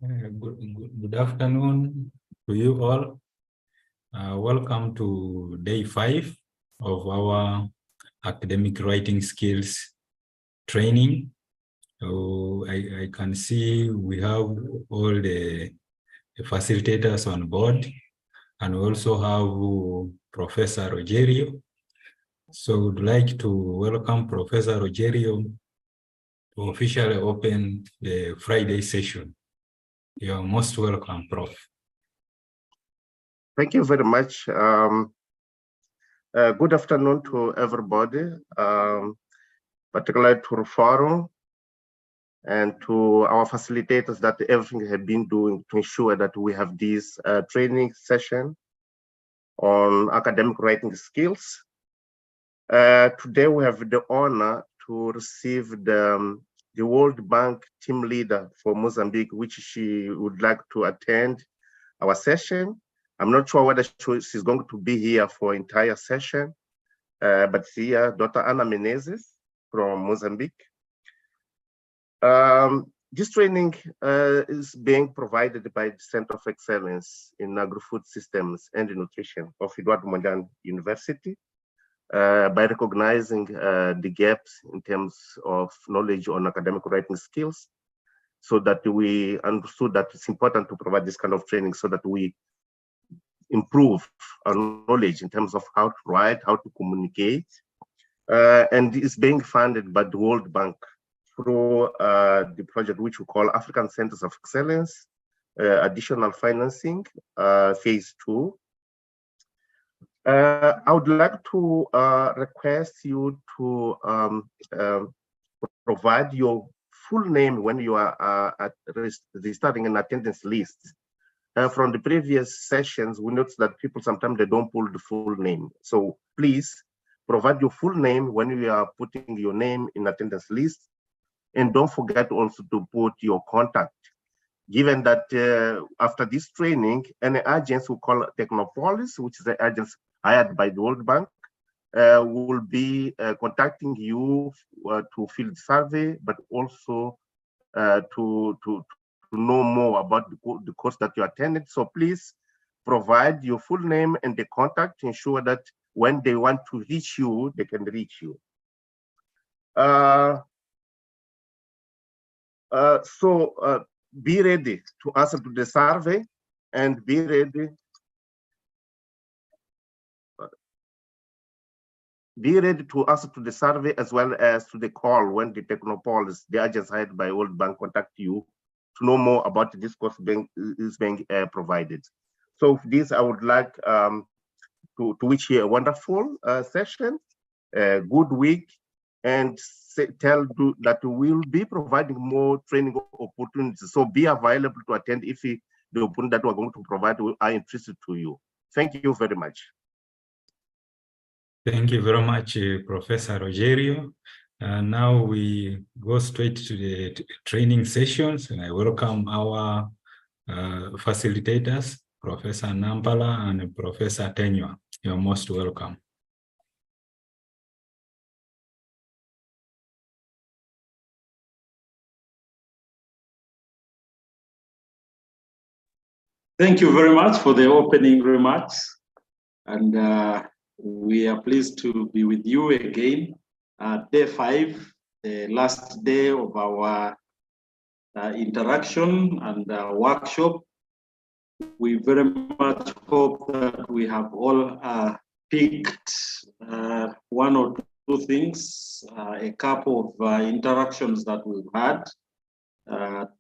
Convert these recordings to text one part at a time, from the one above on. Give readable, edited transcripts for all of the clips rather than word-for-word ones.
Good afternoon to you all. Welcome to day 5 of our academic writing skills training. So I can see we have all the facilitators on board, and we also have Professor Rogerio. So would like to welcome Professor Rogerio to officially open the Friday session. You are most welcome, Prof. Thank you very much. Good afternoon to everybody, particularly to Rufaro and to our facilitators that everything have been doing to ensure that we have this training session on academic writing skills. Today we have the honor to receive the World Bank team leader for Mozambique, which she would like to attend our session. I'm not sure whether she's going to be here for entire session, but here, Dr. Ana Menezes from Mozambique. This training is being provided by the Center of Excellence in Agri-Food Systems and Nutrition of Eduardo Mondlane University, by recognizing the gaps in terms of knowledge on academic writing skills, so that we understood that it's important to provide this kind of training so that we improve our knowledge in terms of how to write, how to communicate, and it's being funded by the World Bank through the project which we call African Centers of Excellence, additional financing, phase 2. I would like to request you to provide your full name when you are registering an attendance list. From the previous sessions, we noticed that people sometimes they don't pull the full name. So please provide your full name when you are putting your name in attendance list, and don't forget also to put your contact. Given that after this training, any agents we call Technopolis, which is the agents hired by the World Bank, will be contacting you to fill the survey, but also to know more about the course that you attended. So please provide your full name and the contact to ensure that when they want to reach you, they can reach you. Be ready to answer to the survey, and be ready to answer to the survey as well as to the call when the Technopolis, the agents hired by World Bank, contact you to know more about this course being provided. So for this, I would like to wish you a wonderful session, a good week, and tell you that we will be providing more training opportunities. So be available to attend if the opportunity that we're going to provide are interested to you. Thank you very much. Thank you very much, Professor Rogerio. Now we go straight to the training sessions, and I welcome our facilitators, Professor Nampala and Professor Tenywa. You're most welcome. Thank you very much for the opening remarks, and we are pleased to be with you again. Day 5, the last day of our interaction and workshop. We very much hope that we have all picked one or two things, a couple of interactions that we've had.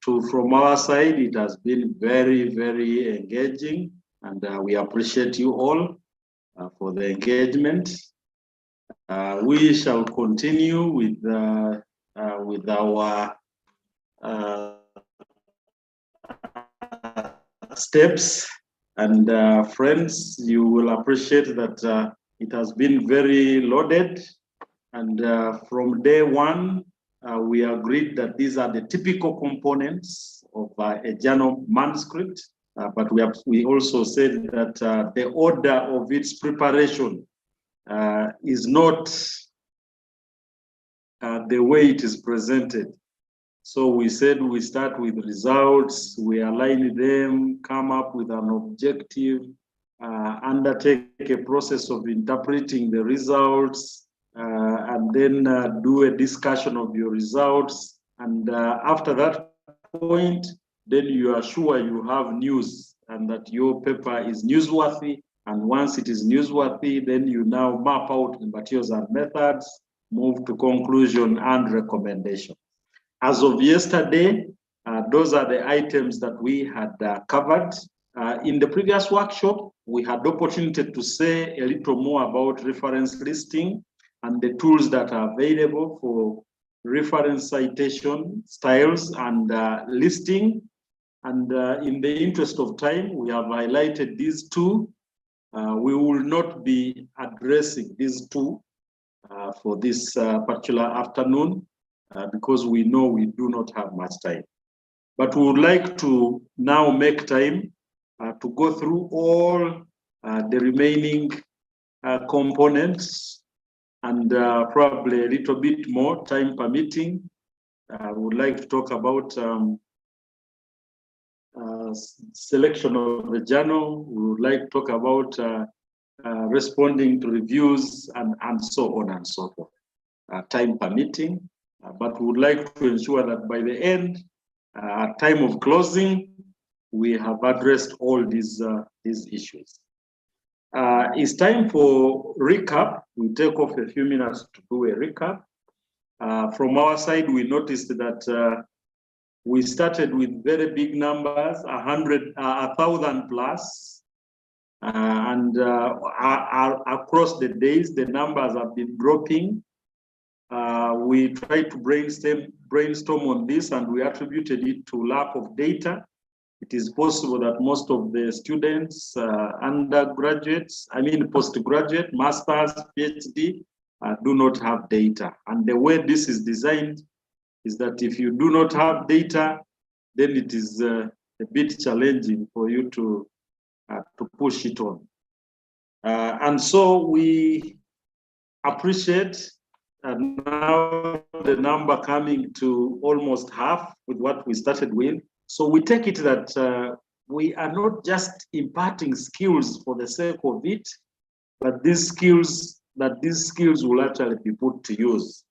From our side, it has been very, very engaging, and we appreciate you all for the engagement. We shall continue with our steps, and friends, you will appreciate that it has been very loaded, and from day 1, we agreed that these are the typical components of a journal manuscript, but we also said that the order of its preparation is not the way it is presented. So we said we start with results, we align them, come up with an objective, undertake a process of interpreting the results, and then do a discussion of your results. And after that point, then you are sure you have news and that your paper is newsworthy. And once it is newsworthy, then you now map out the materials and methods, move to conclusion and recommendation. As of yesterday, those are the items that we had covered. In the previous workshop, we had the opportunity to say a little more about reference listing and the tools that are available for reference citation styles and listing. And in the interest of time, we have highlighted these two. We will not be addressing these two for this particular afternoon because we know we do not have much time. But we would like to now make time to go through all the remaining components and probably a little bit more, time permitting. We would like to talk about selection of the journal. We would like to talk about responding to reviews and so on and so forth, time permitting. But we would like to ensure that by the end, at time of closing, we have addressed all these issues. It's time for recap. We take off a few minutes to do a recap. From our side, we noticed that we started with very big numbers, 1,000 plus, and across the days, the numbers have been dropping. We tried to brainstorm on this, and we attributed it to lack of data. It is possible that most of the students, undergraduates, postgraduate, masters, PhD, do not have data. And the way this is designed is that if you do not have data, then it is a bit challenging for you to push it on. And so we appreciate now the number coming to almost half with what we started with. So we take it that we are not just imparting skills for the sake of it, but these skills will actually be put to use.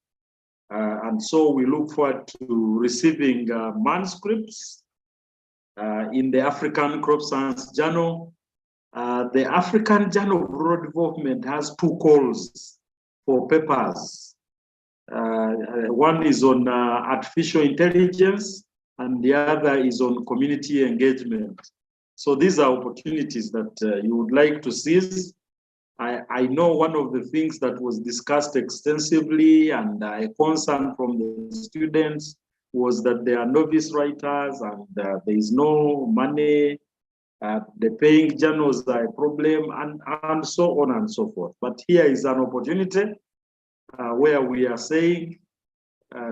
And so we look forward to receiving manuscripts in the African Crop Science Journal. The African Journal of Rural Development has two calls for papers. One is on artificial intelligence, and the other is on community engagement. So these are opportunities that you would like to seize. I know one of the things that was discussed extensively and a concern from the students was that they are novice writers and there is no money, the paying journals are a problem, and so on and so forth. But here is an opportunity where we are saying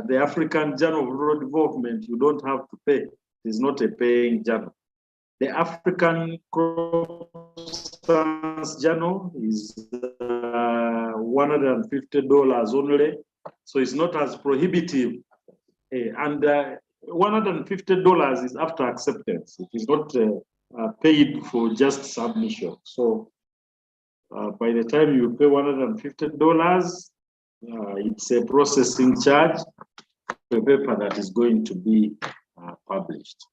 the African Journal of Rural Development, you don't have to pay. It is not a paying journal. The African Crop Science Journal is $150 only, so it's not as prohibitive. And $150 is after acceptance. It is not paid for just submission. So by the time you pay $150, it's a processing charge for a paper that is going to be published.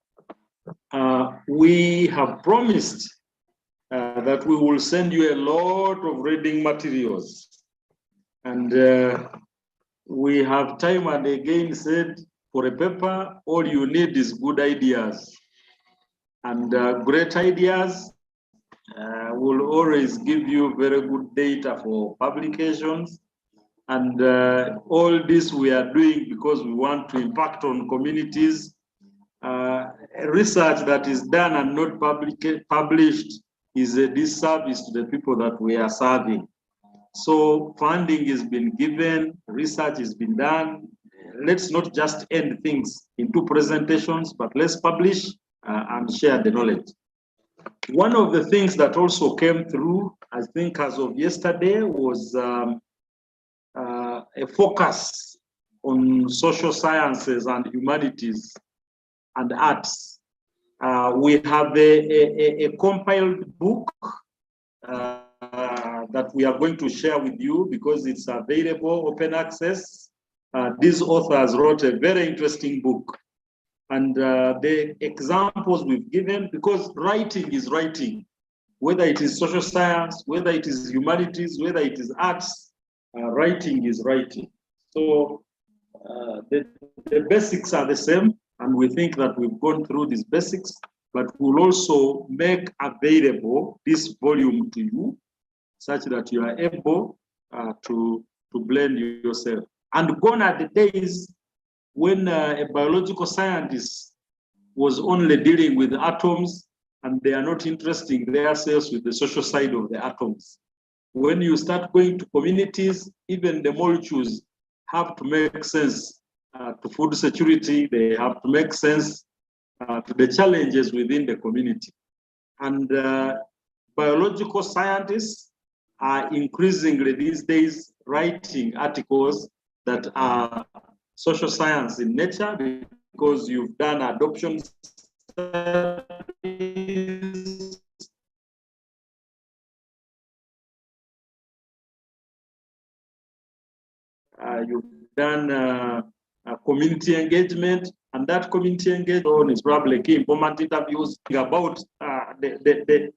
We have promised that we will send you a lot of reading materials. And we have time and again said, for a paper, all you need is good ideas. And great ideas will always give you very good data for publications. And all this we are doing because we want to impact on communities. Research that is done and not published is a disservice to the people that we are serving. So funding has been given, research has been done. Let's not just end things into presentations, but let's publish and share the knowledge. One of the things that also came through, I think as of yesterday, was a focus on social sciences and humanities and arts. We have a compiled book that we are going to share with you because it's available, open access. These authors wrote a very interesting book. And the examples we've given, because writing is writing, whether it is social science, whether it is humanities, whether it is arts, writing is writing. So the basics are the same, and we think that we've gone through these basics, but we'll also make available this volume to you such that you are able to blend yourself. And gone are the days when a biological scientist was only dealing with atoms and they are not interesting themselves with the social side of the atoms. When you start going to communities, even the molecules have to make sense to food security, they have to make sense to the challenges within the community. And biological scientists are increasingly these days writing articles that are social science in nature because you've done adoption studies, you've done community engagement, and that community engagement is probably key informant interviews about the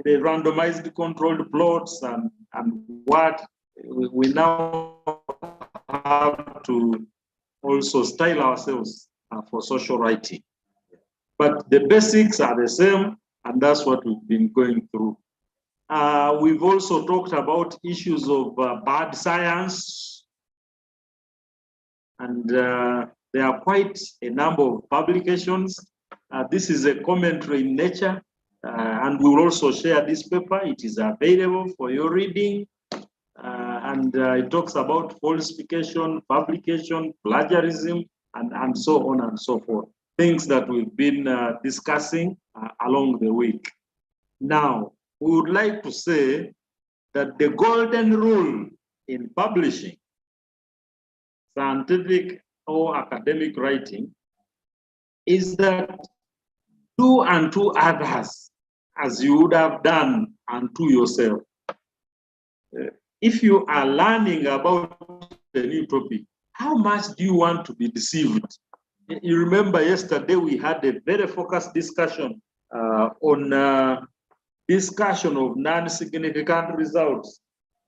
randomized controlled plots and what we now have to also style ourselves for social writing. But the basics are the same, and that's what we've been going through. We've also talked about issues of bad science, and there are quite a number of publications. This is a commentary in nature, and we will also share this paper. It is available for your reading. And it talks about falsification, publication, plagiarism, and so on and so forth. Things that we've been discussing along the week. Now, we would like to say that the golden rule in publishing, scientific or academic writing, is that do unto others as you would have done unto yourself. If you are learning about a new topic, how much do you want to be deceived? You remember yesterday we had a very focused discussion on discussion of non-significant results.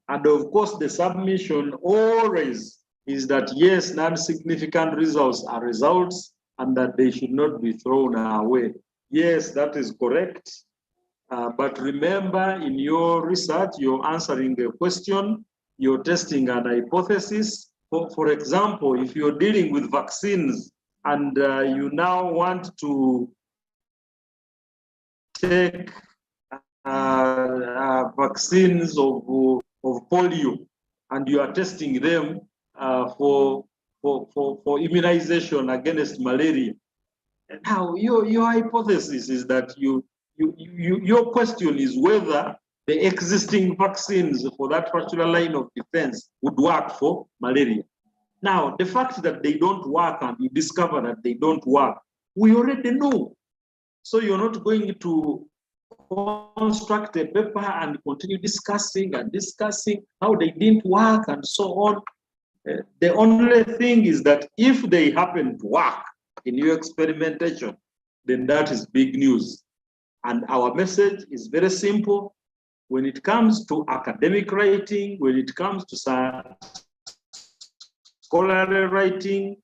And of course, the submission always is that yes, non-significant results are results and that they should not be thrown away. Yes, that is correct. But remember, in your research, you're answering a question, you're testing an hypothesis. For example, if you're dealing with vaccines and you now want to take vaccines of polio, and you are testing them for immunization against malaria. Now, your hypothesis is that your question is whether the existing vaccines for that particular line of defense would work for malaria. Now, the fact that they don't work and you discover that they don't work, we already know. So you're not going to construct a paper and continue discussing how they didn't work and so on. The only thing is that if they happen to work in your experimentation, then that is big news. And our message is very simple. When it comes to academic writing, when it comes to scholarly writing,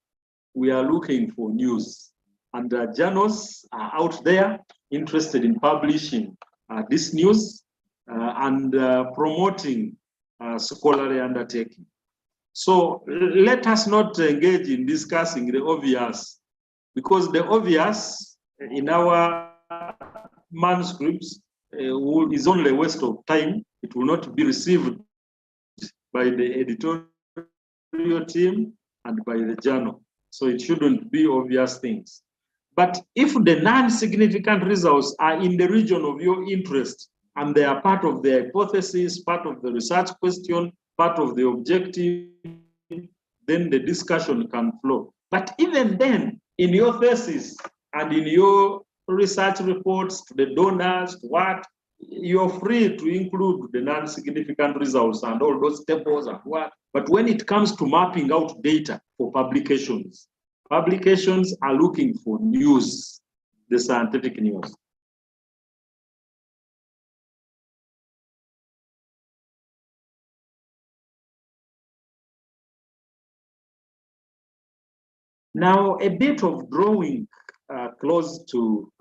we are looking for news. And journals are out there interested in publishing this news and promoting scholarly undertaking. So let us not engage in discussing the obvious, because the obvious in our manuscripts is only a waste of time. It will not be received by the editorial team and by the journal. So it shouldn't be obvious things. But if the non-significant results are in the region of your interest and they are part of the hypothesis, part of the research question, part of the objective, then the discussion can flow. But even then, in your thesis and in your research reports to the donors, to what, you're free to include the non-significant results and all those tables and what. But when it comes to mapping out data for publications, publications are looking for news, the scientific news. Now, a bit of drawing close to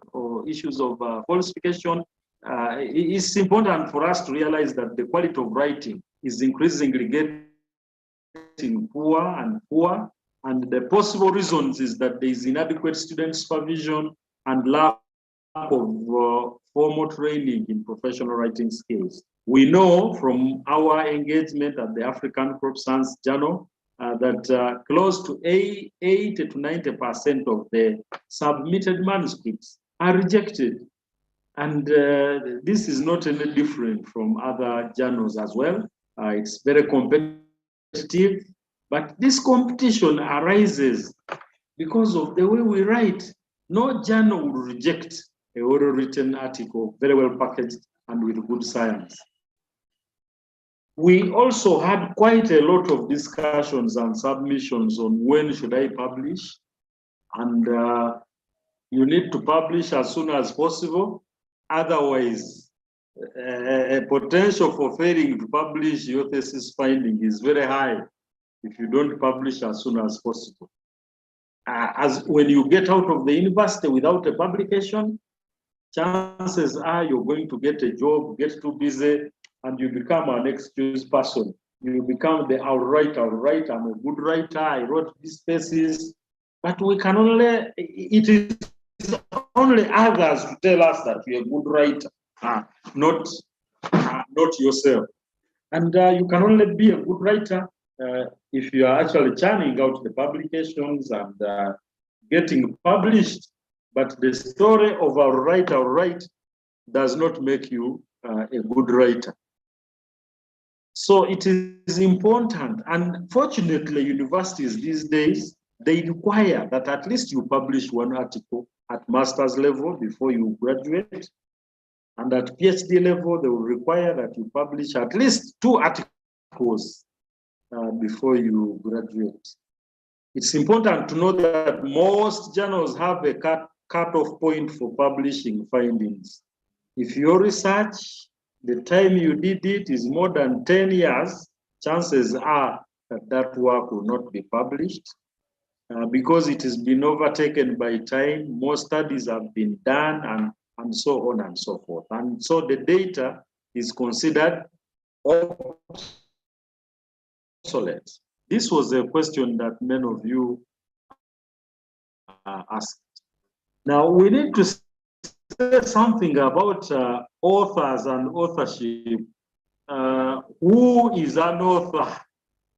issues of falsification. It's important for us to realize that the quality of writing is increasingly getting poor and poor. And the possible reasons is that there is inadequate student supervision and lack of formal training in professional writing skills. We know from our engagement at the African Crop Science Journal that close to 80 to 90% of the submitted manuscripts are rejected. And this is not any different from other journals as well. It's very competitive, but this competition arises because of the way we write. No journal will reject a well-written article, very well packaged and with good science. We also had quite a lot of discussions and submissions on when should I publish. And you need to publish as soon as possible. Otherwise, a potential for failing to publish your thesis finding is very high if you don't publish as soon as possible. As when you get out of the university without a publication, chances are you're going to get a job, get too busy, and you become an excuse person. You become the I'll write, I'm a good writer, I wrote this thesis, but we can only, it is only others to tell us that you're a good writer, not yourself. And you can only be a good writer if you are actually churning out the publications and getting published. But the story of our write does not make you a good writer. So it is important, and fortunately, universities these days, they require that at least you publish one article at master's level before you graduate. And at PhD level, they will require that you publish at least 2 articles before you graduate. It's important to know that most journals have a cut-off point for publishing findings. If your research, the time you did it is more than 10 years, chances are that that work will not be published because it has been overtaken by time. More studies have been done and so on and so forth. And so the data is considered obsolete. This was a question that many of you asked. Now we need to say something about authors and authorship. Who is an author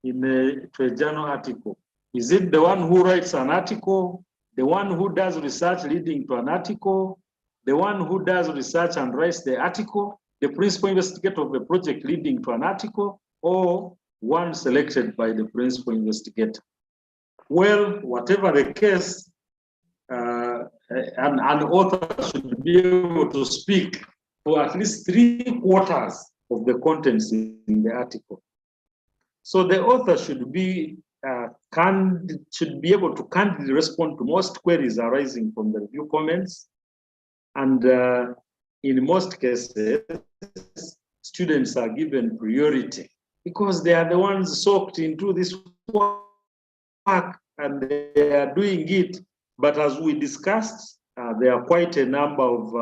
in a journal article? Is it the one who writes an article, the one who does research leading to an article, the one who does research and writes the article, the principal investigator of a project leading to an article, or one selected by the principal investigator? Well, whatever the case, an author should be able to speak for at least 3/4 of the contents in the article. So the author should be able to candidly respond to most queries arising from the review comments. And in most cases, students are given priority because they are the ones soaked into this work and they are doing it. But as we discussed, there are quite a number of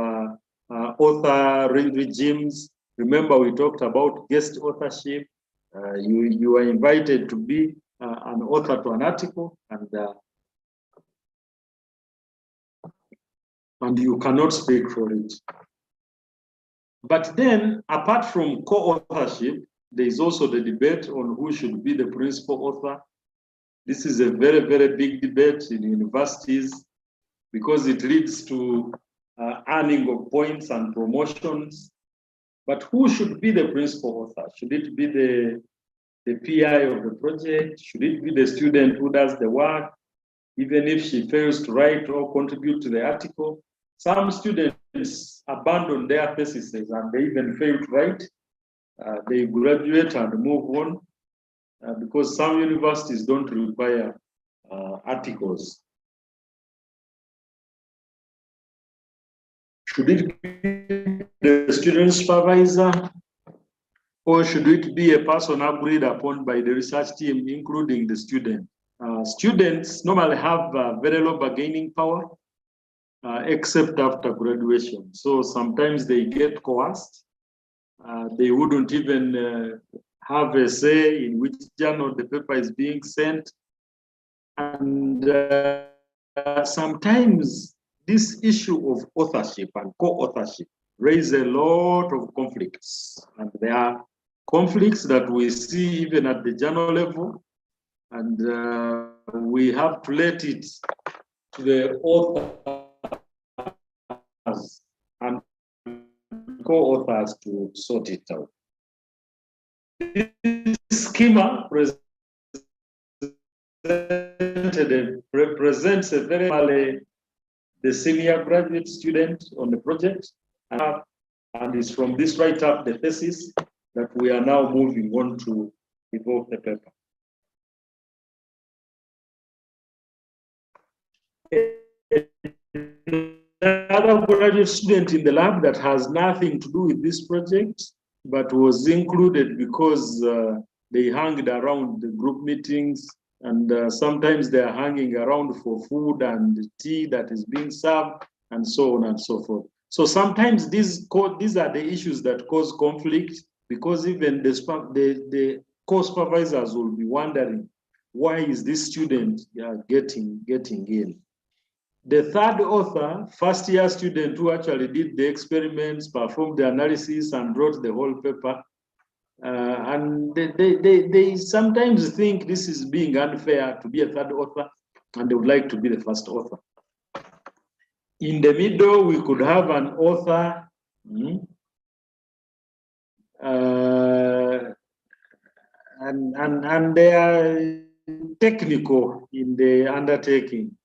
author regimes. Remember, we talked about guest authorship. You are invited to be an author to an article, and you cannot speak for it. But then, apart from co-authorship, there is also the debate on who should be the principal author. This is a very, very big debate in universities because it leads to earning of points and promotions. But who should be the principal author? Should it be the the PI of the project? Should it be the student who does the work, even if she fails to write or contribute to the article? Some students abandon their theses and they even fail to write. They graduate and move on because some universities don't require articles. Should it be the student supervisor, or should it be a person agreed upon by the research team, including the student? Students normally have very low bargaining power, except after graduation. So sometimes they get coerced. They wouldn't even have a say in which journal the paper is being sent. And sometimes this issue of authorship and co-authorship raise a lot of conflicts. And there are conflicts that we see even at the journal level. And we have to let it to the authors and co-authors to sort it out. This schema represents a very the senior graduate student on the project, and it's from this write-up, the thesis, that we are now moving on to evolve the paper. Another graduate student in the lab that has nothing to do with this project, but was included because they hung around the group meetings, and sometimes they are hanging around for food and tea that is being served, and so on and so forth. So sometimes these are the issues that cause conflict, because even the co-supervisors will be wondering, why is this student getting in? The third author, first-year student who actually did the experiments, performed the analysis, and wrote the whole paper, and they sometimes think this is being unfair to be a third author, and they would like to be the first author. In the middle, we could have an author and they are technical in the undertaking.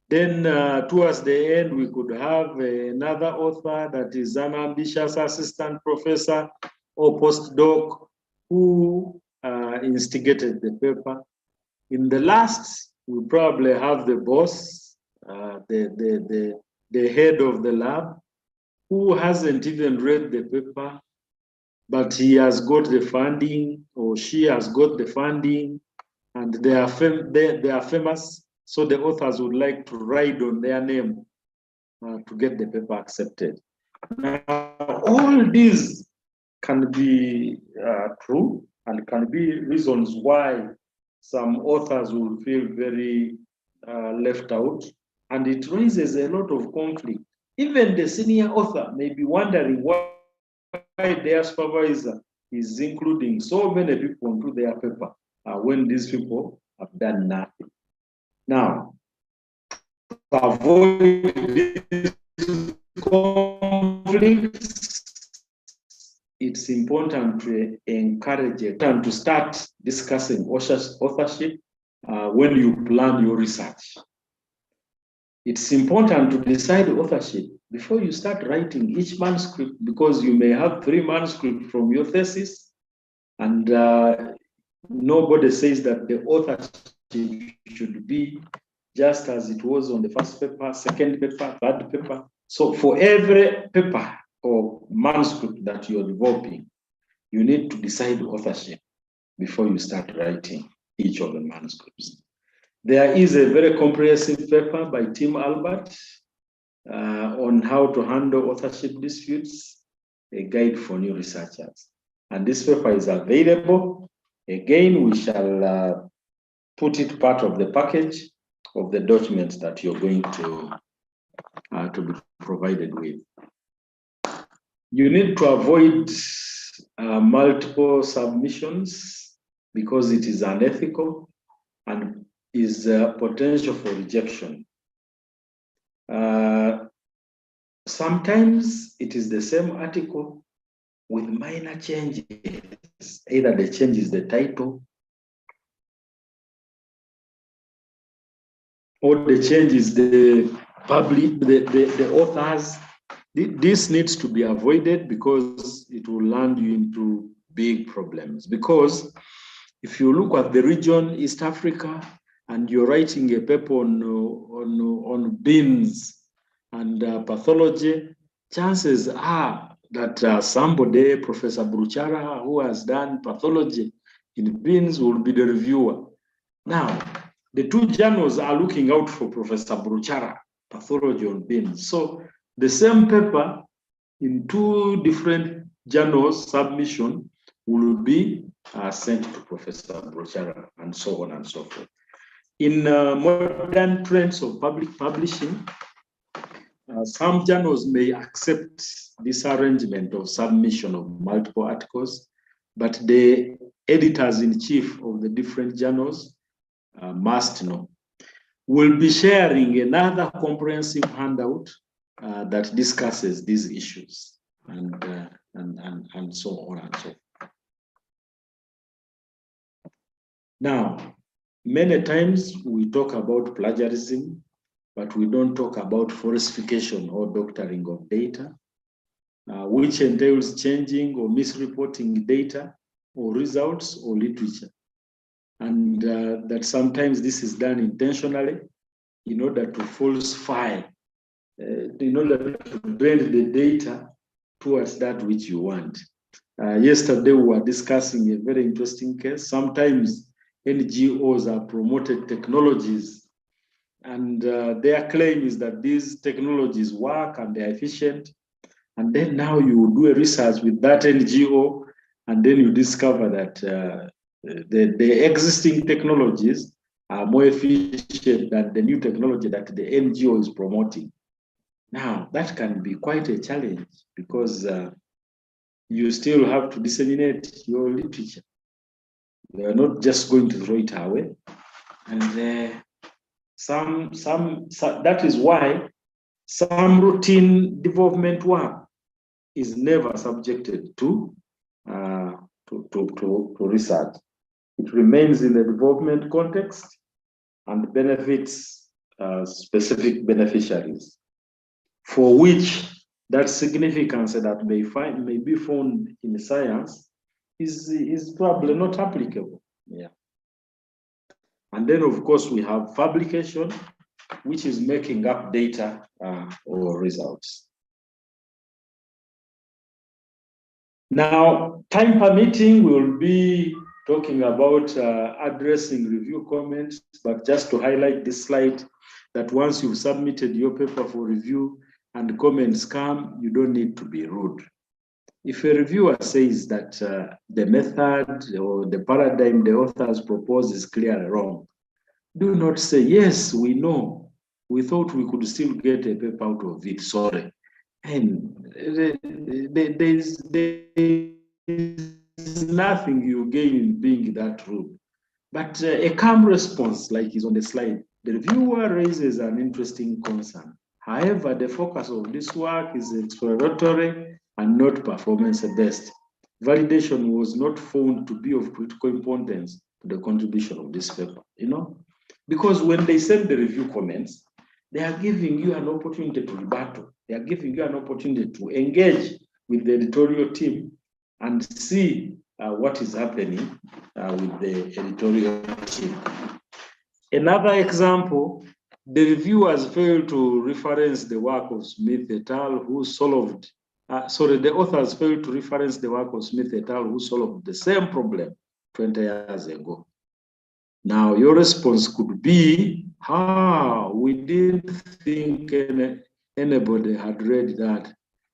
Then towards the end, we could have another author that is an ambitious assistant professor or postdoc who instigated the paper. In the last, we probably have the boss, the head of the lab, who hasn't even read the paper, but he has got the funding, or she has got the funding, and they are famous. So the authors would like to write on their name to get the paper accepted. Now, all these can be true and can be reasons why some authors will feel very left out, and it raises a lot of conflict. Even the senior author may be wondering why their supervisor is including so many people into their paper when these people have done nothing. Now, to avoid these conflicts, it's important to encourage it and to start discussing authorship when you plan your research. It's important to decide authorship before you start writing each manuscript, because you may have 3 manuscripts from your thesis, and nobody says that the authorship should be just as it was on the first paper, second paper, third paper. So for every paper or manuscript that you're developing, you need to decide authorship before you start writing each of the manuscripts. There is a very comprehensive paper by Tim Albert on how to handle authorship disputes, a guide for new researchers. And this paper is available. Again, we shall put it part of the package of the documents that you're going to be provided with. You need to avoid multiple submissions because it is unethical and is potential for rejection. Sometimes it is the same article with minor changes. Either the change is the title or the changes the authors. This needs to be avoided because it will land you into big problems. Because if you look at the region, East Africa, and you're writing a paper on beans and pathology, chances are that somebody, Professor Bruchara, who has done pathology in beans, will be the reviewer. Now, the two journals are looking out for Professor Bruchara, pathology on beans. So the same paper in two different journals, submission, will be sent to Professor Bruchara, and so on and so forth. In modern trends of public publishing, some journals may accept this arrangement of submission of multiple articles, but the editors-in-chief of the different journals must know. We'll be sharing another comprehensive handout that discusses these issues and so on and so forth. Now, many times we talk about plagiarism, but we don't talk about falsification or doctoring of data, which entails changing or misreporting data or results or literature. And that sometimes this is done intentionally in order to falsify, in order to bend the data towards that which you want. Yesterday we were discussing a very interesting case. Sometimes NGOs are promoted technologies, and their claim is that these technologies work and they're efficient. And then now you do a research with that NGO, and then you discover that the existing technologies are more efficient than the new technology that the NGO is promoting. Now, that can be quite a challenge because you still have to disseminate your literature. You are not just going to throw it away. And that is why some routine development work is never subjected to research. It remains in the development context and benefits specific beneficiaries, for which that significance that may be found in science is probably not applicable. Yeah. And then, of course, we have publication, which is making up data or results. Now, time permitting, we'll be talking about addressing review comments, but just to highlight this slide, that once you've submitted your paper for review and comments come, you don't need to be rude. If a reviewer says that the method or the paradigm the authors propose is clearly wrong, do not say, yes, we know. We thought we could still get a paper out of it, sorry. And there's nothing you gain in being that rude. But a calm response, like is on the slide, the reviewer raises an interesting concern. However, the focus of this work is exploratory and not performance-based. Validation was not found to be of critical importance to the contribution of this paper, because when they send the review comments, they are giving you an opportunity to rebuttal. They are giving you an opportunity to engage with the editorial team and see what is happening with the editorial team. Another example, the reviewers failed to reference the work of Smith et al., who solved, the authors failed to reference the work of Smith et al., who solved the same problem 20 years ago. Now, your response could be, we didn't think anybody had read that.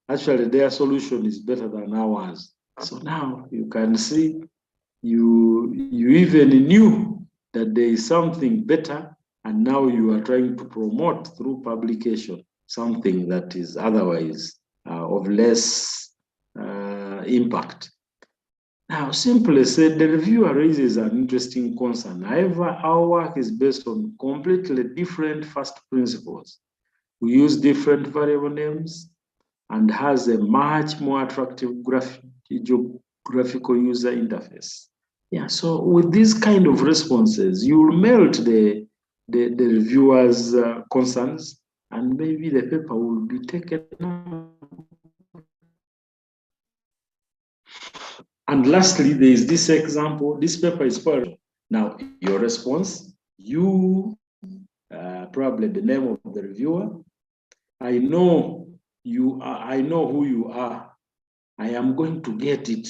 Actually, their solution is better than ours. So now you can see you even knew that there is something better, and now you are trying to promote through publication something that is otherwise of less impact. Now, simply said, the reviewer raises an interesting concern. However, our work is based on completely different first principles. We use different variable names and has a much more attractive graphical user interface. Yeah, so with these kind of responses, you will melt the the reviewer's concerns, and maybe the paper will be taken up. And lastly, there is this example. This paper is spoiled. Now, your response, you, probably the name of the reviewer. I know you are, I know who you are. I am going to get it.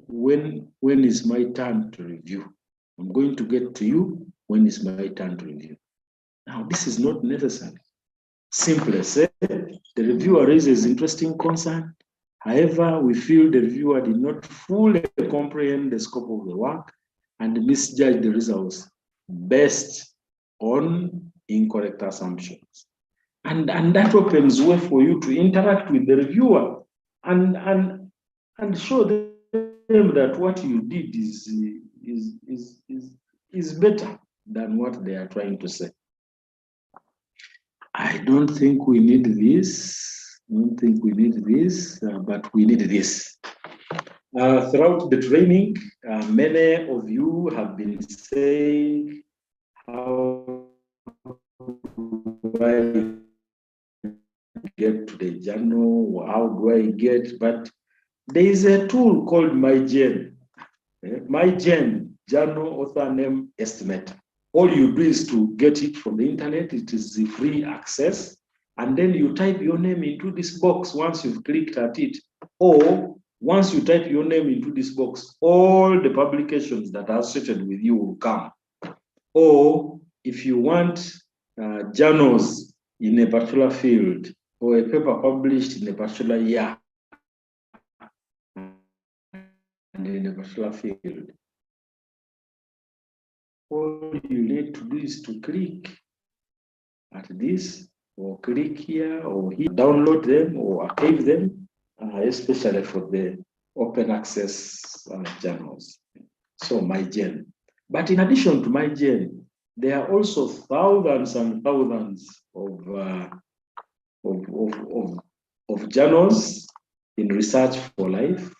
When is my turn to review? I'm going to get to you when is my turn to review. Now, this is not necessary. Simply say, the reviewer raises interesting concern. However, we feel the reviewer did not fully comprehend the scope of the work and misjudge the results based on incorrect assumptions. And that opens way for you to interact with the reviewer and show them that what you did is better than what they are trying to say. I don't think we need this. I don't think we need this, but we need this. Throughout the training, many of you have been saying, how do I get to the journal? How do I get? But there is a tool called MyGen. MyGen, Journal Author Name Estimator. All you do is to get it from the internet. It is the free access. And then you type your name into this box once you've clicked at it. Or once you type your name into this box, all the publications that are associated with you will come. Or if you want journals in a particular field or a paper published in a particular year and in a particular field, all you need to do is to click at this, or click here, or here, download them or archive them, especially for the open access journals. So MyGen. But in addition to MyGen, there are also thousands and thousands of journals in Research for Life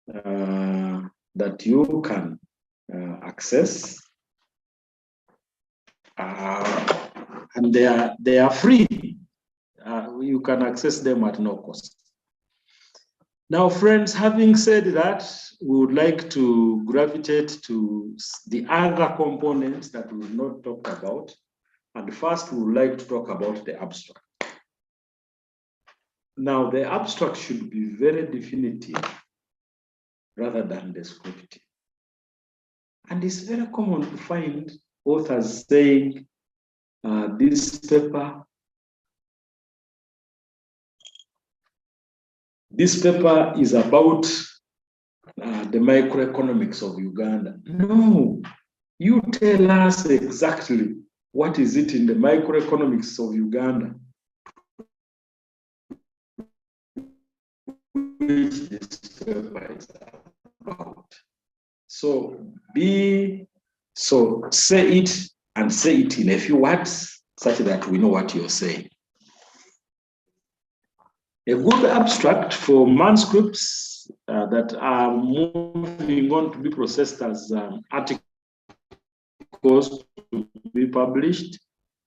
that you can access. And they are free. You can access them at no cost. Now, friends, having said that, we would like to gravitate to the other components that we will not talk about. And first, we would like to talk about the abstract. Now, the abstract should be very definitive rather than descriptive. And it's very common to find authors saying, this paper is about the microeconomics of Uganda. No, you tell us exactly what is it in the microeconomics of Uganda which this paper is about. So say it, and say it in a few words such that we know what you're saying. A good abstract for manuscripts that are moving on to be processed as articles to be published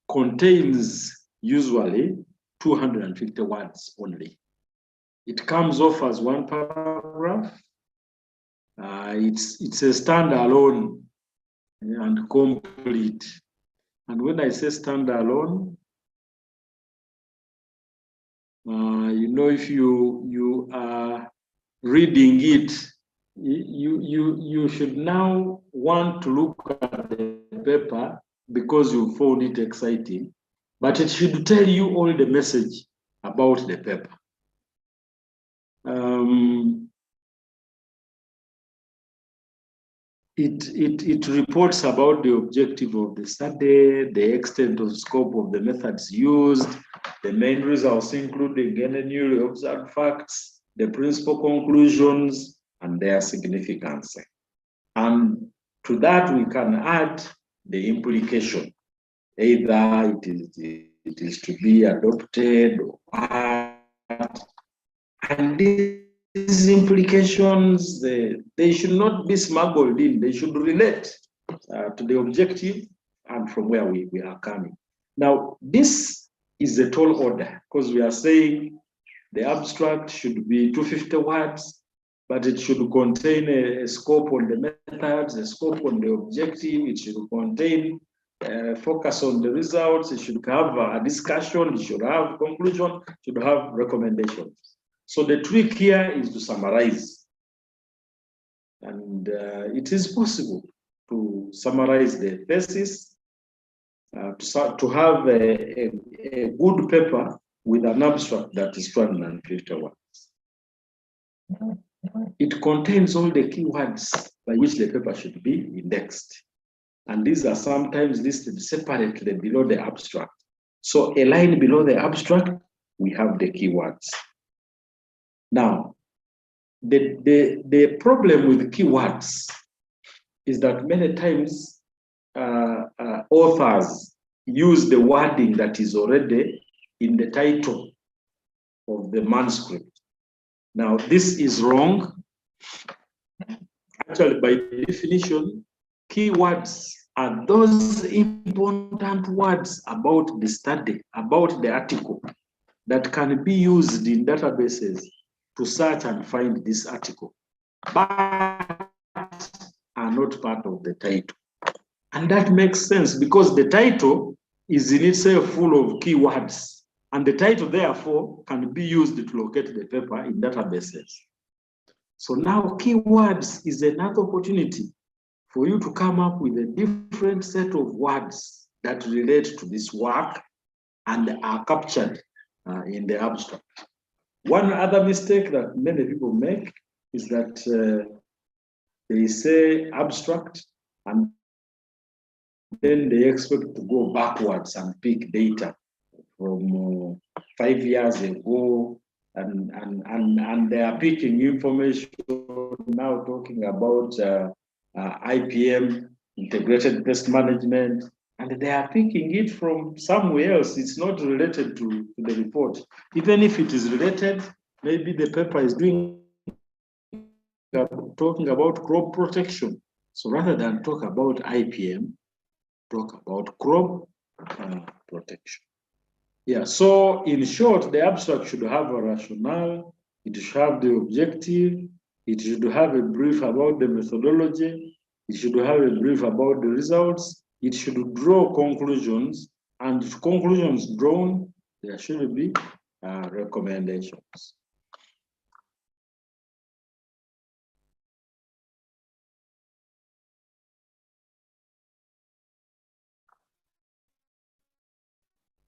contains usually 250 words only. It comes off as one paragraph. It's a standalone and complete. And when I say standalone, if you are reading it, you should now want to look at the paper because you found it exciting, but it should tell you all the message about the paper. It reports about the objective of the study, the extent of scope of the methods used, the main results, including any newly observed facts, the principal conclusions, and their significance. And to that, we can add the implication. Either it is to be adopted or what. And these implications, they should not be smuggled in. They should relate to the objective and from where we are coming. Now, this is a tall order because we are saying the abstract should be 250 words, but it should contain a scope on the methods, a scope on the objective, it should contain focus on the results, it should have a discussion, it should have conclusion, it should have recommendations. So the trick here is to summarize. And it is possible to summarize the thesis, to have a good paper with an abstract that is 250 words. It contains all the keywords by which the paper should be indexed. And these are sometimes listed separately below the abstract. So a line below the abstract, we have the keywords. Now, the problem with keywords is that many times authors use the wording that is already in the title of the manuscript. Now, this is wrong. Actually, by definition, keywords are those important words about the study, about the article, that can be used in databases to search and find this article, but are not part of the title. And that makes sense because the title is in itself full of keywords, and the title, therefore, can be used to locate the paper in databases. So now keywords is another opportunity for you to come up with a different set of words that relate to this work and are captured in the abstract. One other mistake that many people make is that they say abstract and then they expect to go backwards and pick data from 5 years ago, and they are picking information now talking about IPM, integrated pest management, and they are picking it from somewhere else. It's not related to the report. Even if it is related, maybe the paper is talking about crop protection. So rather than talk about IPM, talk about crop protection. Yeah, so in short, the abstract should have a rationale, it should have the objective, it should have a brief about the methodology, it should have a brief about the results, it should draw conclusions, and if conclusions drawn, there should be recommendations.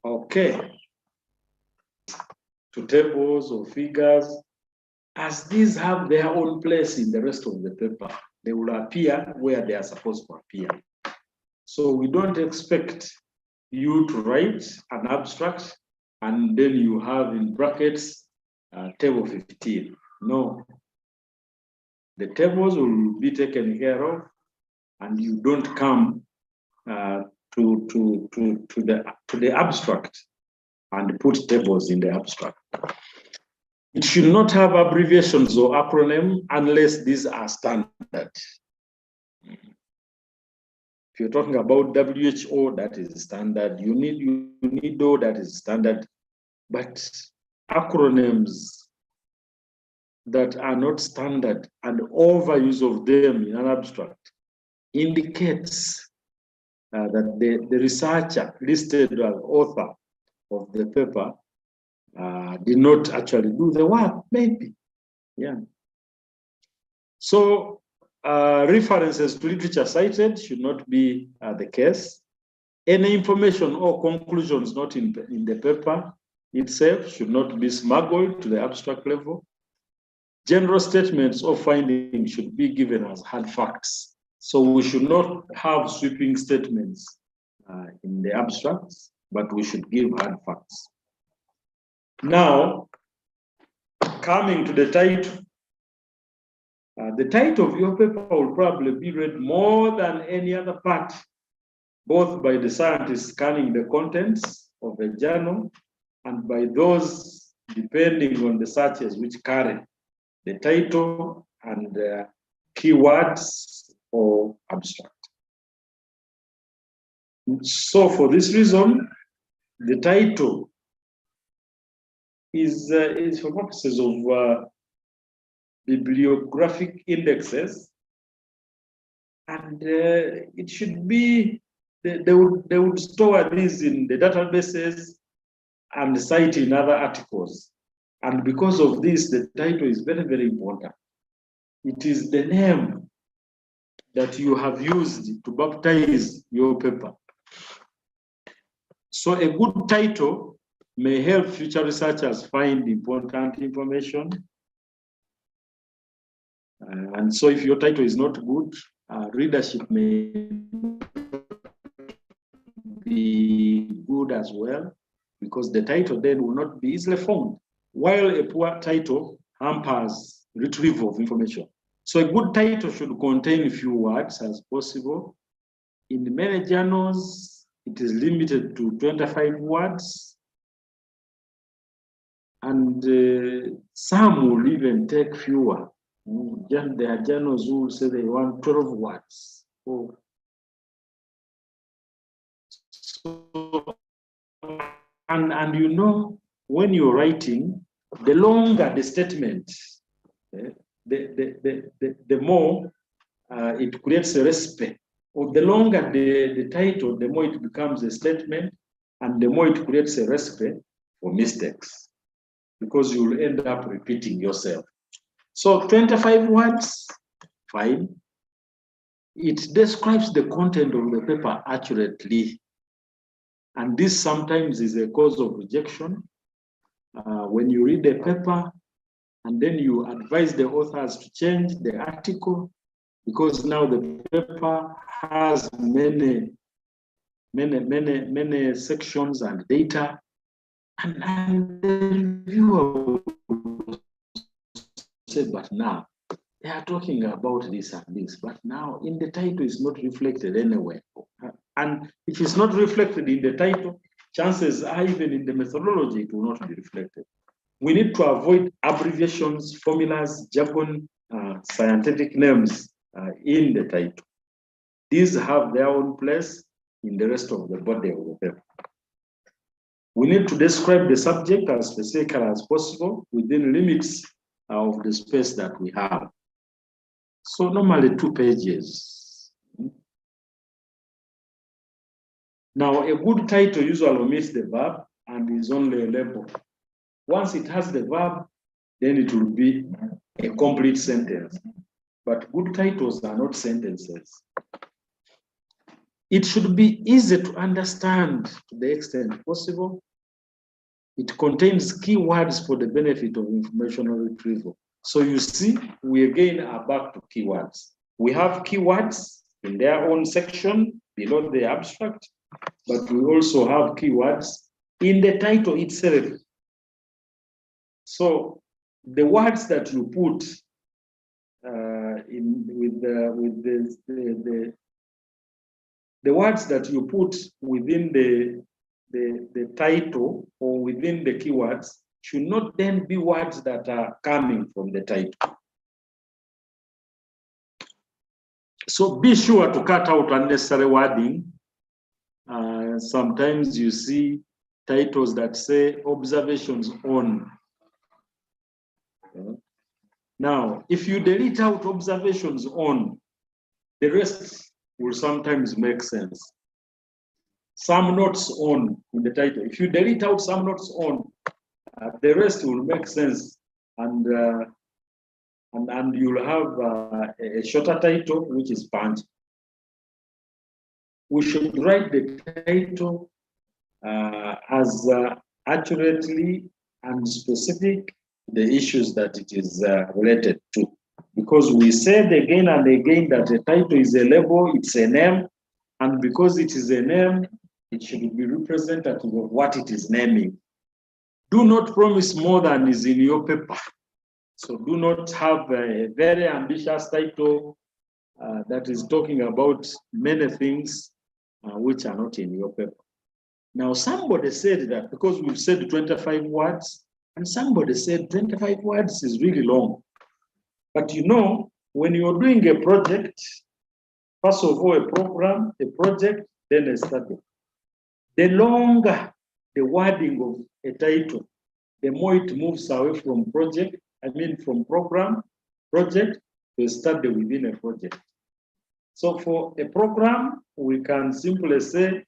Okay, to tables or figures, as these have their own place in the rest of the paper, they will appear where they are supposed to appear. So we don't expect you to write an abstract and then you have in brackets table 15. No. The tables will be taken care of and you don't come to the abstract and put tables in the abstract. It should not have abbreviations or acronym unless these are standard. If you're talking about WHO, that is standard. UNIDO, that is standard. But acronyms that are not standard and overuse of them in an abstract indicates that the researcher listed as author of the paper did not actually do the work, maybe. Yeah. So references to literature cited should not be the case. Any information or conclusions not in the paper itself should not be smuggled to the abstract level. General statements or findings should be given as hard facts. So we should not have sweeping statements in the abstracts, but we should give hard facts. Now, coming to the title of your paper will probably be read more than any other part, both by the scientists scanning the contents of the journal and by those depending on the searches which carry the title and keywords or abstract. So for this reason, the title is for purposes of bibliographic indexes, and it should be, they would store these in the databases and cite in other articles. And because of this, the title is very, very important. It is the name that you have used to baptize your paper. So a good title may help future researchers find important information. And so if your title is not good, readership may be good as well, because the title then will not be easily found, while a poor title hampers retrieval of information. So a good title should contain few words as possible. In many journals, it is limited to 25 words. And some will even take fewer. There are journals who will say they want 12 words. Oh. So, and you know, when you're writing, the longer the statement, the more it creates a respect. Or the longer the title, the more it becomes a statement, and the more it creates a respect for mistakes, because you will end up repeating yourself. So 25 words, fine. It describes the content of the paper accurately. And this sometimes is a cause of rejection. When you read a paper and then you advise the authors to change the article, because now the paper has many sections and data, and the reviewer will say, but now they are talking about this and this, but now in the title is not reflected anywhere. And if it's not reflected in the title, chances are even in the methodology it will not be reflected. We need to avoid abbreviations, formulas, jargon, scientific names in the title. These have their own place in the rest of the body of the paper. We need to describe the subject as specific as possible within limits of the space that we have. So normally 2 pages. Now, a good title usually omits the verb and is only a label. Once it has the verb, then it will be a complete sentence. But good titles are not sentences. It should be easy to understand to the extent possible. It contains keywords for the benefit of informational retrieval. So you see, we again are back to keywords. We have keywords in their own section below the abstract, but we also have keywords in the title itself. So the words that you put the words that you put within the title or within the keywords should not then be words that are coming from the title. So be sure to cut out unnecessary wording. Sometimes you see titles that say observations on. Now, if you delete out observations on, the rest will sometimes make sense. Some notes on in the title. If you delete out some notes on, the rest will make sense, and you'll have a shorter title which is punchy. We should write the title as accurately and specific the issues that it is related to, because we said again and again that a title is a label, it's a name, and because it is a name, it should be representative of what it is naming. Do not promise more than is in your paper. So do not have a very ambitious title that is talking about many things which are not in your paper. Now, somebody said that because we've said 25 words, and somebody said 25 words is really long. But you know, when you're doing a project, first of all, a program, a project, then a study. The longer the wording of a title, the more it moves away from from project to a study within a project. So for a program, we can simply say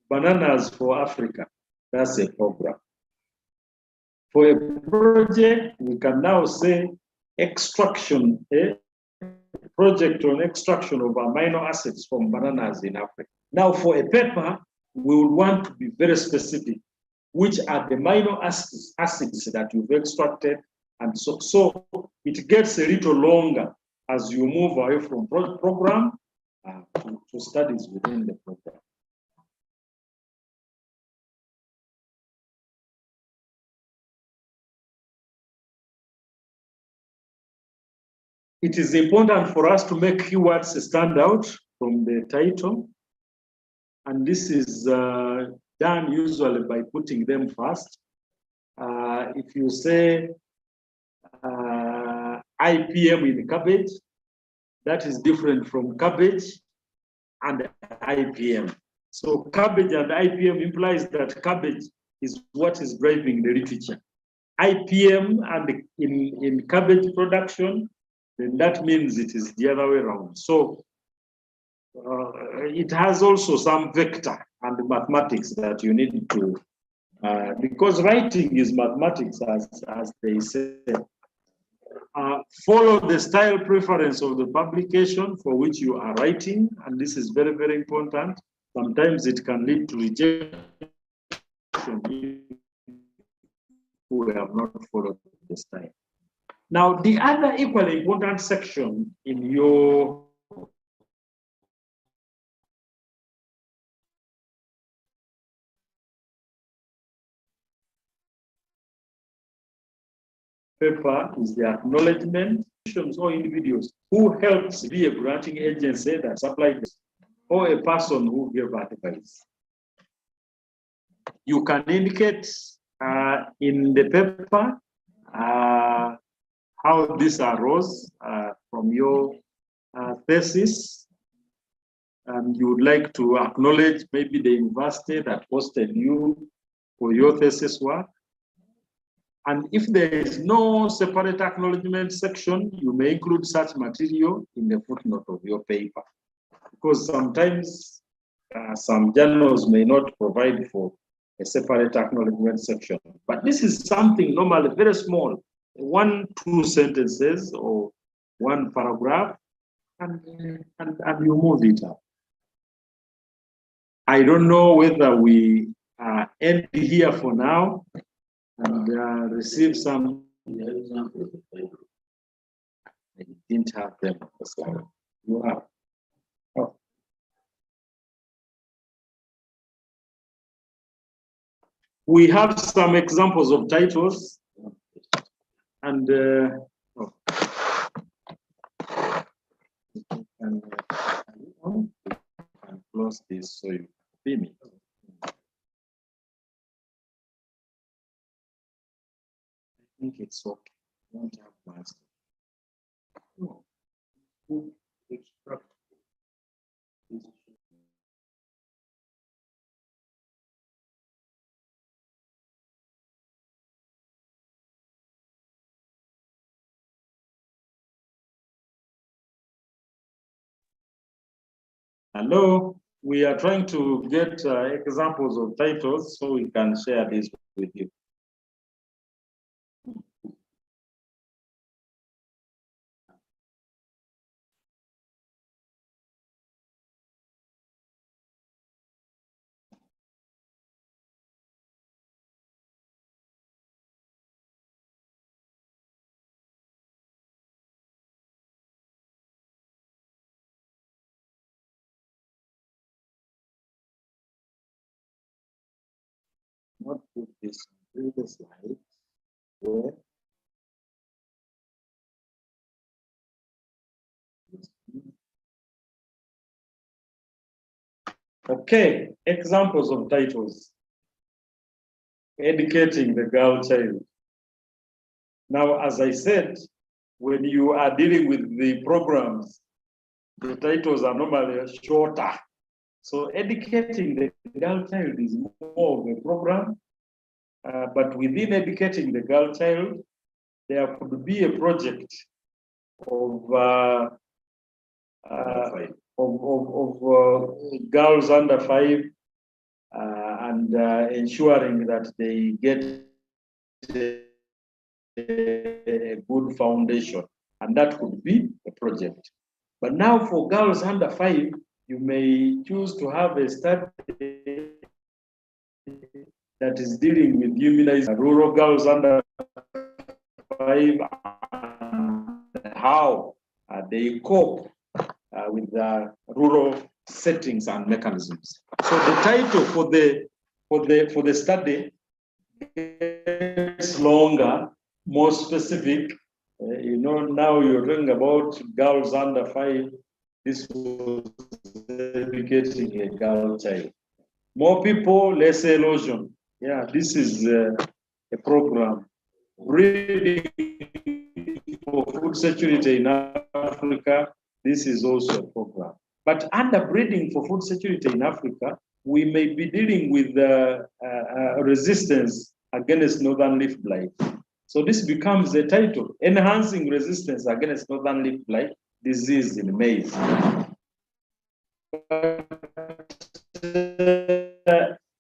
bananas for Africa. That's a program. For a project, we can now say extraction, a project on extraction of amino acids from bananas in Africa. Now for a paper, we would want to be very specific. Which are the amino acids that you've extracted? And so it gets a little longer as you move away from program to studies within the program. It is important for us to make keywords stand out from the title. And this is done usually by putting them first. If you say IPM in cabbage, that is different from cabbage and IPM. So cabbage and IPM implies that cabbage is what is driving the literature. IPM and in cabbage production, then that means it is the other way around. So it has also some vector and mathematics that you need to, because writing is mathematics, as they say. Follow the style preference of the publication for which you are writing, and this is very, very important. Sometimes it can lead to rejection if we have not followed the style. Now, the other equally important section in your paper is the acknowledgement or individuals who helps be a granting agency that supplied this, or a person who gave advice. You can indicate in the paper how this arose from your thesis, and you would like to acknowledge maybe the university that hosted you for your thesis work. And if there is no separate acknowledgement section, you may include such material in the footnote of your paper. Because sometimes some journals may not provide for a separate acknowledgement section. But this is something normally very small, 1-2 sentences or one paragraph, and you move it up. I don't know whether we end here for now and receive some. I didn't have them. You have. Oh. We have some examples of titles, and close this so you see me. I think it's okay. Don't have master. No. Hello, we are trying to get examples of titles so we can share this with you. Not put this in the slide where okay, examples of titles. Educating the girl child. Now, as I said, when you are dealing with the programs, the titles are normally shorter. So educating the girl child is more of a program, but within educating the girl child, there could be a project of girls under 5 and ensuring that they get a good foundation, and that could be a project. But now for girls under 5, you may choose to have a study that is dealing with immunizing rural girls under 5 and how they cope with the rural settings and mechanisms. So the title for the study gets longer, more specific. You know, now you're talking about girls under 5. This was educating a girl child. More people, less erosion. Yeah, this is a program. Breeding for food security in Africa, this is also a program. But under breeding for food security in Africa, we may be dealing with resistance against northern leaf blight. So this becomes the title, Enhancing Resistance Against Northern Leaf Blight Disease in Maize.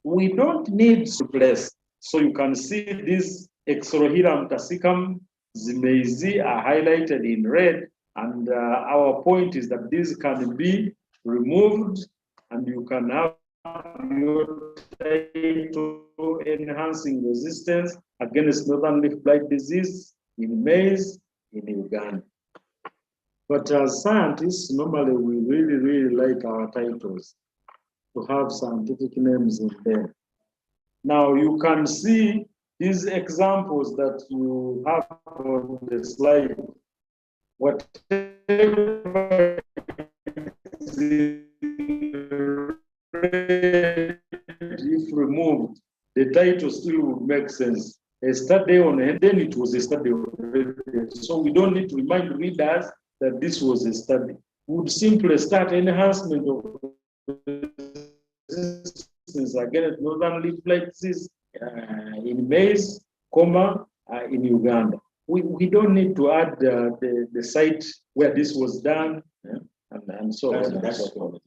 We don't need to replace. So you can see this Exorohiram tassicum, Zimeizi are highlighted in red, and our point is that these can be removed, and you can have your title Enhancing Resistance Against Northern Leaf Blight Disease in maize in Uganda. But as scientists, normally we really like our titles to have scientific names in there. Now you can see these examples that you have on the slide. Whatever if removed, the title still would make sense. A study on, and then it was a study already. So we don't need to remind readers that this was a study. We would simply start enhancement of resistance against northern leaf blight disease in maize, in Uganda. We don't need to add the site where this was done and so on.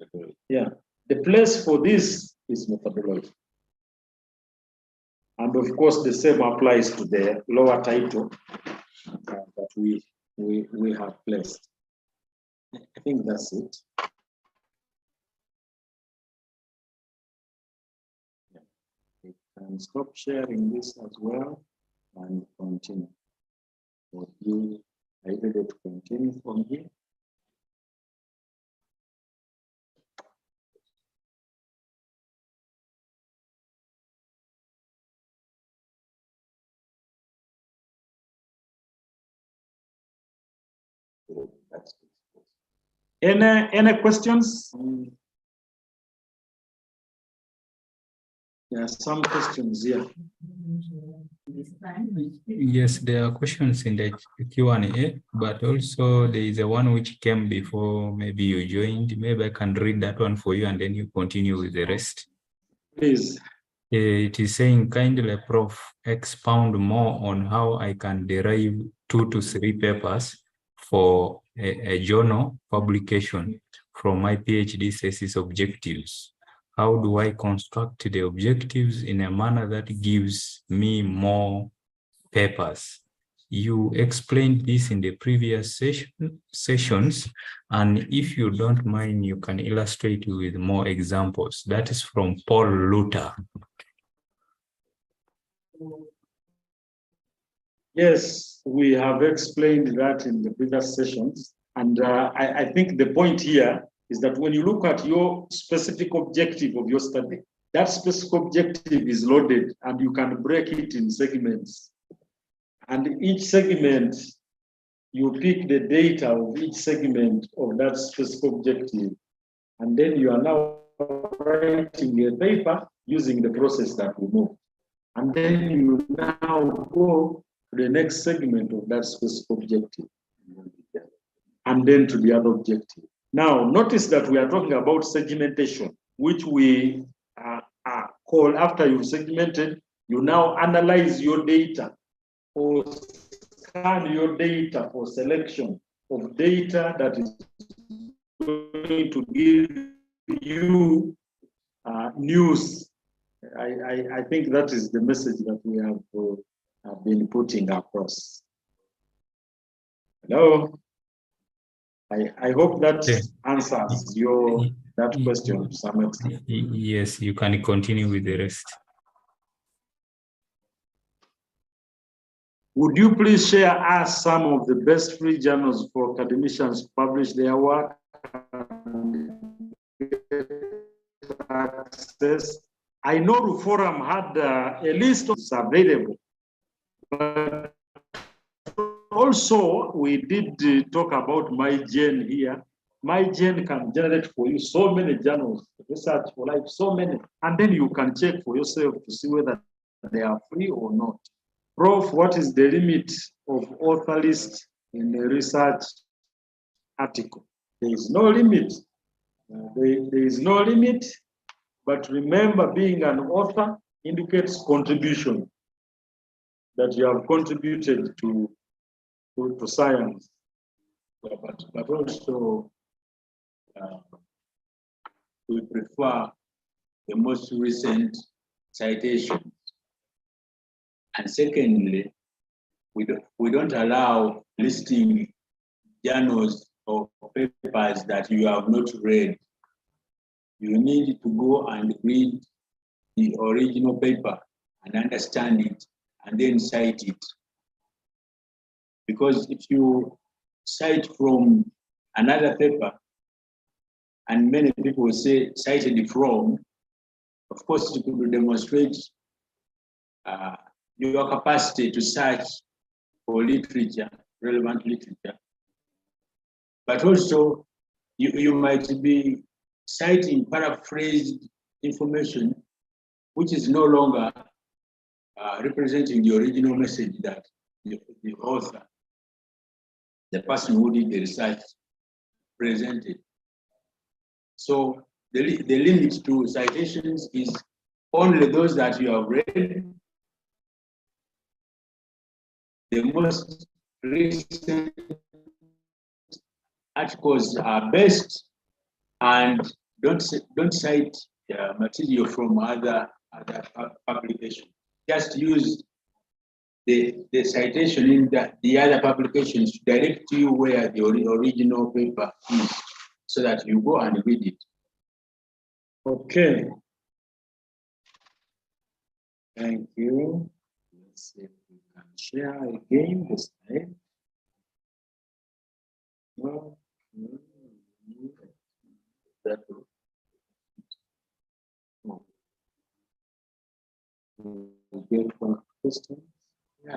Yeah, the place for this is methodology. And of course, the same applies to the lower title that we have placed. I think that's it. Yeah. We can stop sharing this as well and continue. So you are ready to continue from here? Any questions? There are some questions here. Yes, there are questions in the Q&A, but also there is a one which came before maybe you joined. Maybe I can read that one for you and then you continue with the rest. Please. It is saying, kindly, Prof, expound more on how I can derive 2 to 3 papers for a journal publication from my PhD thesis objectives. How do I construct the objectives in a manner that gives me more papers? You explained this in the previous sessions, and if you don't mind, you can illustrate with more examples. That is from Paul Luther. Yes, we have explained that in the previous sessions. And I think the point here is that when you look at your specific objective of your study, that specific objective is loaded and you can break it in segments. And each segment, you pick the data of each segment of that specific objective. And then you are now writing a paper using the process that we know. And then you now go to the next segment of that specific objective, and then to the other objective. Now, notice that we are talking about segmentation. which we call, after you've segmented, you now analyze your data or scan your data for selection of data that is going to give you news. I think that is the message that we have been putting across. Hello. I hope that answers that question to some extent. Yes, you can continue with the rest. Would you please share us some of the best free journals for academicians to publish their work and access? I know the forum had a list of available, but also we did talk about MyGen here. MyGen can generate for you so many journals, research for life, so many, and then you can check for yourself to see whether they are free or not. Prof, what is the limit of author list in a research article? There is no limit. There is no limit, but remember, being an author indicates contribution, that you have contributed to science. But also, we prefer the most recent citation. And secondly, we don't allow listing journals or papers that you have not read. You need to go and read the original paper and understand it, and then cite it. Because if you cite from another paper, and many people say cited from, of course it could demonstrate your capacity to search for literature, relevant literature. But also, you might be citing paraphrased information, which is no longer representing the original message that the author, the person who did the research, presented. So the limit to citations is only those that you have read. The most recent articles are best, and don't cite material from other publications. Just use the citation in the other publications to direct you where the original paper is, so that you go and read it. Okay. Thank you. Let's see if we can share again the slide. Yeah.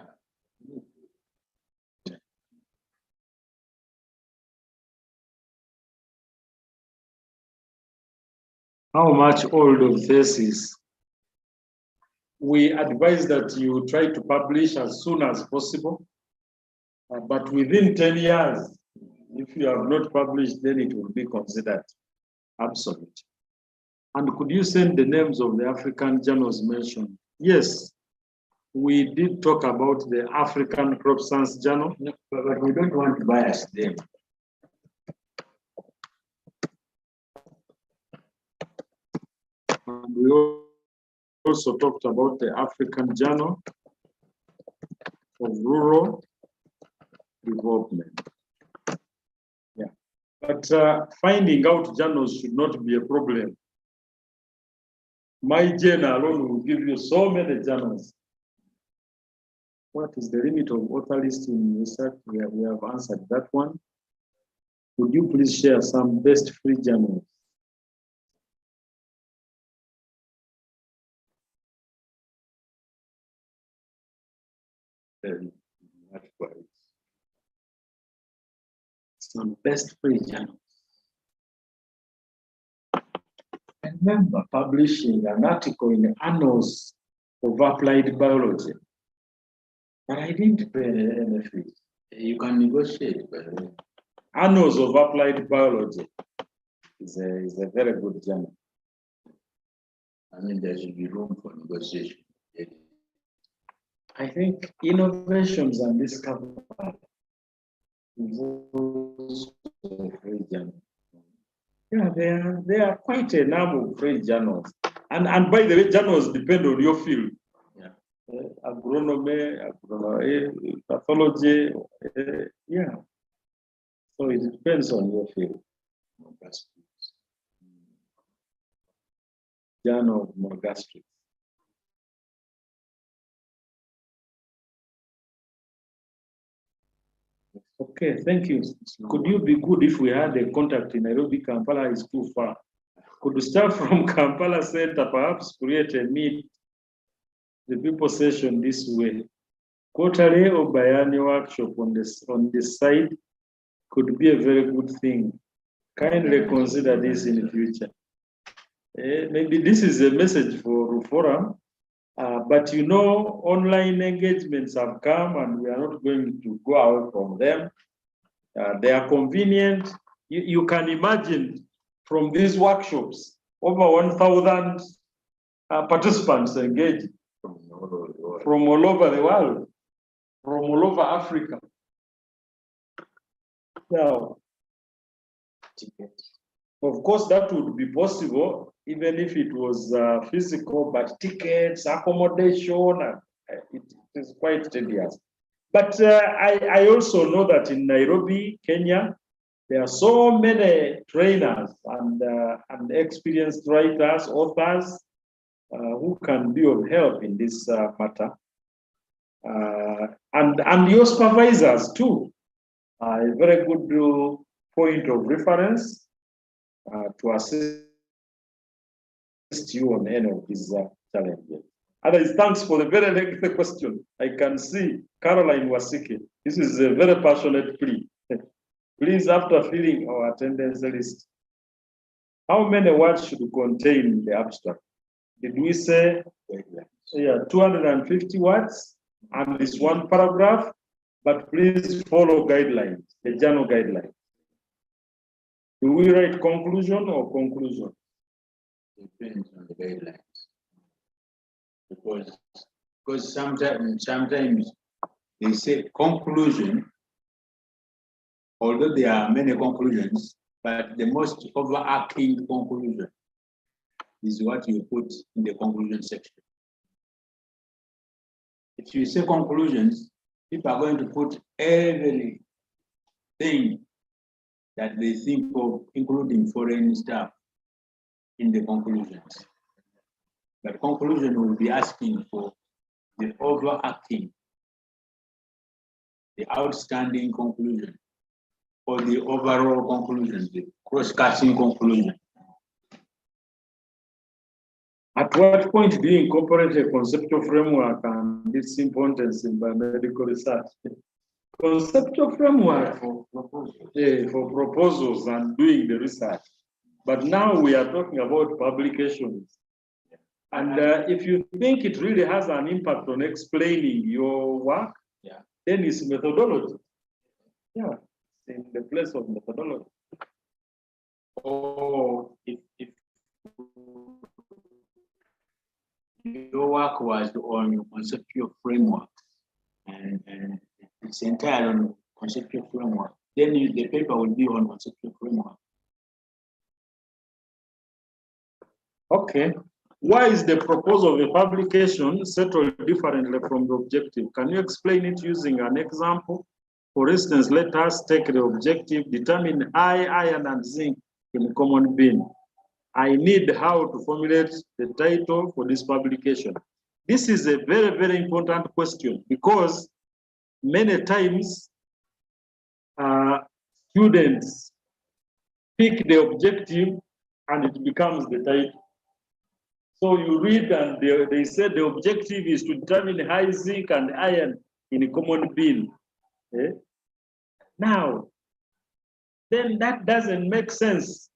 How much old of thesis? We advise that you try to publish as soon as possible, but within 10 years, if you have not published, then it will be considered obsolete. And could you send the names of the African journals mentioned? Yes, we did talk about the African Crop Science Journal, but we don't want to bias them. And we also talked about the African Journal of Rural Development. Yeah, but finding out journals should not be a problem. MyGen alone will give you so many journals. What is the limit of author list in research? We have answered that one. Would you please share some best free journals? Some best free journals. I remember publishing an article in the Annals of Applied Biology, but I didn't pay any fee. You can negotiate, by the way. Annals of Applied Biology is a very good journal. I mean, there should be room for negotiation. I think innovations and discovery yeah, there are quite a number of free journals. And by the way, journals depend on your field. Yeah. Agronomy, pathology, yeah. So it depends on your field. Journal of Manuscript. Okay, thank you. Could you be good if we had a contact in Nairobi? Kampala is too far. Could staff from Kampala Center perhaps create a meet the people session this way? Quarterly or biannual workshop on this side could be a very good thing. Kindly consider this in the future. Maybe this is a message for forum, but you know, online engagements have come and we are not going to go out from them. They are convenient. You can imagine from these workshops, over 1,000 participants engaged from all over the world, from all over Africa. Now, of course, that would be possible even if it was physical, but tickets, accommodation, it is quite tedious. But I also know that in Nairobi, Kenya, there are so many trainers and experienced writers, authors who can be of help in this matter. And your supervisors too, a very good point of reference to assist you on any of these challenges. Otherwise, thanks for the very lengthy question. I can see Caroline Wasike. This is a very passionate plea. Please, after filling our attendance list, how many words should contain the abstract? Did we say 250 words? And it's one paragraph, but please follow guidelines, the journal guidelines. Do we write conclusion or conclusion? Depends on the guidelines. Because sometimes they say conclusion, although there are many conclusions, but the most overarching conclusion is what you put in the conclusion section. If you say conclusions, people are going to put everything that they think of, including foreign stuff, in the conclusions. But conclusion will be asking for the overarching, the outstanding conclusion, or the overall conclusion, the cross-cutting conclusion. At what point do you incorporate a conceptual framework and this importance in biomedical research? Conceptual framework for proposals and doing the research. But now we are talking about publications. And if you think it really has an impact on explaining your work, then it's methodology. Yeah, in the place of methodology. Or if your work was on conceptual framework and it's entirely on conceptual framework, then the paper will be on conceptual framework. Okay. Why is the proposal of a publication settled differently from the objective? Can you explain it using an example? For instance, let us take the objective, determine iron and zinc in a common bin. I need how to formulate the title for this publication. This is a very, very important question because many times students pick the objective and it becomes the title. So you read and they say the objective is to determine high zinc and iron in a common bin. Okay? Now, then that doesn't make sense.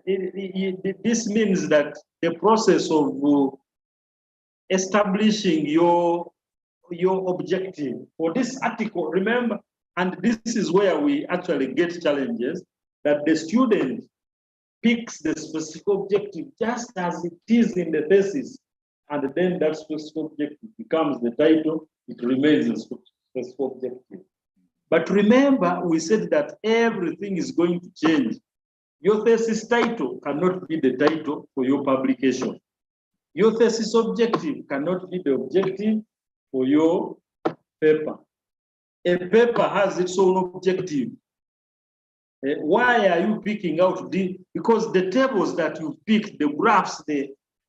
This means that the process of establishing your objective for this article, remember, and this is where we actually get challenges, that the student picks the specific objective just as it is in the thesis, and then that specific objective becomes the title, it remains a specific objective. But remember, we said that everything is going to change. Your thesis title cannot be the title for your publication. Your thesis objective cannot be the objective for your paper. A paper has its own objective. Why are you picking out because the tables that you picked, the graphs,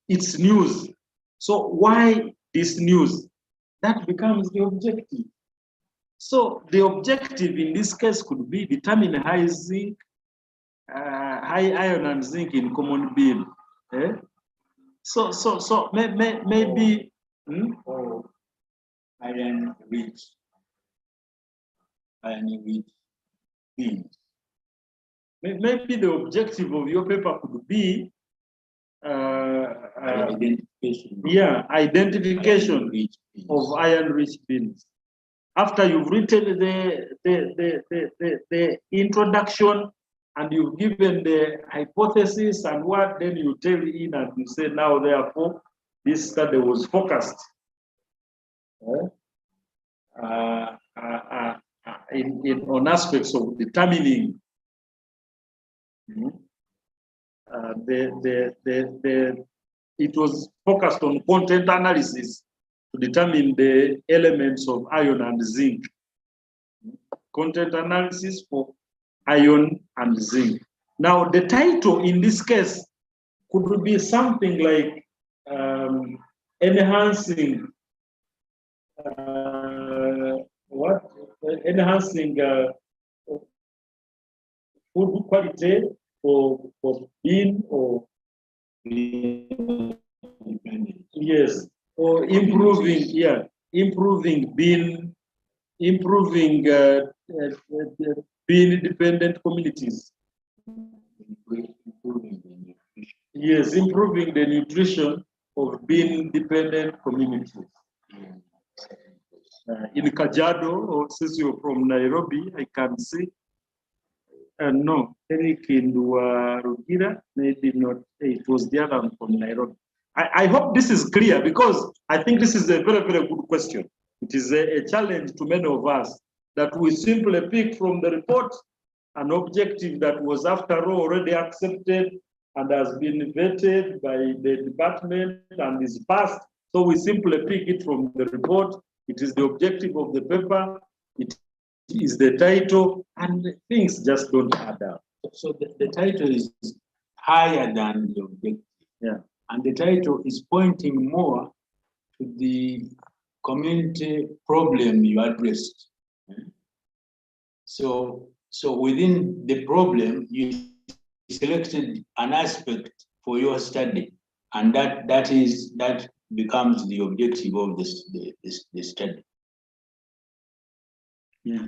it's news. So why this news? That becomes the objective. So the objective in this case could be determine high zinc, high iron and zinc in common bin. So maybe or iron rich beans. Maybe the objective of your paper could be Identification. Yeah, identification of iron-rich beans. After you've written the introduction and you've given the hypothesis and what, then you tell in and you say, now therefore, this study was focused on aspects of determining it was focused on content analysis to determine the elements of iron and zinc. Content analysis for iron and zinc. Now, the title in this case could be something like enhancing enhancing food quality for bean or yes, or improving bean, improving bean dependent communities. Yes, improving the nutrition of bean dependent communities. In Kajiado, or since you're from Nairobi, I can see. No, Eric in Rugira, maybe not. It was the other one from Nairobi. I hope this is clear because I think this is a very, very good question. It is a challenge to many of us that we simply pick from the report an objective that was, after all, already accepted and has been vetted by the department and is passed. So we simply pick it from the report. It is the objective of the paper. It is the title, and things just don't add up. So the title is higher than the objective. Yeah. And the title is pointing more to the community problem you addressed. So within the problem, you selected an aspect for your study, and that becomes the objective of the study. Yeah,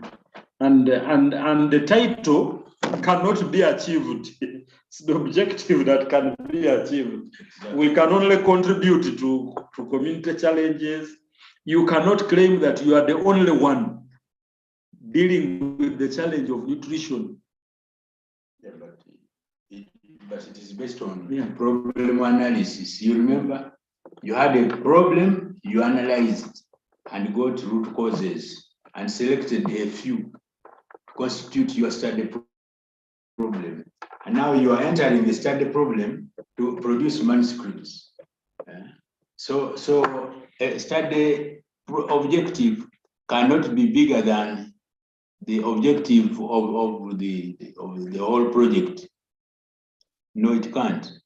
and the title cannot be achieved. It's the objective that can be achieved. Exactly. We can only contribute to community challenges. You cannot claim that you are the only one dealing with the challenge of nutrition. Yeah, but it is based on problem analysis. You remember, you had a problem, you analyzed and got root causes and selected a few to constitute your study problem. And now you are entering the study problem to produce manuscripts. So a study objective cannot be bigger than the objective of the whole project. No, it can't.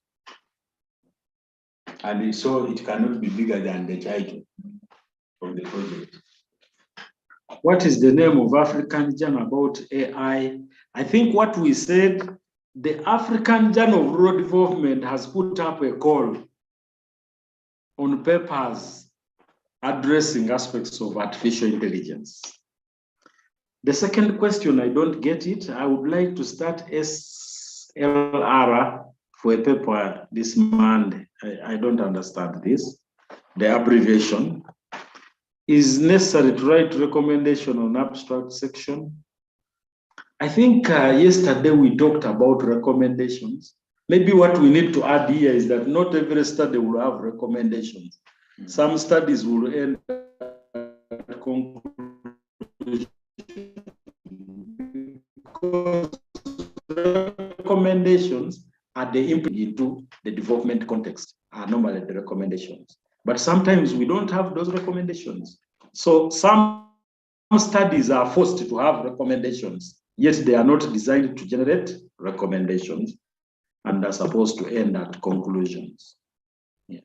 And so it cannot be bigger than the title of the project. What is the name of African Journal about AI? I think what we said, the African Journal of Rural Development has put up a call on papers addressing aspects of artificial intelligence. The second question, I don't get it. I would like to start SLR for a paper this Monday. I don't understand this. The abbreviation is necessary to write recommendation on abstract section. I think yesterday we talked about recommendations. Maybe what we need to add here is that not every study will have recommendations. Some studies will end at conclusion. Because recommendations are the input into the development context, are normally the recommendations. But sometimes we don't have those recommendations. So some studies are forced to have recommendations, yet they are not designed to generate recommendations and are supposed to end at conclusions. Yeah.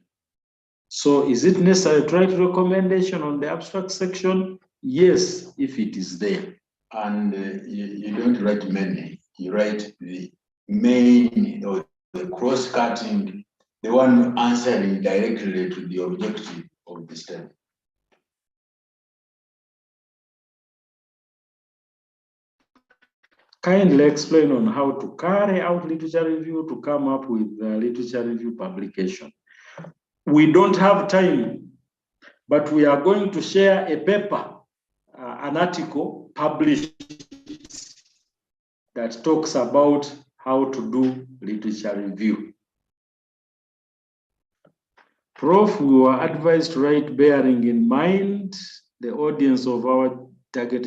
So is it necessary to write recommendation on the abstract section? Yes, if it is there. And you don't write many, you write the main or the cross-cutting, the one answering directly to the objective of the study. Kindly explain on how to carry out literature review to come up with the literature review publication. We don't have time, but we are going to share a paper, an article published that talks about how to do literature review. Prof, we were advised to write bearing in mind the audience of our target.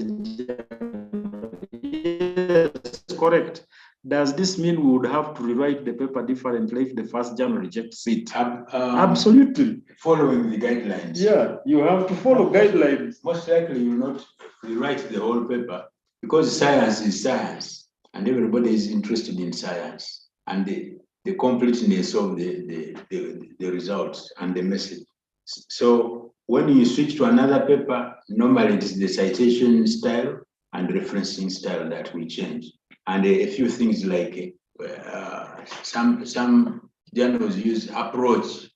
Yes, correct. Does this mean we would have to rewrite the paper differently if the first journal rejects it? Absolutely. Following the guidelines. Yeah, you have to follow guidelines. Most likely you will not rewrite the whole paper because science is science and everybody is interested in science and the completeness of the results and the message. So when you switch to another paper, normally it is the citation style and referencing style that will change. And a few things like some journals use approach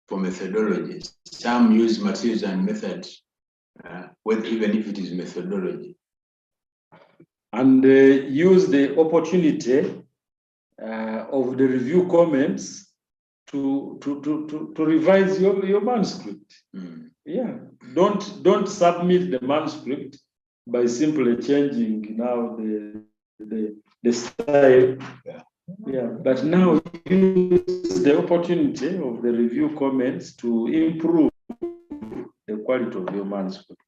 for methodology. Some use materials and methods, even if it is methodology. And use the opportunity of the review comments to revise your manuscript. Mm. Yeah, don't submit the manuscript by simply changing now the style. Yeah, but now use the opportunity of the review comments to improve the quality of your manuscript.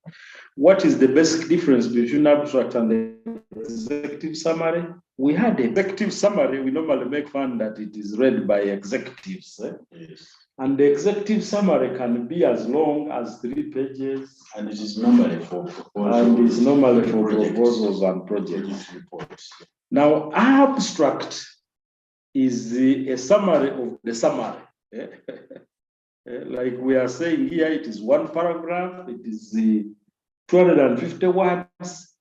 What is the basic difference between abstract and the executive summary? We had the executive summary. We normally make fun that it is read by executives. Yes. And the executive summary can be as long as 3 pages. And it is normally for proposals. And it's normally for proposals and project reports. Now, abstract is a summary of the summary. Like we are saying here, it is 1 paragraph, it is 250 words.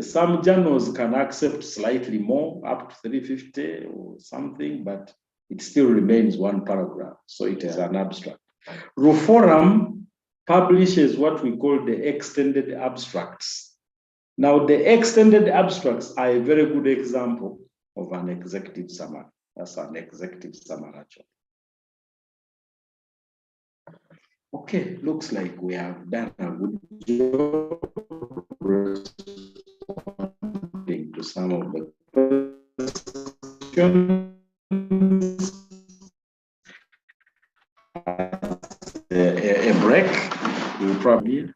Some journals can accept slightly more, up to 350 or something, but it still remains 1 paragraph. So it is an abstract. Reform publishes what we call the extended abstracts. Now, the extended abstracts are a very good example of an executive summary. That's an executive summary, actually. Okay, looks like we have done a good job responding to some of the questions. A break, we'll probably.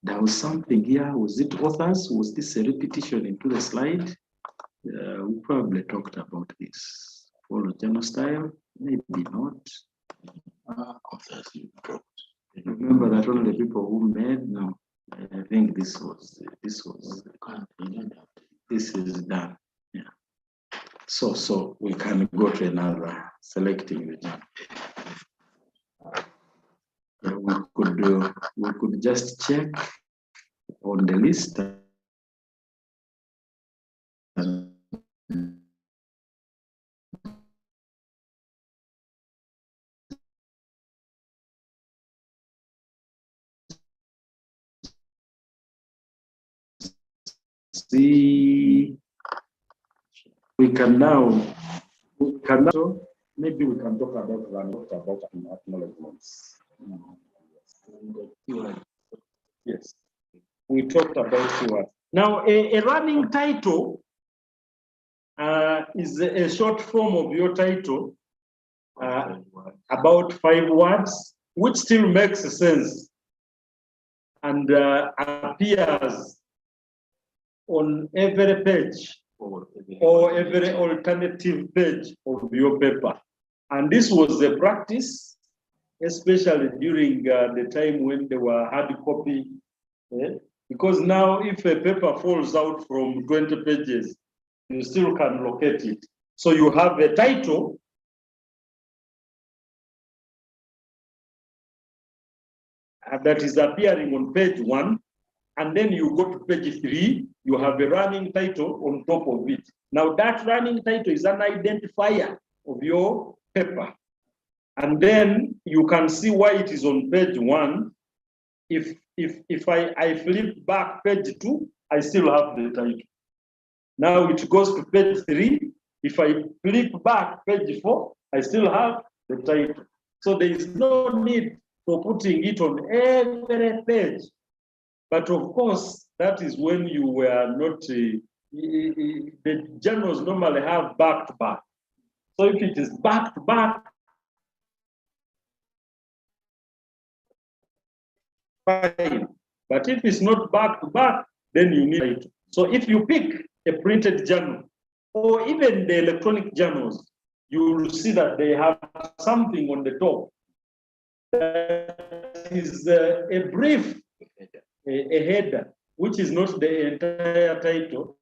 There was something here. Was it authors? Was this a repetition into the slide? We probably talked about this. Follow journal style, maybe not. Authors you dropped. Remember that only the people who made, no, I think this is done. Yeah. So we can go to another selecting the journal. We could just check on the list. See, we can now, maybe we can talk about acknowledgments. Yes, we talked about keywords. Now, a running title is a short form of your title, about 5 words, which still makes sense and appears on every page or every alternative page of your paper. And this was the practice, especially during the time when they were hard copy. Because now if a paper falls out from 20 pages, you still can locate it. So you have a title that is appearing on page 1, and then you go to page 3, you have a running title on top of it. Now that running title is an identifier of your paper. And then you can see why it is on page 1. If I flip back page 2, I still have the title. Now it goes to page 3. If I flip back page 4, I still have the title. So there is no need for putting it on every page. But of course, that is when you were not, the journals normally have back to back. So if it is back to back, fine. But if it's not back to back, then you need it. So if you pick a printed journal, or even the electronic journals, you will see that they have something on the top that is a brief, a header, which is not the entire title,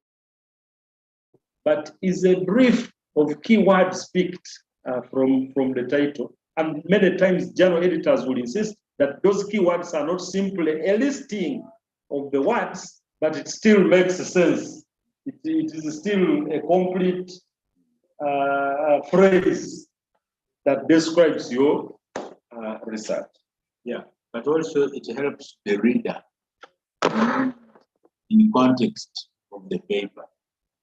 but is a brief of keywords picked from the title. And many times journal editors will insist that those keywords are not simply a listing of the words, but it still makes sense. It is still a complete phrase that describes your research. Yeah, but also it helps the reader in context of the paper,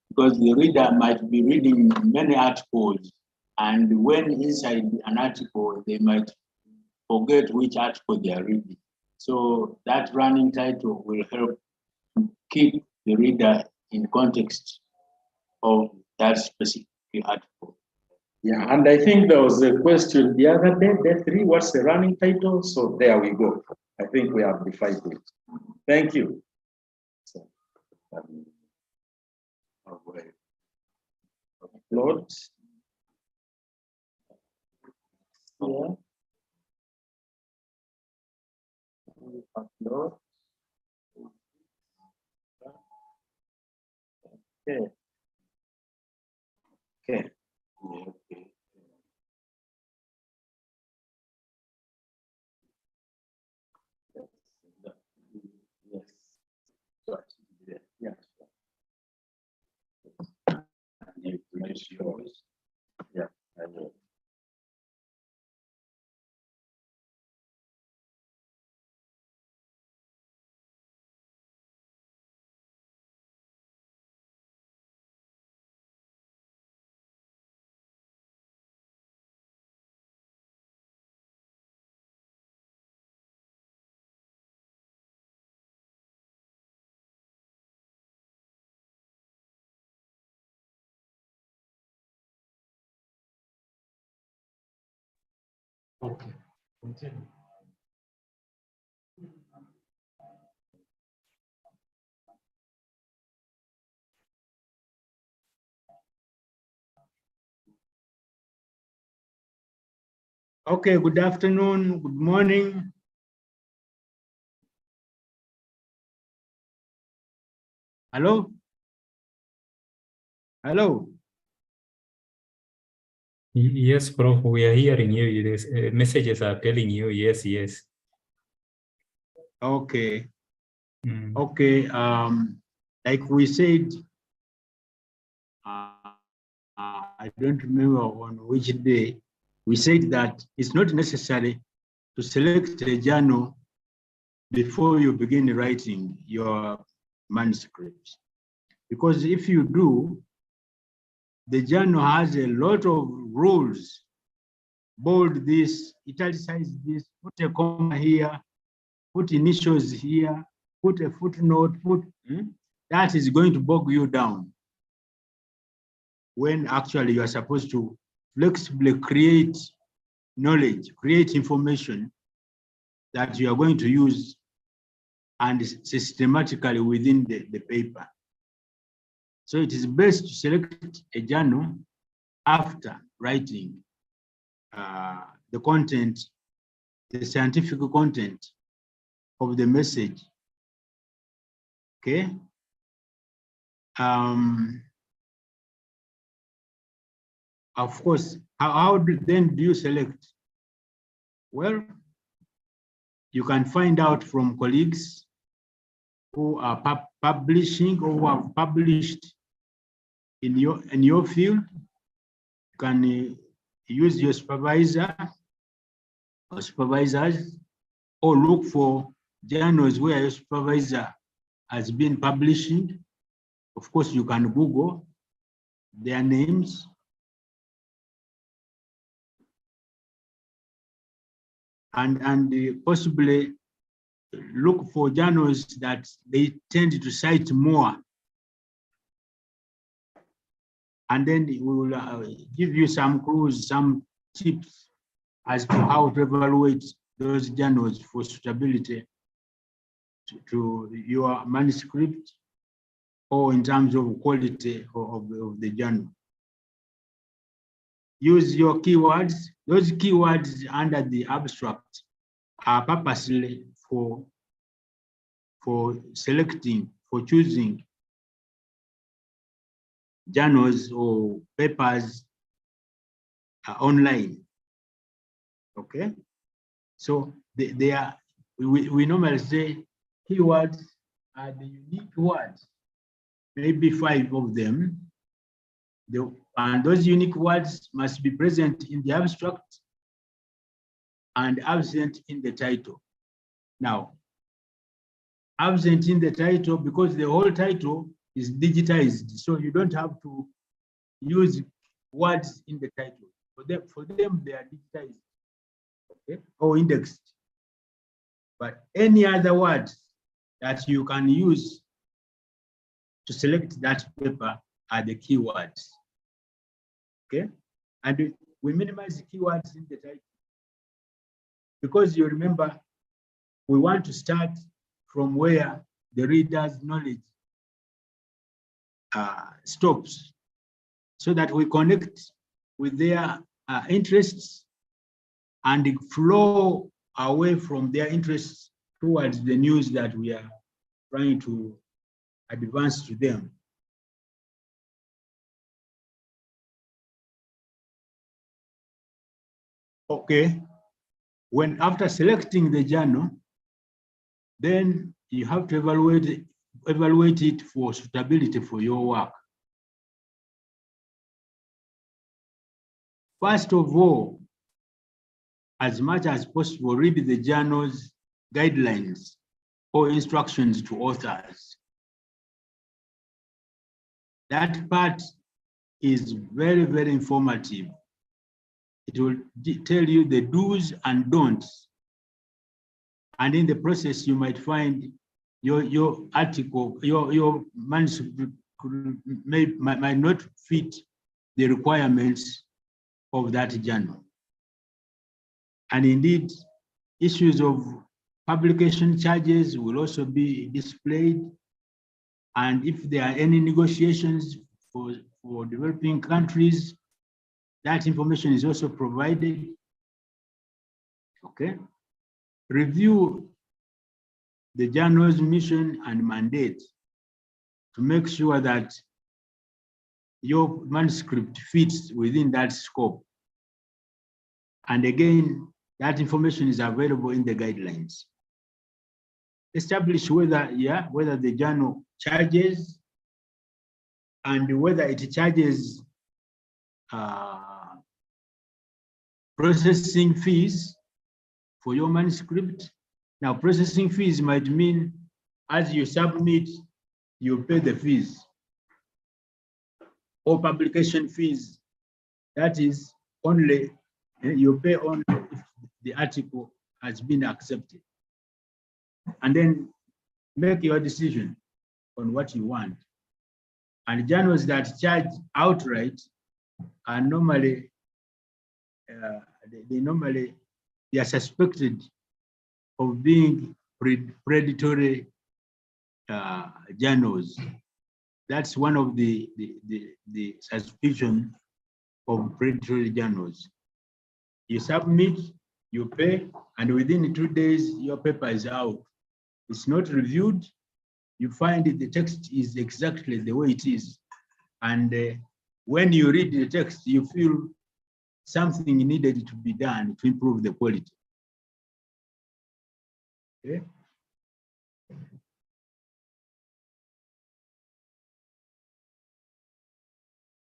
because the reader might be reading many articles, and when inside an article, they might forget which article they are reading. So that running title will help to keep the reader in context of that specific article. Yeah, and I think there was a question the other day, day 3, what's the running title? So there we go. I think we have defined it. Thank you. So, Lord. Yeah. Upload. Okay. Okay. Yes. You place yours. Yeah, I will. Okay, continue. Okay, good afternoon, good morning. Hello? Hello? Yes, Prof, we are hearing you. Messages are telling you, yes, yes. Okay. Okay, like we said, I don't remember on which day, we said that it's not necessary to select a journal before you begin writing your manuscript. Because if you do, the journal has a lot of rules. Bold this, italicize this, put a comma here, put initials here, put a footnote, that is going to bog you down. when actually you are supposed to flexibly create knowledge, create information that you are going to use and systematically within the paper. So it is best to select a journal after writing the content, the scientific content of the message. Okay. Of course, how then do you select? Well, you can find out from colleagues who are publishing or who have published in your field. You can use your supervisor or supervisors, or look for journals where your supervisor has been publishing. Of course, you can Google their names. And possibly look for journals that they tend to cite more. And then we will give you some clues, some tips as to how to evaluate those journals for suitability to your manuscript, or in terms of quality of the journal. Use your keywords. Those keywords under the abstract are purposely for selecting, for choosing journals or papers online. Okay, so they are, we normally say keywords are the unique words, maybe 5 of them. And those unique words must be present in the abstract and absent in the title. Now, absent in the title because the whole title is digitized, so you don't have to use words in the title. For them they are digitized, okay, or indexed. But any other words that you can use to select that paper are the keywords. Okay, and we minimize the keywords in the title because you remember we want to start from where the reader's knowledge stops, so that we connect with their interests and flow away from their interests towards the news that we are trying to advance to them. Okay, when after selecting the journal, then you have to evaluate it for suitability for your work. First of all, as much as possible, read the journal's guidelines or instructions to authors. That part is very, very informative. It will tell you the do's and don'ts. And in the process, you might find your article, your manuscript might not fit the requirements of that journal. And indeed, issues of publication charges will also be displayed. And if there are any negotiations for developing countries, that information is also provided. Okay. Review the journal's mission and mandate to make sure that your manuscript fits within that scope. And again, that information is available in the guidelines. Establish whether the journal charges and whether it charges processing fees for your manuscript. Now, processing fees might mean as you submit, you pay the fees, or publication fees. That is only, you pay only if the article has been accepted. And then make your decision on what you want. And journals that charge outright are normally, they are suspected of being predatory journals. That's one of the suspicion of predatory journals. You submit, you pay, and within 2 days, your paper is out. It's not reviewed. You find the text is exactly the way it is. And when you read the text, you feel something needed to be done to improve the quality. Okay.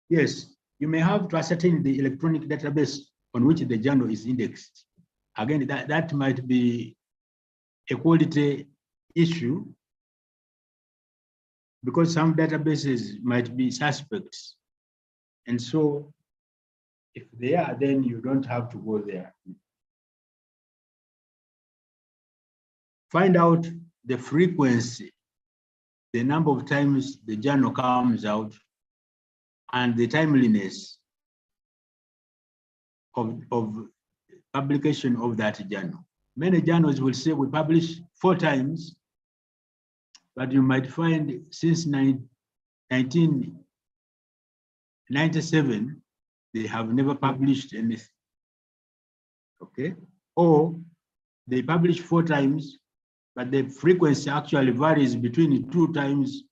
Yes, you may have to ascertain the electronic database on which the journal is indexed. Again, that might be a quality issue because some databases might be suspects. And so if they are, then you don't have to go there. Find out the frequency, the number of times the journal comes out, and the timeliness of publication of that journal. Many journals will say we publish 4 times, but you might find since 1997, they have never published anything, okay? Or they publish 4 times, but the frequency actually varies between 2 times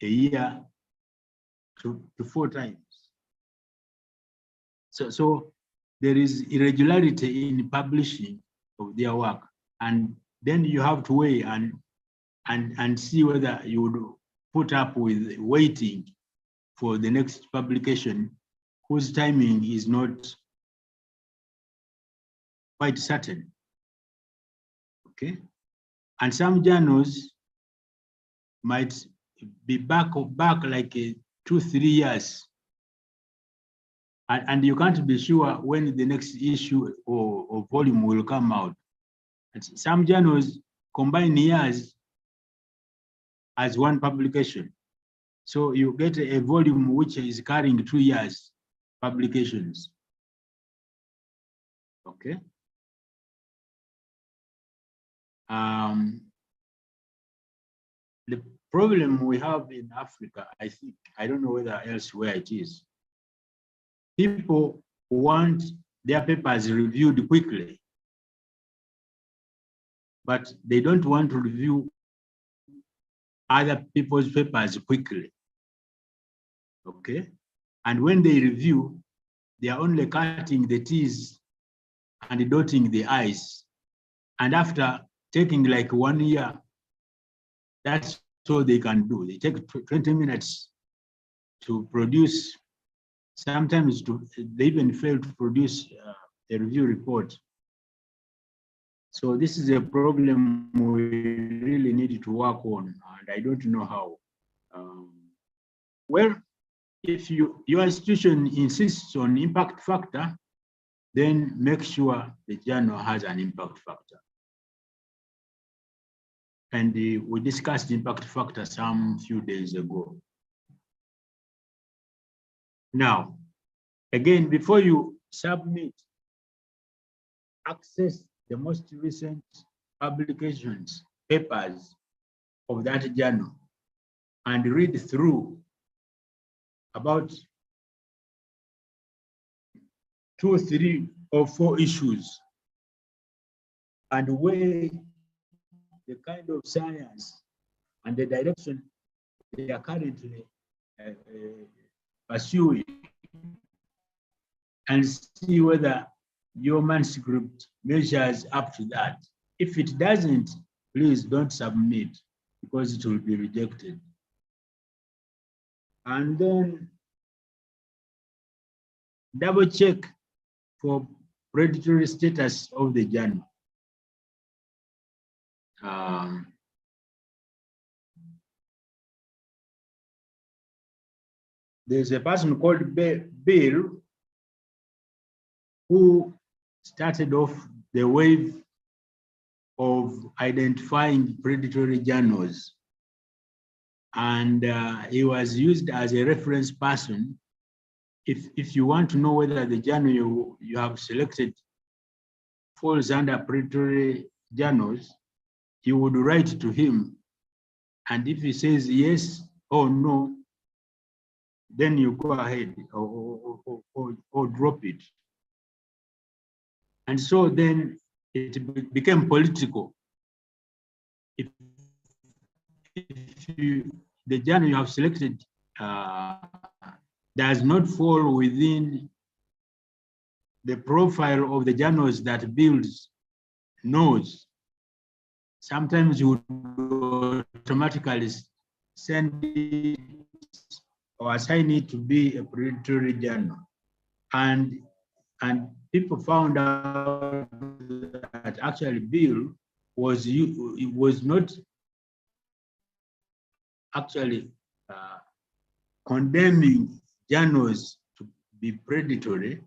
a year to 4 times. So there is irregularity in publishing of their work, and then you have to weigh and see whether you would put up with waiting for the next publication whose timing is not quite certain. Okay, and some journals might be back like 2-3 years, and you can't be sure when the next issue or volume will come out. And some journals combine years as one publication, so you get a volume which is carrying 2 years publications. Okay. The problem we have in Africa, I don't know whether elsewhere it is, people want their papers reviewed quickly, but they don't want to review other people's papers quickly. Okay, and when they review, they are only cutting the T's and dotting the I's, and after taking like 1 year, that's all they can do. They take 20 minutes to produce. Sometimes they even fail to produce a review report. So this is a problem we really need to work on, and I don't know how. Well, if your institution insists on impact factor, then make sure the journal has an impact factor. And we discussed impact factor some few days ago. Now, again, before you submit, access the most recent publications, papers of that journal, and read through about 2, 3, or 4 issues and weigh the kind of science and the direction they are currently pursuing, and see whether your manuscript measures up to that. If it doesn't, please don't submit because it will be rejected. And then double check for predatory status of the journal. There's a person called Bill who started off the wave of identifying predatory journals. and he was used as a reference person. If you want to know whether the journal you have selected falls under predatory journals, you would write to him, and if he says yes or no, then you go ahead or drop it. And so then it became political. If the journal you have selected does not fall within the profile of the journals that Bills knows, sometimes you would automatically send it or assign it to be a predatory journal. And people found out that actually Bill was not actually condemning journals to be predatory,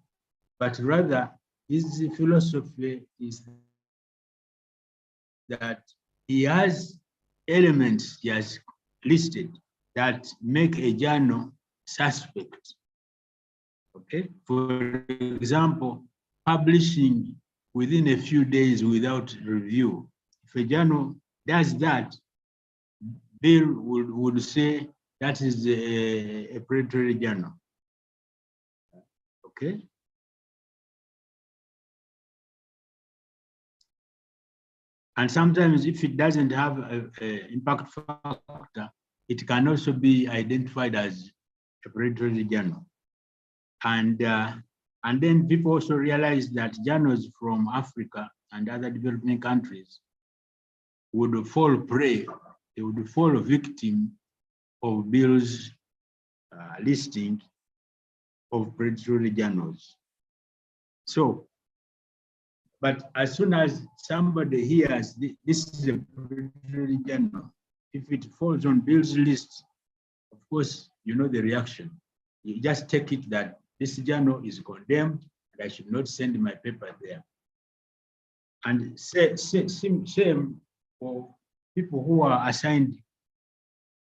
but rather his philosophy is that he has elements he has listed that make a journal suspect. Okay, for example, publishing within a few days without review. If a journal does that, Bill would say that is a predatory journal. Okay. And sometimes if it doesn't have an impact factor, it can also be identified as a predatory journal. And then people also realized that journals from Africa and other developing countries would fall prey, they would fall victim of Bill's listing of predatory journals. So, but as soon as somebody hears this is a predatory journal, if it falls on Bill's list, of course, you know the reaction. You just take it that this journal is condemned and I should not send my paper there. And same for people who are assigned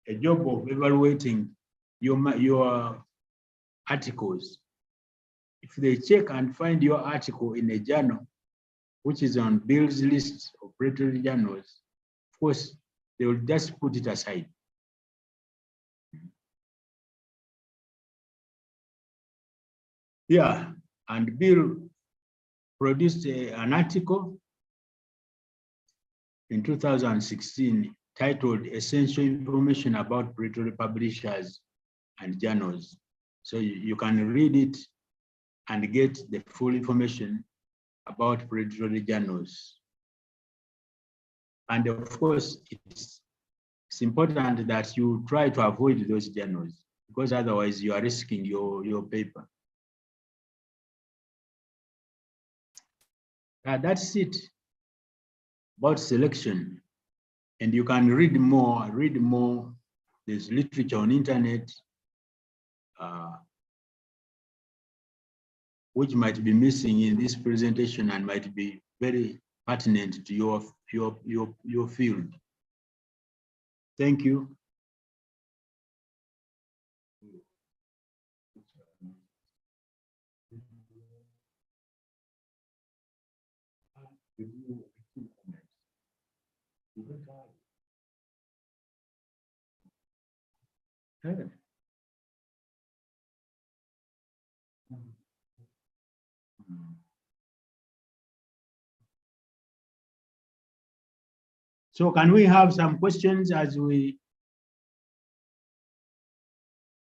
a job of evaluating your articles. If they check and find your article in a journal which is on Bill's list of predatory journals, of course, they will just put it aside. Yeah, and Bill produced an article in 2016 titled Essential Information About Predatory Publishers and Journals. So you can read it and get the full information about predatory journals. And of course, it's important that you try to avoid those journals because otherwise you are risking your paper. That's it about selection. And you can read more. There's literature on internet which might be missing in this presentation and might be very pertinent to your field. Thank you. So can we have some questions as we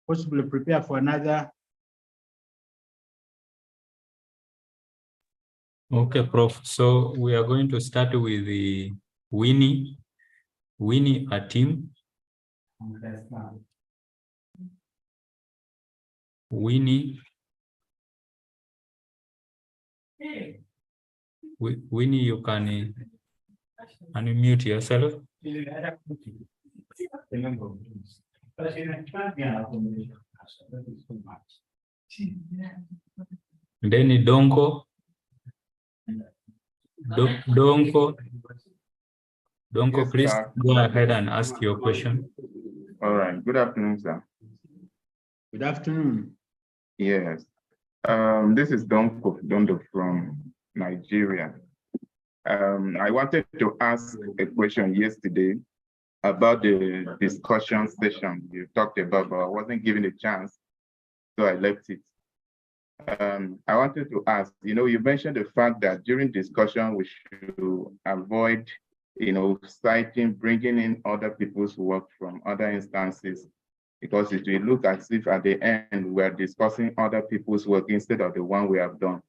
possibly prepare for another? Okay, Prof. So we are going to start with the Winnie a team. Winnie, you can unmute yourself. Then Donko. Donko, Yes, please sir. go ahead and ask your question. All right. Good afternoon, sir. Good afternoon. Yes. This is Dondo from Nigeria. I wanted to ask a question yesterday about the discussion session you talked about, but I wasn't given a chance, so I left it. I wanted to ask, you mentioned the fact that during discussion, we should avoid, citing, bringing in other people's work from other instances, because it will look as if at the end we're discussing other people's work instead of the one we have done.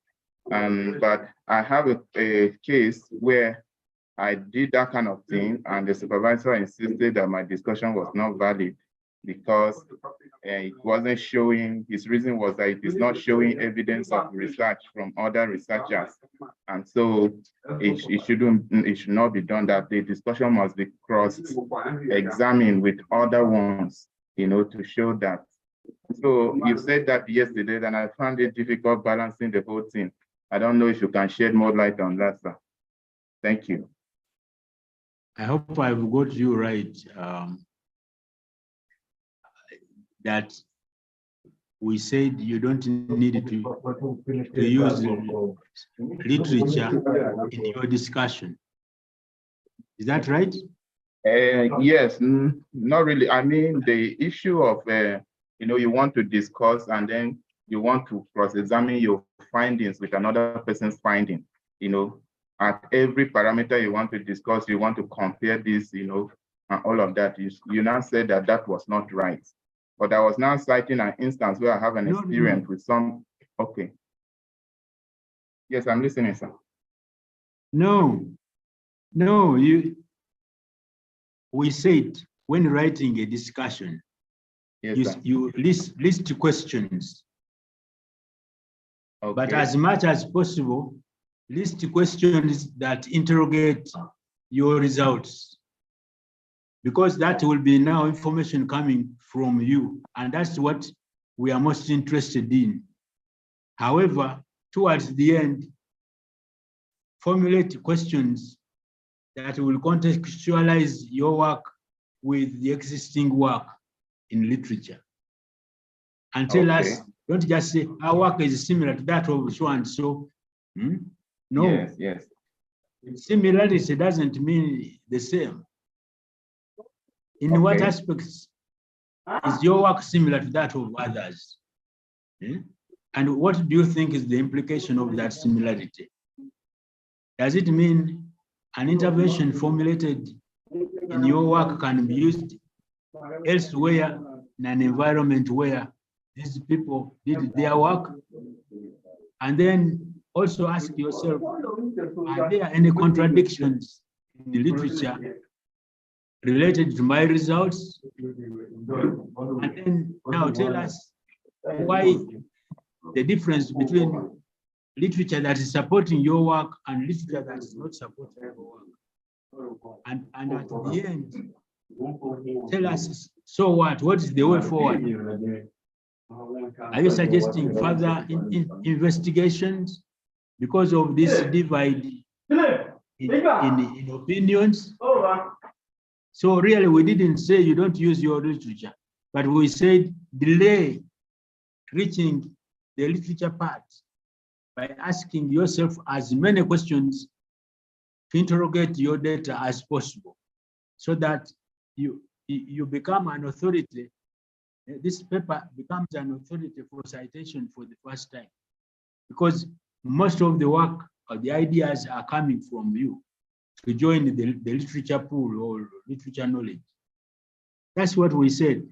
But I have a case where I did that kind of thing, and the supervisor insisted that my discussion was not valid because it wasn't showing, his reason was that it is not showing evidence of research from other researchers. And so it should not be done, that the discussion must be cross-examined with other ones, to show that. So you said that yesterday, and I found it difficult balancing the whole thing. I don't know if you can shed more light on that, sir. Thank you. I hope I've got you right. That we said you don't need to use literature in your discussion. Is that right? Yes, not really. I mean, the issue of, you want to discuss and then you want to cross-examine your findings with another person's finding, at every parameter you want to discuss, you want to compare this, and all of that. You now said that that was not right. But I was now citing an instance where I have an experience with some, okay. Yes, I'm listening, sir. No, we said when writing a discussion, yes, you list questions. Okay. But as much as possible, list questions that interrogate your results, because that will be now information coming from you, and that's what we are most interested in. However, towards the end, formulate questions that will contextualize your work with the existing work in literature. And tell us, don't just say our work is similar to that of so and so. No. Yes. Similarity doesn't mean the same. In what aspects is your work similar to that of others? And what do you think is the implication of that similarity? Does it mean an intervention formulated in your work can be used elsewhere in an environment where these people did their work? And then also ask yourself, are there any contradictions in the literature related to my results? And then now tell us why the difference between literature that is supporting your work and literature that is not supporting your work. And at the end, tell us, so what? What is the way forward? Are you suggesting further investigations because of this divide in opinions? So really, we didn't say you don't use your literature, but we said delay reaching the literature part by asking yourself as many questions to interrogate your data as possible, so that you become an authority. This paper becomes an authority for citation for the first time, because most of the work or the ideas are coming from you to join the literature pool or literature knowledge. That's what we said.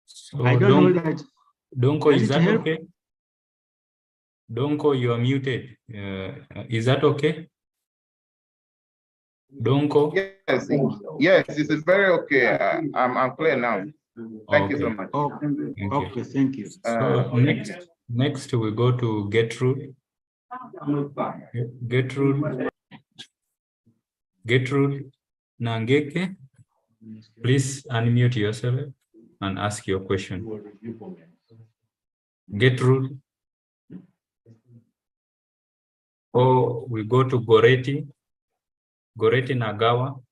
So I don't know that. Donko, is that okay? Donko, you are muted. Is that okay? Donko? Yes, this is very okay. I'm clear now. Thank you so much. Okay, thank you. So next we go to Gertrude. Gertrude Nangeke, please unmute yourself and ask your question. Gertrude. Or we go to Goretti. Goreti Nagawa.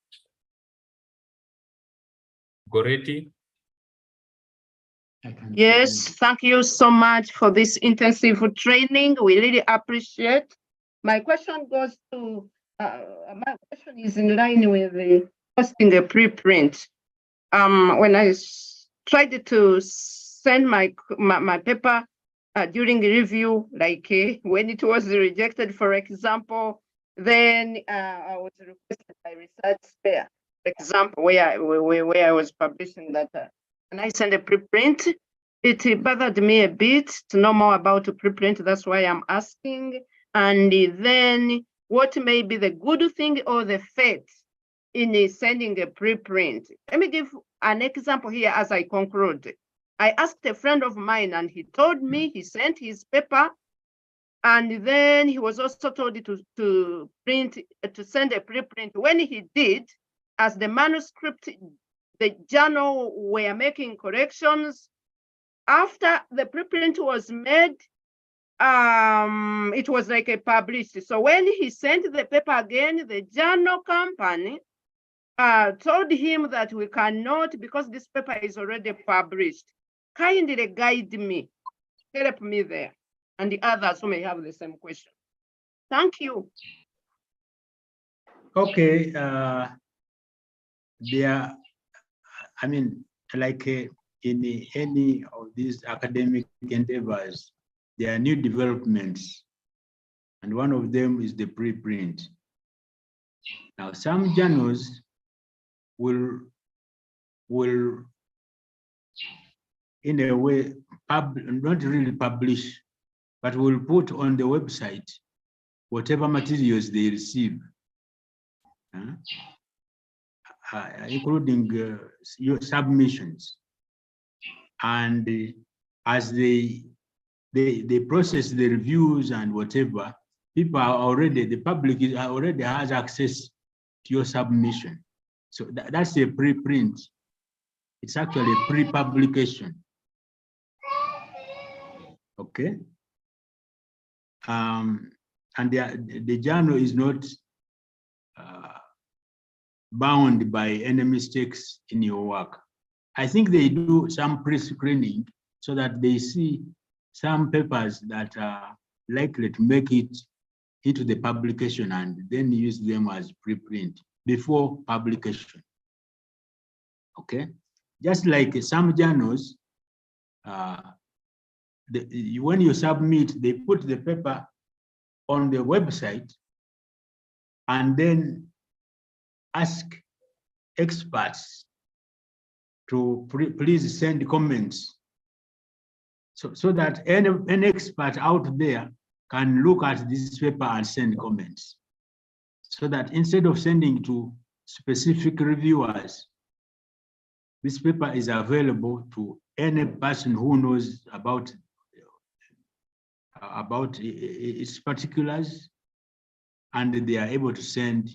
Goreti. Yes, thank you so much for this intensive training. We really appreciate. My question goes to, my question is in line with the posting a preprint. When I tried to send my paper during review, like when it was rejected, for example, then I was requested by Research Fair, for example, where I was publishing that. And I sent a preprint. It bothered me a bit to know more about a preprint. That's why I'm asking. And then what may be the good thing or the fate in sending a preprint? Let me give an example here as I conclude. I asked a friend of mine and he told me he sent his paper, and then he was also told to send a preprint. When he did, as the manuscript, the journal were making corrections. After the preprint was made, it was like a published. So when he sent the paper again, the journal company told him that we cannot, because this paper is already published. Kindly guide me, help me there, and the others who may have the same question. Thank you. Okay, there, I mean, like in any of these academic endeavors, there are new developments, and one of them is the preprint. Now, some journals will in a way not really publish, but will put on the website whatever materials they receive, including your submissions. And as they process the reviews and whatever, people are already, the public already has access to your submission. So that's a preprint. It's actually a pre-publication. Okay. And the journal is not bound by any mistakes in your work. I think they do some pre-screening so that they see some papers that are likely to make it into the publication and then use them as preprint before publication. Okay, just like some journals, when you submit, they put the paper on the website and then ask experts to please send comments, so that any expert out there can look at this paper and send comments, so that instead of sending to specific reviewers, this paper is available to any person who knows about its particulars, and they are able to send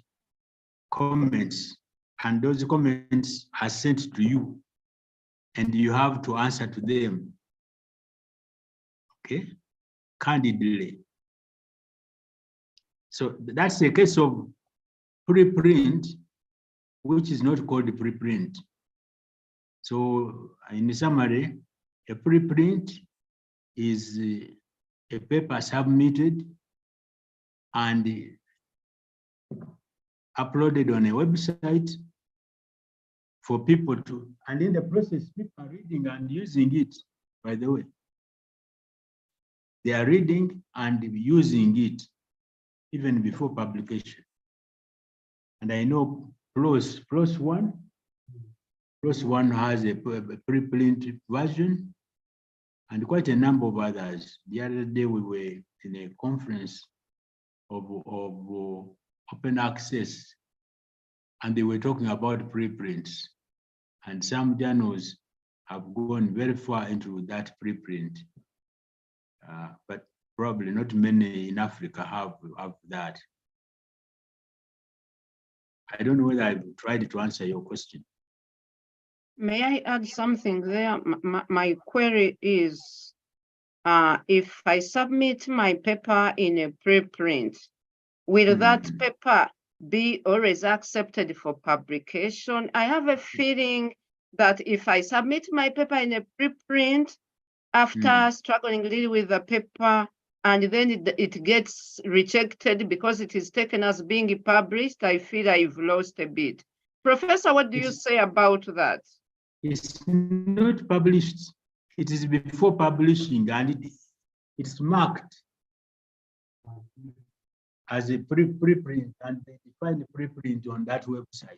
comments, and those comments are sent to you, and you have to answer to them, okay, candidly. So that's a case of preprint, which is not called preprint. So in summary, a preprint is a paper submitted and uploaded on a website for people to, and in the process, people are reading and using it, by the way. They are reading and using it even before publication. And I know PLOS One has a preprint version, and quite a number of others. The other day we were in a conference of open access, and they were talking about preprints, and some journals have gone very far into that preprint, but probably not many in Africa have that. I don't know whether I've tried to answer your question. May I add something there? My query is, if I submit my paper in a preprint, will that paper be always accepted for publication. I have a feeling that if I submit my paper in a preprint, after struggling a little with the paper, and then it gets rejected because it is taken as being published, I feel I've lost a bit. Professor, what do you say about that? It's not published. It is before publishing, and it's marked as a preprint, and they define the preprint on that website.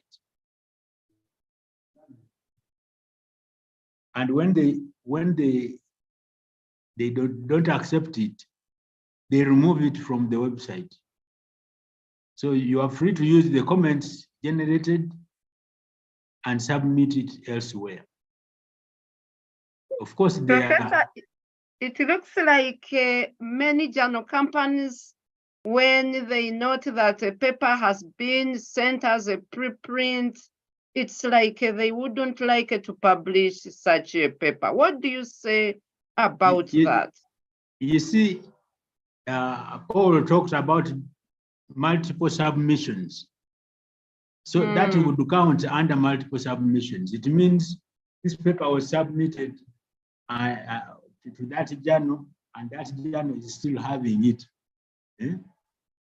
And when they don't accept it, they remove it from the website. So you are free to use the comments generated and submit it elsewhere. Of course, Professor, it looks like many journal companies, when they note that a paper has been sent as a preprint, it's like they wouldn't like to publish such a paper. What do you say about that? You see, Paul talked about multiple submissions. So that would count under multiple submissions. It means this paper was submitted to that journal, and that journal is still having it.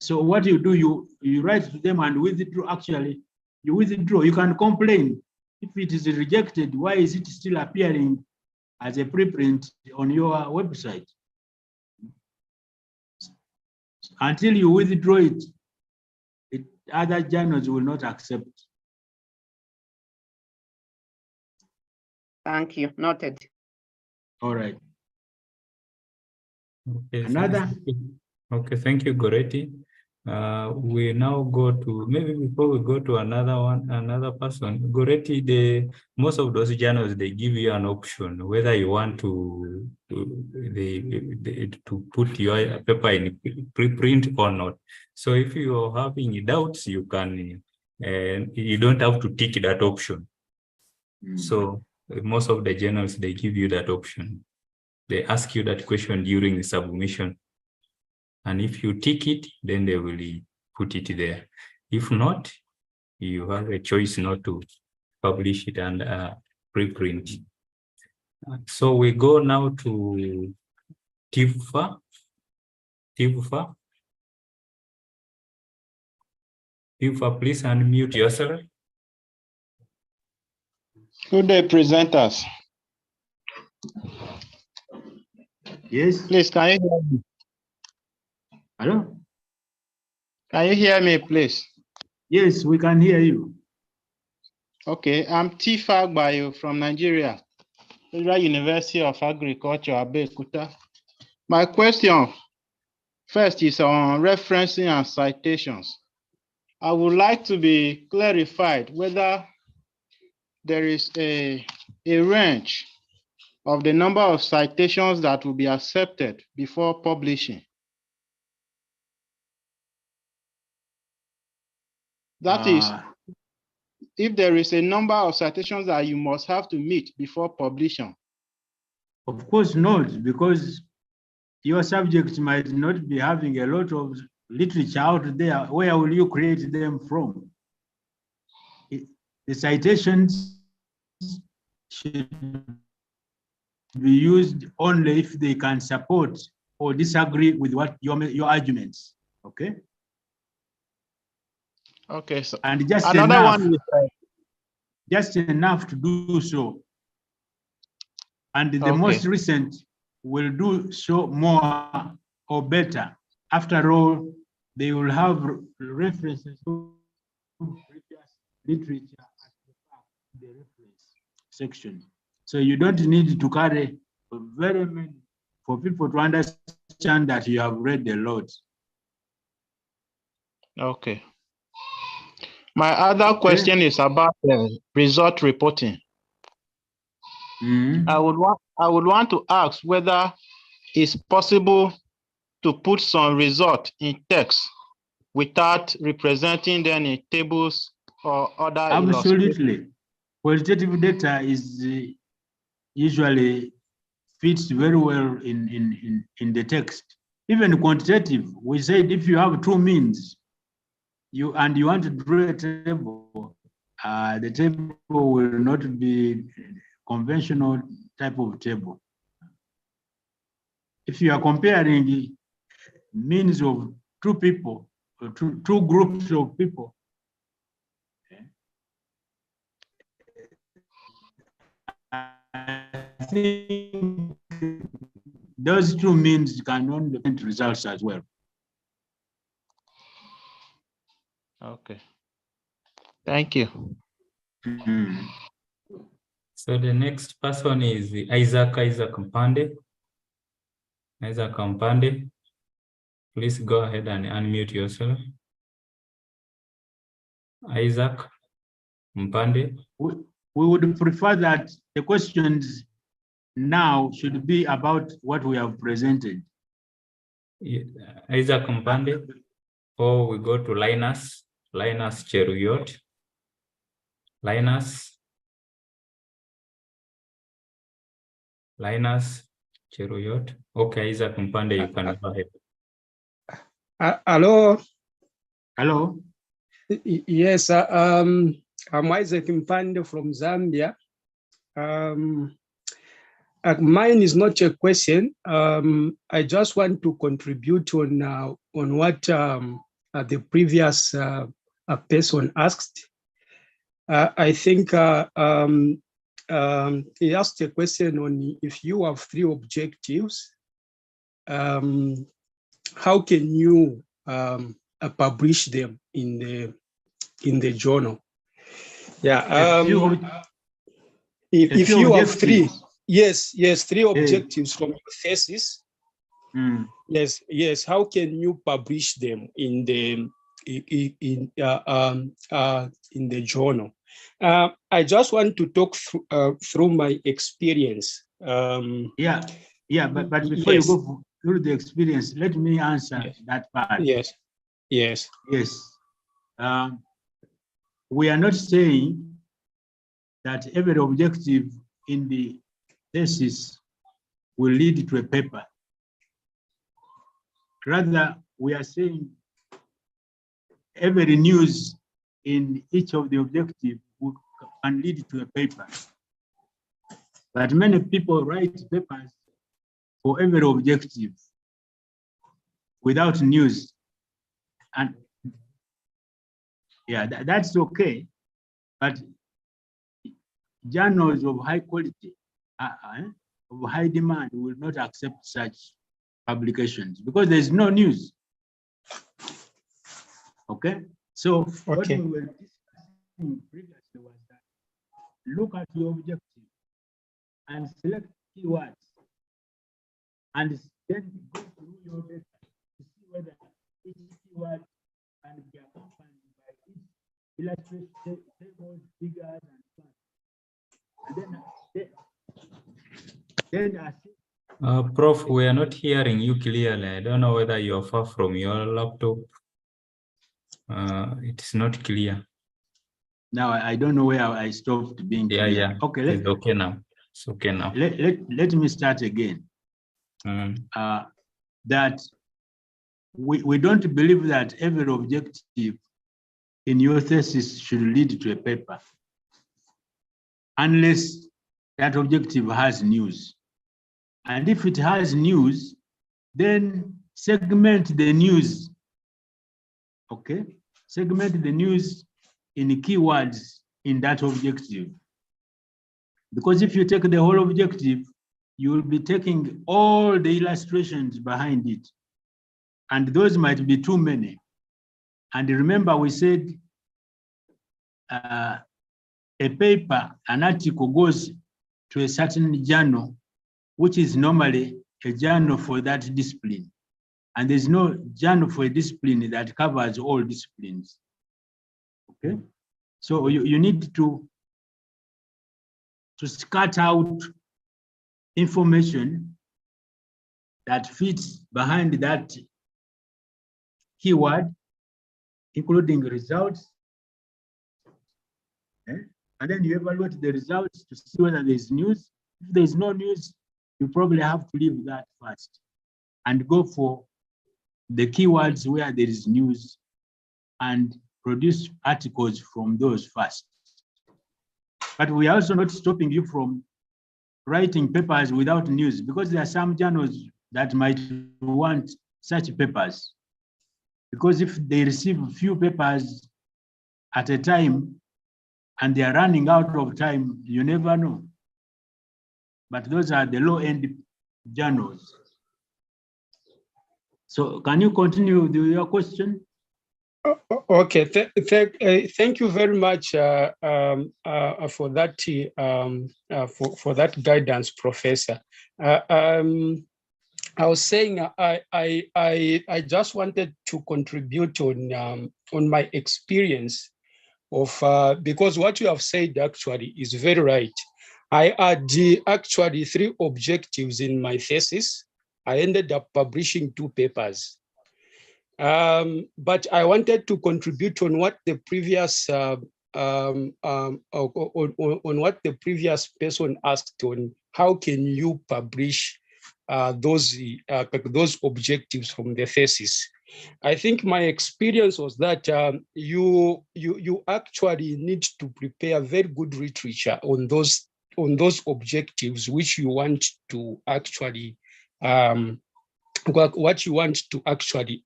So what you do, you write to them and withdraw. Actually, you withdraw. You can complain if it is rejected. Why is it still appearing as a preprint on your website? Until you withdraw it, other journals will not accept. Thank you. Noted. All right. Okay. Another. Okay, thank you, Goretti. We now go to, maybe before we go to another person, Goretti, most of those journals, they give you an option whether you want to put your paper in preprint or not. So if you are having doubts, you can, you don't have to tick that option. So most of the journals, they give you that option. They ask you that question during the submission. And if you tick it, then they will put it there. If not, you have a choice not to publish it and preprint. So we go now to TIFA. TIFA, please unmute yourself. Good day, presenters. Yes. Please, can you hear me? Hello? Can you hear me, please? Yes, we can hear you. Okay, I'm Tifa Bayo from Nigeria, Federal University of Agriculture, Abeokuta. My question first is on referencing and citations. I would like to be clarified whether there is a range of the number of citations that will be accepted before publishing. That is, if there is a number of citations that you must have to meet before publishing. Of course not, because your subject might not be having a lot of literature out there. Where will you create them from? The citations should be used only if they can support or disagree with what your arguments. Okay. Okay, so and just another enough, one is just enough to do so. And the Okay. most recent will do so more or better. After all, they will have references to previous literature at the reference section. So you don't need to carry very many for people to understand that you have read a lot. okay. My other question is about result reporting. I would want to ask whether it's possible to put some result in text without representing them in tables or other Absolutely. Qualitative data is usually fits very well in the text. Even quantitative, we said if you have two means, you want to draw a table, the table will not be conventional type of table. If you are comparing the means of two people, or two groups of people, I think those two means can only get results as well. Okay. Thank you. So the next person is Isaac Mpande. Isaac Mpande, please go ahead and unmute yourself. Isaac Mpande. We would prefer that the questions now should be about what we have presented. Isaac Mpande, or we go to Linus Cheruyot. Linus Cheruyot. Okay, Isaac Mpande, you can go ahead. Hello. Hello. Yes, I'm Isaac Mpande from Zambia. Mine is not a question. I just want to contribute on what the previous person asked. I think he asked a question on if you have 3 objectives, how can you publish them in the journal? Yeah. If you have 3, yes, 3 objectives from your thesis. Yes. How can you publish them in the journal? I just want to talk through my experience. But before you go through the experience, let me answer that part. Yes. We are not saying that every objective in the thesis will lead to a paper. Rather, we are saying every news in each of the objectives can lead to a paper. But many people write papers for every objective without news. And that's okay. But journals of high quality, of high demand, will not accept such publications because there's no news. Okay? So what we were discussing previously was that look at your objective and select keywords and then go through your data to see whether each keyword can be accompanied by each illustration, tables, figures, and so on. And then Prof, we are not hearing you clearly. I don't know whether you are far from your laptop. It's not clear. Now I don't know where I stopped being clear. Yeah. Okay, it's okay now. It's okay now. Let me start again. That we don't believe that every objective in your thesis should lead to a paper unless that objective has news. And if it has news, then segment the news. Okay? Segment the news in keywords in that objective. Because if you take the whole objective, you will be taking all the illustrations behind it. And those might be too many. And remember, we said a paper, an article goes to a certain journal, which is normally a journal for that discipline. And there's no journal for a discipline that covers all disciplines. Okay? So you need to scatter out information that fits behind that keyword, including results. Okay? And then you evaluate the results to see whether there's news. If there's no news, you probably have to leave that first and go for the keywords where there is news and produce articles from those first. But we are also not stopping you from writing papers without news, because there are some journals that might want such papers. Because if they receive a few papers at a time and they are running out of time, you never know. But those are the low-end journals. So can you continue with your question? Okay, thank you very much for that for that guidance, Professor. I was saying I just wanted to contribute on my experience of because what you have said actually is very right. I had actually 3 objectives in my thesis. I ended up publishing 2 papers. But I wanted to contribute on what the previous on what the previous person asked on how can you publish those objectives from the thesis. I think my experience was that you actually need to prepare very good literature on those objectives which you want to actually what you want to actually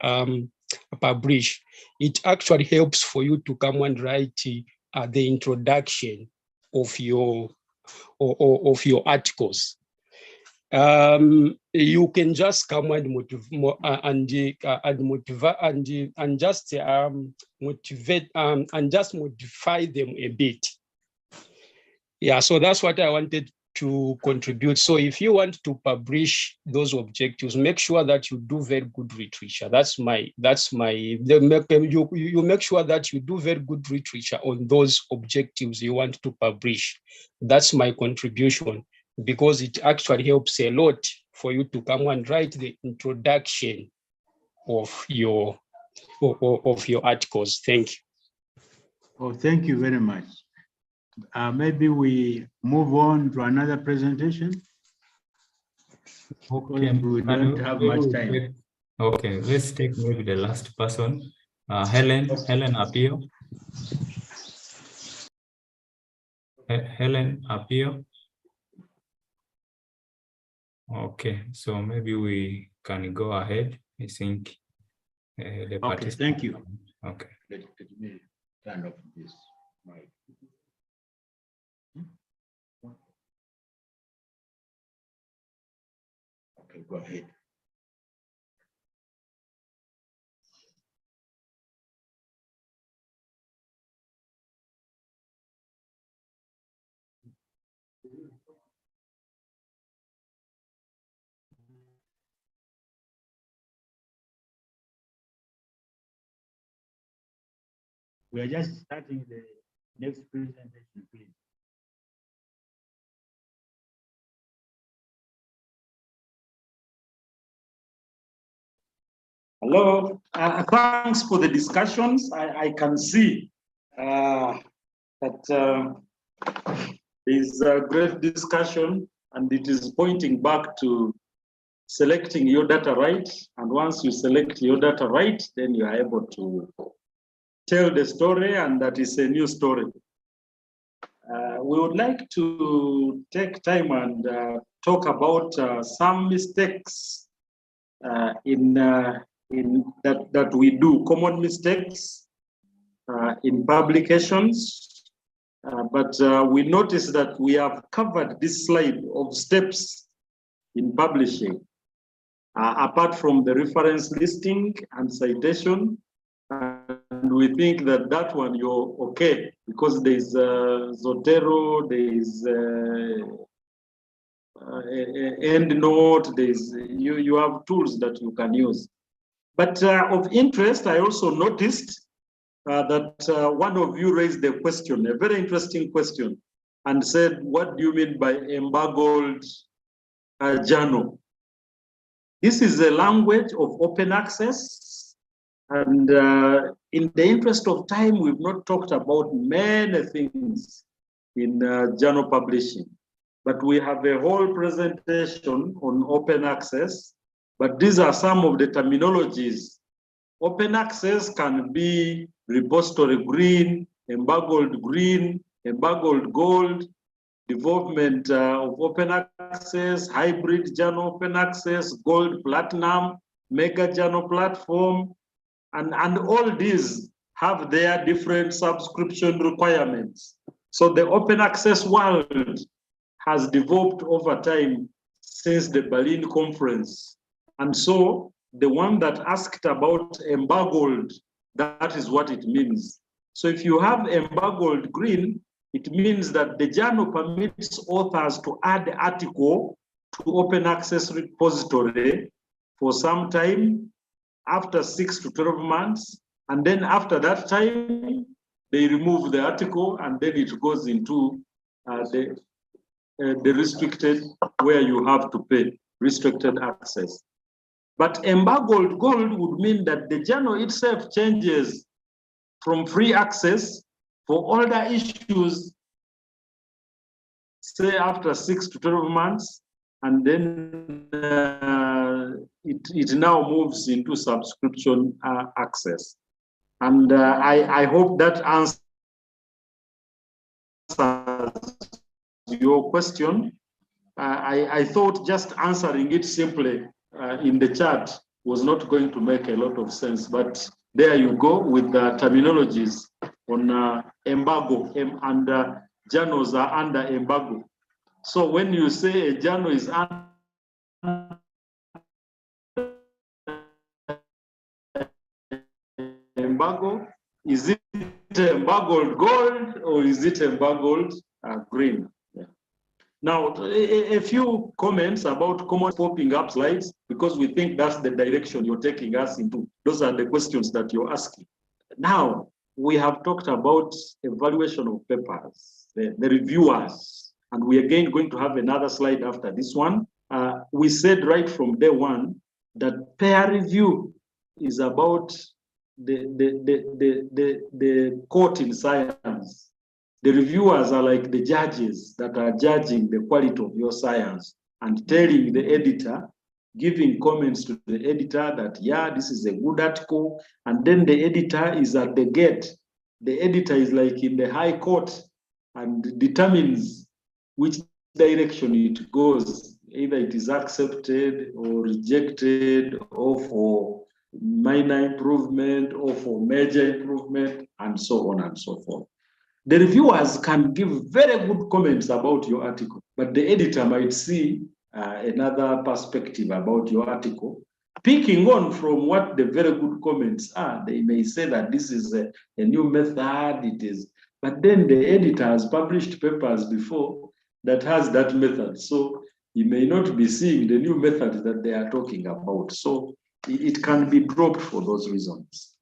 publish. It actually helps for you to come and write the introduction of your articles. You can just come and motivate and just motivate and just modify them a bit. Yeah, so that's what I wanted to contribute. So if you want to publish those objectives, make sure that you do very good literature. You make sure that you do very good literature on those objectives you want to publish. That's my contribution, because it actually helps a lot for you to come and write the introduction of your articles. Thank you. Oh, thank you very much. Maybe we move on to another presentation. Okay, we don't have much time. Okay, let's take maybe the last person. Helen Apio. Helen Apio. Okay, so maybe we can go ahead. I think the okay, thank you. Okay. Let me turn off this mic. Okay, go ahead. We are just starting the next presentation, please. Hello, thanks for the discussions. I can see that there's a great discussion, and it is pointing back to selecting your data right. And once you select your data right, then you are able to tell the story, and that is a new story. We would like to take time and talk about some mistakes that we do, common mistakes in publications. But we notice that we have covered this slide of steps in publishing, apart from the reference listing and citation. And we think that that one you're okay, because there's Zotero, there's EndNote, you have tools that you can use. But of interest, I also noticed that one of you raised a question, a very interesting question, and said, what do you mean by embargoed journal? This is a language of open access. And in the interest of time, we've not talked about many things in journal publishing, but we have a whole presentation on open access. But these are some of the terminologies. Open access can be repository green, embargoed green, embargoed gold, development of open access, hybrid journal open access, gold, platinum, mega journal platform, and all these have their different subscription requirements. So the open access world has developed over time since the Berlin conference. And so the one that asked about embargoed, that is what it means. So if you have embargoed green, it means that the journal permits authors to add the article to open access repository for some time, after 6 to 12 months. And then after that time, they remove the article and then it goes into the restricted, where you have to pay restricted access. But embargoed gold would mean that the journal itself changes from free access for older issues, say after 6 to 12 months, and then it now moves into subscription access. And I hope that answers your question. I thought just answering it simply in the chat was not going to make a lot of sense, but there you go with the terminologies on embargo, and journals are under embargo. So when you say a journal is under embargo, is it embargoed gold or is it embargoed green? Yeah. Now, a few comments about common popping up slides, because we think that's the direction you're taking us into. Those are the questions that you're asking. Now, we have talked about evaluation of papers, the reviewers, and we are again going to have another slide after this one. We said right from day one that peer review is about the court in science. The reviewers are like the judges that are judging the quality of your science and telling the editor, giving comments to the editor that, yeah, this is a good article. And then the editor is at the gate. The editor is like in the high court and determines which direction it goes. Either it is accepted or rejected, or for minor improvement or for major improvement, and so on and so forth. The reviewers can give very good comments about your article, but the editor might see another perspective about your article. Picking on from what the very good comments are, they may say that this is a new method, it is, but then the editor has published papers before that has that method. So he may not be seeing the new method that they are talking about. So it can be dropped for those reasons.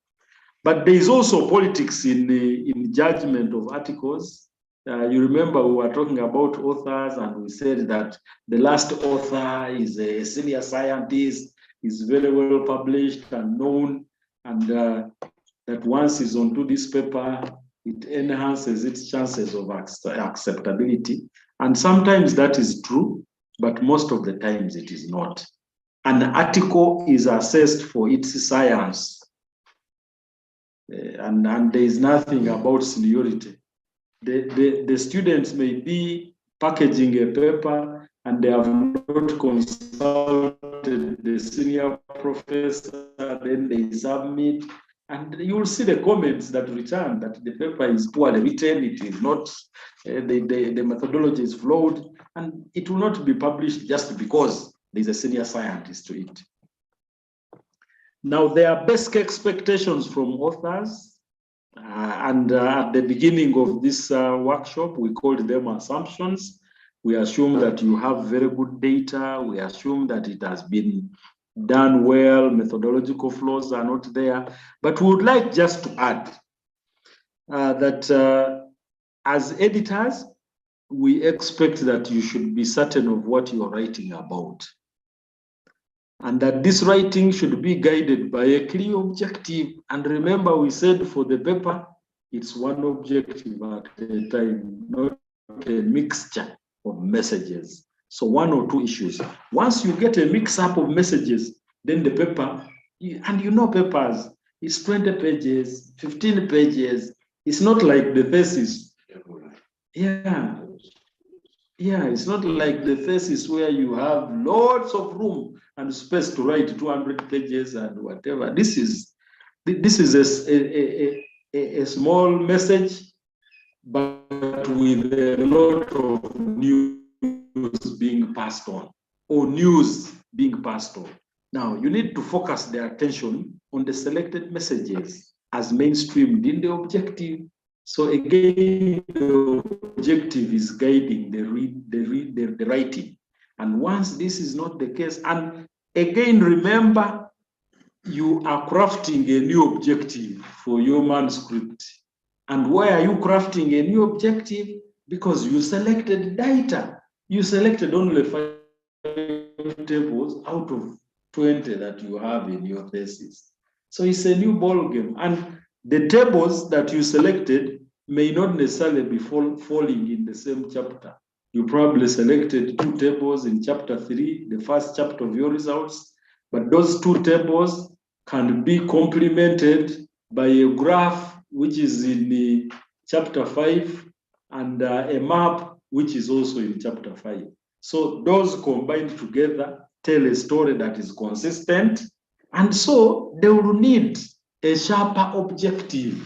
But there is also politics in judgment of articles. You remember we were talking about authors and we said that the last author is a senior scientist, is very well published and known, and that once he's onto this paper, it enhances its chances of acceptability. And sometimes that is true, but most of the times it is not. An article is assessed for its science. And there is nothing about seniority. The students may be packaging a paper and they have not consulted the senior professor, then they submit, and you will see the comments that return that the paper is poorly written, it is not, the methodology is flawed, and it will not be published just because there's a senior scientist to it. Now, there are basic expectations from authors, and at the beginning of this workshop, we called them assumptions. We assume that you have very good data. We assume that it has been done well, methodological flaws are not there. But we would like just to add that as editors, we expect that you should be certain of what you are writing about, and that this writing should be guided by a clear objective. And remember, we said for the paper, it's one objective at a time, not a mixture of messages. So one or two issues. Once you get a mix-up of messages, then the paper, and you know papers, It's 20 pages, 15 pages. It's not like the thesis. Yeah. Yeah, it's not like the thesis where you have lots of room and space to write 200 pages and whatever. This is a small message, but with a lot of news being passed on, or news being passed on. Now, you need to focus their attention on the selected messages as mainstreamed in the objective. So again, the objective is guiding the writing. And once this is not the case, and again, remember, you are crafting a new objective for your manuscript. And why are you crafting a new objective? Because you selected data. You selected only 5 tables out of 20 that you have in your thesis. So it's a new ball game. And the tables that you selected may not necessarily be falling in the same chapter. You probably selected 2 tables in chapter 3, the first chapter of your results, but those 2 tables can be complemented by a graph which is in the chapter 5 and a map which is also in chapter 5. So those combined together tell a story that is consistent, and so they will need a sharper objective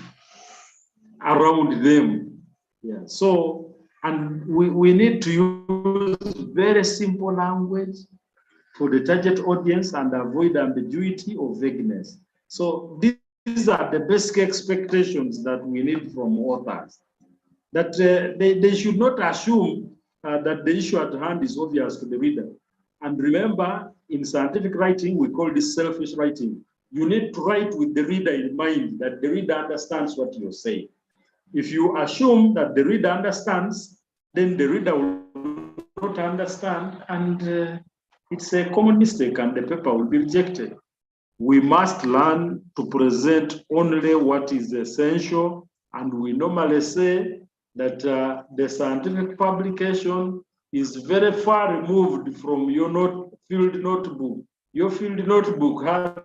around them. Yeah. So, and we need to use very simple language for the target audience and avoid ambiguity or vagueness. So these are the basic expectations that we need from authors. That they should not assume that the issue at hand is obvious to the reader. And remember, in scientific writing, we call this selfish writing. You need to write with the reader in mind, that the reader understands what you're saying. If you assume that the reader understands, then the reader will not understand, and it's a common mistake, and the paper will be rejected. We must learn to present only what is essential, and we normally say that the scientific publication is very far removed from your field notebook. Your field notebook has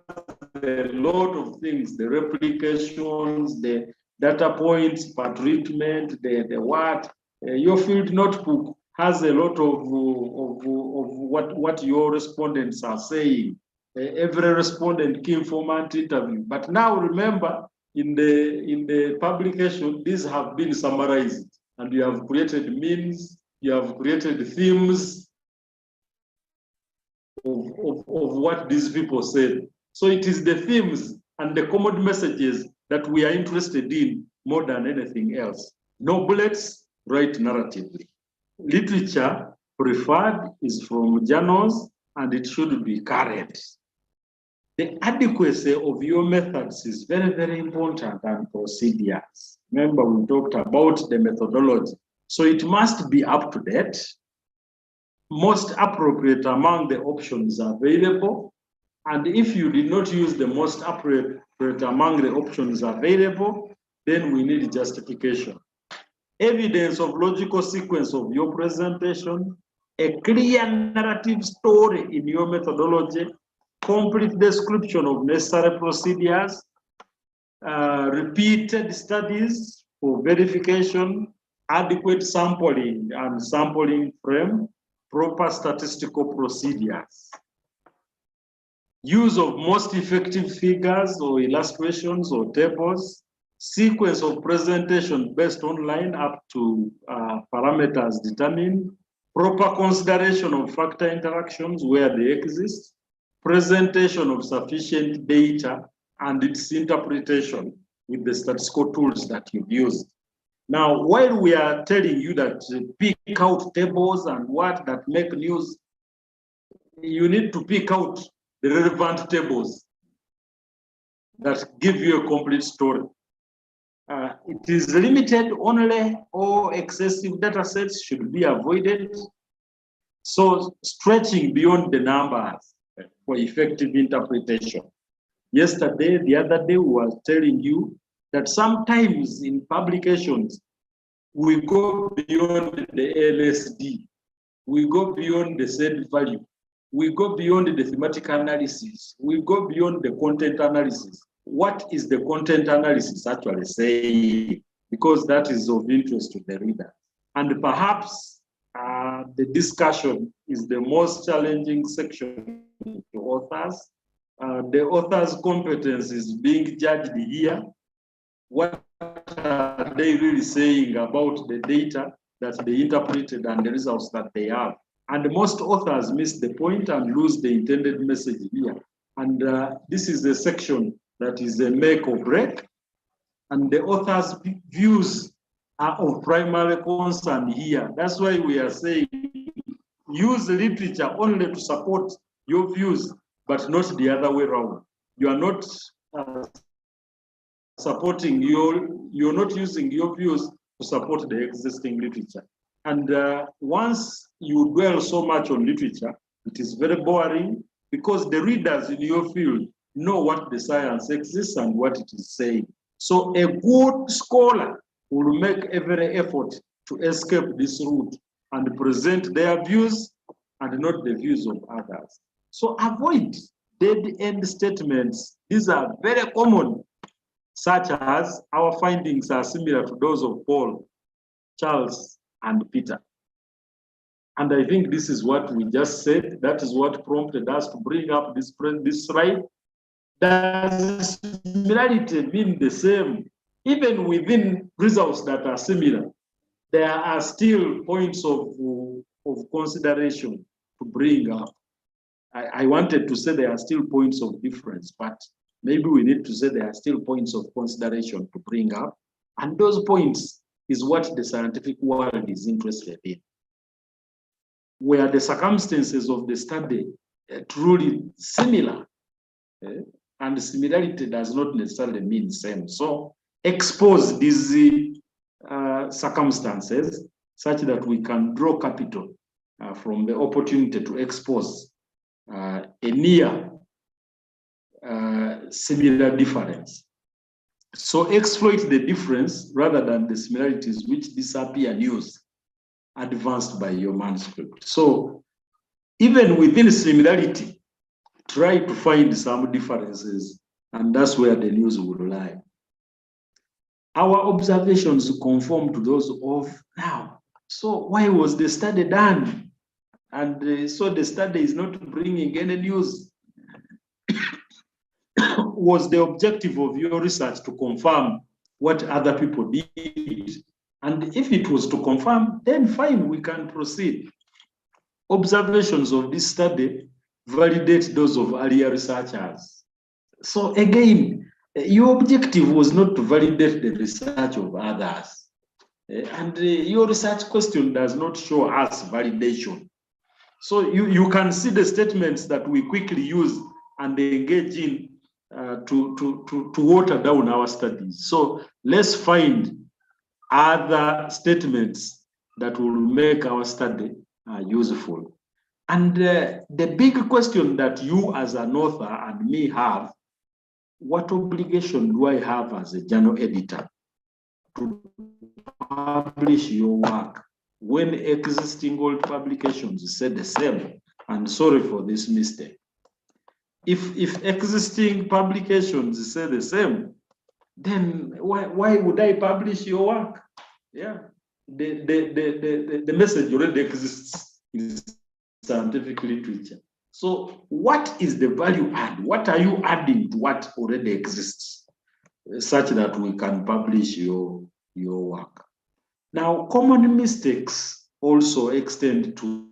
a lot of things, the replications, the data points per treatment, the what. Your field notebook has a lot of what your respondents are saying. Every respondent key informant interview. But now remember, in the publication, these have been summarized, and you have created memes, you have created themes of what these people said. So it is the themes and the common messages that we are interested in more than anything else. No bullets, write narratively. Literature preferred is from journals, and it should be current. The adequacy of your methods is very, very important, and procedures. Remember, we talked about the methodology. So it must be up to date, most appropriate among the options available. And if you did not use the most appropriate among the options available, then we need justification. Evidence of logical sequence of your presentation, a clear narrative story in your methodology, complete description of necessary procedures, repeated studies for verification, adequate sampling and sampling frame, proper statistical procedures. Use of most effective figures or illustrations or tables, sequence of presentation based online up to parameters determined, proper consideration of factor interactions where they exist, presentation of sufficient data and its interpretation with the statistical tools that you've used. Now, while we are telling you that pick out tables and what that make news, you need to pick out the relevant tables that give you a complete story. It is limited only, or excessive data sets should be avoided. So stretching beyond the numbers for effective interpretation. Yesterday, the other day, we were telling you that sometimes in publications, we go beyond the LSD, we go beyond the said value, we go beyond the thematic analysis, we go beyond the content analysis. what is the content analysis actually saying, because that is of interest to the reader. And perhaps the discussion is the most challenging section to authors. The author's competence is being judged here. What are they really saying about the data that they interpreted and the results that they have? And most authors miss the point and lose the intended message here. And this is the section that is a make or break. And the author's views are of primary concern here. That's why we are saying use literature only to support your views, but not the other way around. You are not supporting you're not using your views to support the existing literature. And once you dwell so much on literature, it is very boring, because the readers in your field know what the science exists and what it is saying. So a good scholar will make every effort to escape this route and present their views and not the views of others. So avoid dead-end statements. These are very common, such as our findings are similar to those of Paul, Charles, and Peter. And I think this is what we just said. That is what prompted us to bring up this slide. Does similarity mean the same? Even within results that are similar, there are still points of consideration to bring up. I wanted to say there are still points of difference, but maybe we need to say there are still points of consideration to bring up. And those points is what the scientific world is interested in, where the circumstances of the study are truly similar. And similarity does not necessarily mean same. So expose these circumstances such that we can draw capital from the opportunity to expose a near similar difference. So exploit the difference rather than the similarities which disappear news advanced by your manuscript. So even within similarity, try to find some differences, and that's where the news will lie. Our observations conform to those of now. So why was the study done? And so the study is not bringing any news. Was the objective of your research to confirm what other people did? And if it was to confirm, then fine, we can proceed. Observations of this study validate those of earlier researchers. So again, your objective was not to validate the research of others. And your research question does not show us validation. So you can see the statements that we quickly use and engage in to water down our studies. So let's find other statements that will make our study useful. And the big question that you as an author and me have, what obligation do I have as a journal editor to publish your work when existing old publications say the same? And sorry for this mistake. If existing publications say the same, then why would I publish your work? Yeah, the message already exists in scientific literature. So what is the value add? What are you adding to what already exists such that we can publish your work? Now, common mistakes also extend to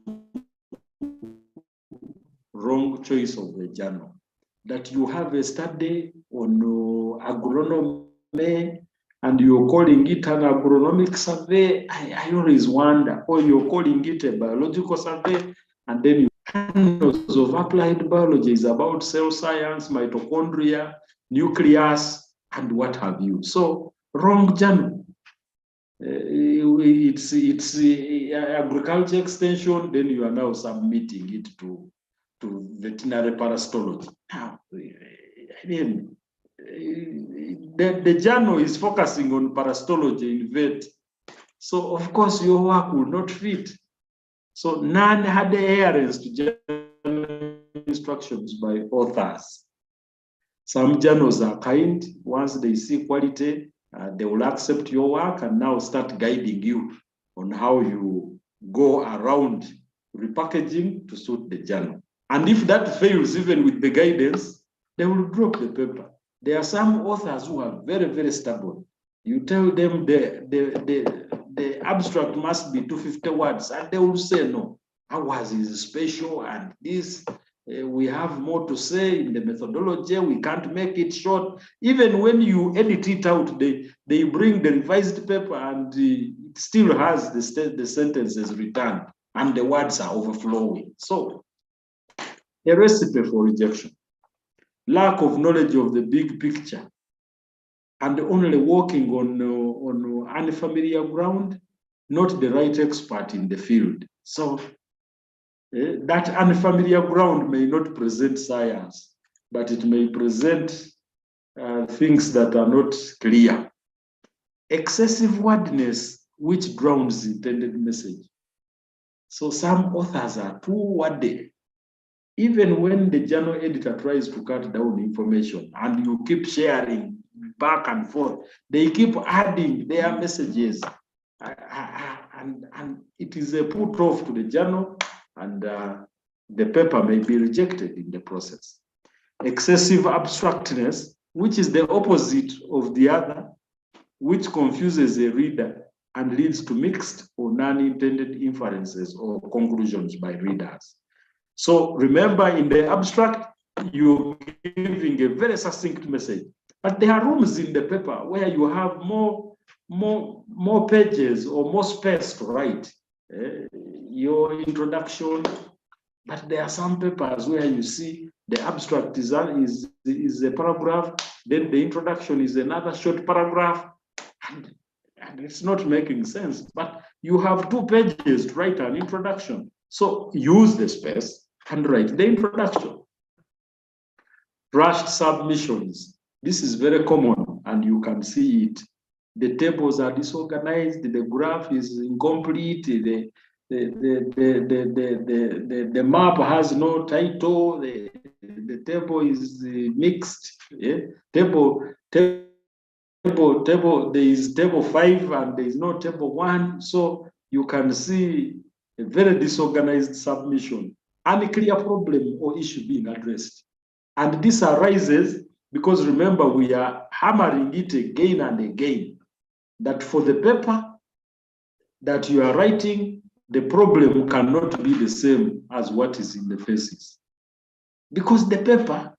wrong choice of the journal. That you have a study on agronomy and you're calling it an agronomic survey. I always wonder, or you're calling it a biological survey, and then you handles of applied biology is about cell science, mitochondria, nucleus, and what have you. So wrong journal. It's agriculture extension, then you are now submitting it to veterinary parasitology. Now, I mean, the journal is focusing on parasitology in vet. So of course your work will not fit. So none had the adherence to journal instructions by authors. Some journals are kind. Once they see quality, they will accept your work and now start guiding you on how you go around repackaging to suit the journal. And if that fails, even with the guidance, they will drop the paper. There are some authors who are very, very stubborn. You tell them the abstract must be 250 words, and they will say no. Ours is special, and this we have more to say in the methodology. We can't make it short. Even when you edit it out, they bring the revised paper, and it still has the sentences returned, and the words are overflowing. So, a recipe for rejection. Lack of knowledge of the big picture, and only working on unfamiliar ground, not the right expert in the field. So that unfamiliar ground may not present science, but it may present things that are not clear. Excessive wordness, which drowns the intended message. So some authors are too wordy. Even when the journal editor tries to cut down information and you keep sharing back and forth, they keep adding their messages. And it is a put off to the journal, and the paper may be rejected in the process. Excessive abstractness, which is the opposite of the other, which confuses a reader and leads to mixed or non-intended inferences or conclusions by readers. So remember, in the abstract, you're giving a very succinct message, but there are rooms in the paper where you have more pages or more space to write your introduction. But there are some papers where you see the abstract is a paragraph, then the introduction is another short paragraph, and it's not making sense. But you have 2 pages to write an introduction. So use the space and write the introduction. Rushed submissions. This is very common, and you can see it. The tables are disorganized, the graph is incomplete, the map has no title, the table is mixed. Yeah? There is table 5 and there is no table 1. So you can see a very disorganized submission, unclear problem or issue being addressed. And this arises because, remember, we are hammering it again and again, that for the paper that you are writing, the problem cannot be the same as what is in the thesis. Because the paper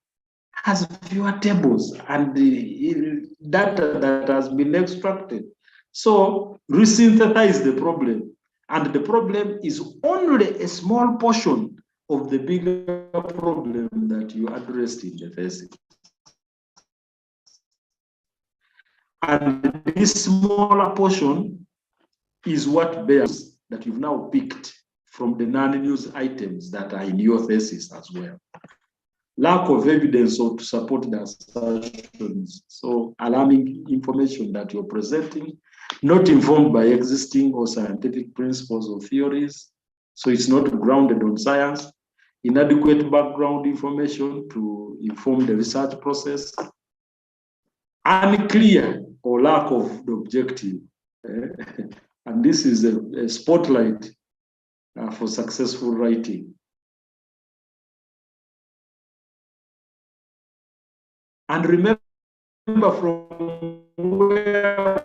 has fewer tables and the data that has been extracted. So resynthesize the problem. And the problem is only a small portion of the bigger problem that you addressed in the thesis. And this smaller portion is what bears that you've now picked from the non-news items that are in your thesis as well. Lack of evidence or to support the assertions. So alarming information that you're presenting, not informed by existing or scientific principles or theories. So it's not grounded on science. Inadequate background information to inform the research process. Unclear or lack of the objective. And this is a spotlight for successful writing. And remember, from where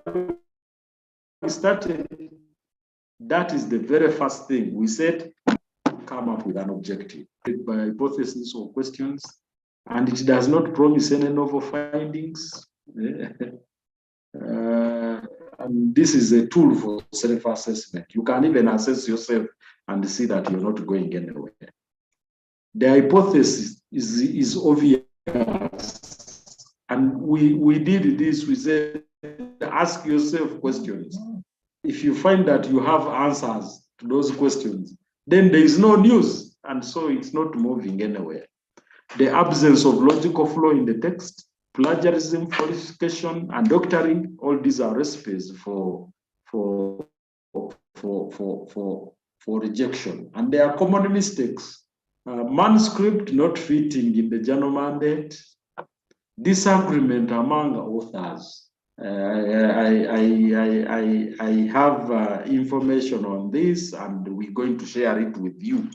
we started, that is the very first thing. We said, come up with an objective by hypothesis or questions, and it does not promise any novel findings. And this is a tool for self-assessment. You can even assess yourself and see that you're not going anywhere. The hypothesis is obvious. And we did this, we said, ask yourself questions. If you find that you have answers to those questions, then there is no news, and so it's not moving anywhere. The absence of logical flow in the text, plagiarism, falsification, and doctoring, all these are recipes for rejection. And there are common mistakes. Manuscript not fitting in the journal mandate, disagreement among authors. I have information on this, and we're going to share it with you.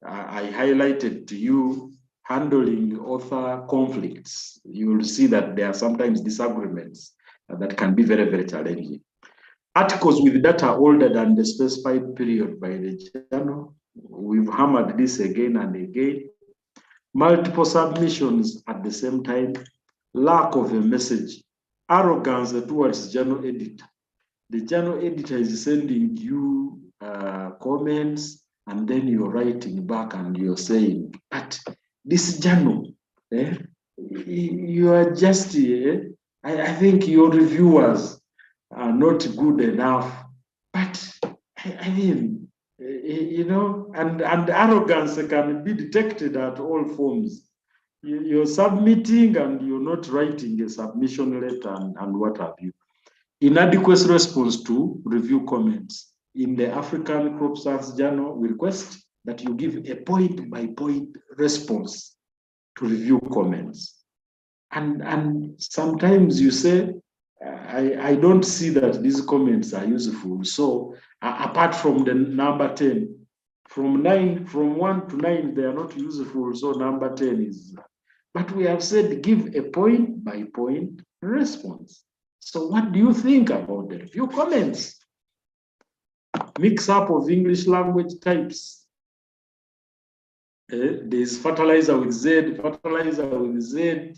I highlighted to you handling author conflicts. You will see that there are sometimes disagreements that can be very, very challenging. Articles with data older than the specified period by the journal. We've hammered this again and again. Multiple submissions at the same time. Lack of a message. Arrogance towards journal editor. The journal editor is sending you comments, and then you're writing back and you're saying, but this journal, you are just, I think your reviewers are not good enough. But I mean, you know, and arrogance can be detected at all forms. You're submitting and you're not writing a submission letter and what have you. Inadequate response to review comments. In the African Crop Science Journal, we request that you give a point-by-point response to review comments. And sometimes you say, I don't see that these comments are useful. So apart from the number 10, from 1 to 9, they are not useful. So number 10 is, but we have said give a point-by-point response. So what do you think about the review comments? Mix up of English language types. There's fertilizer with Z, fertilizer with Z,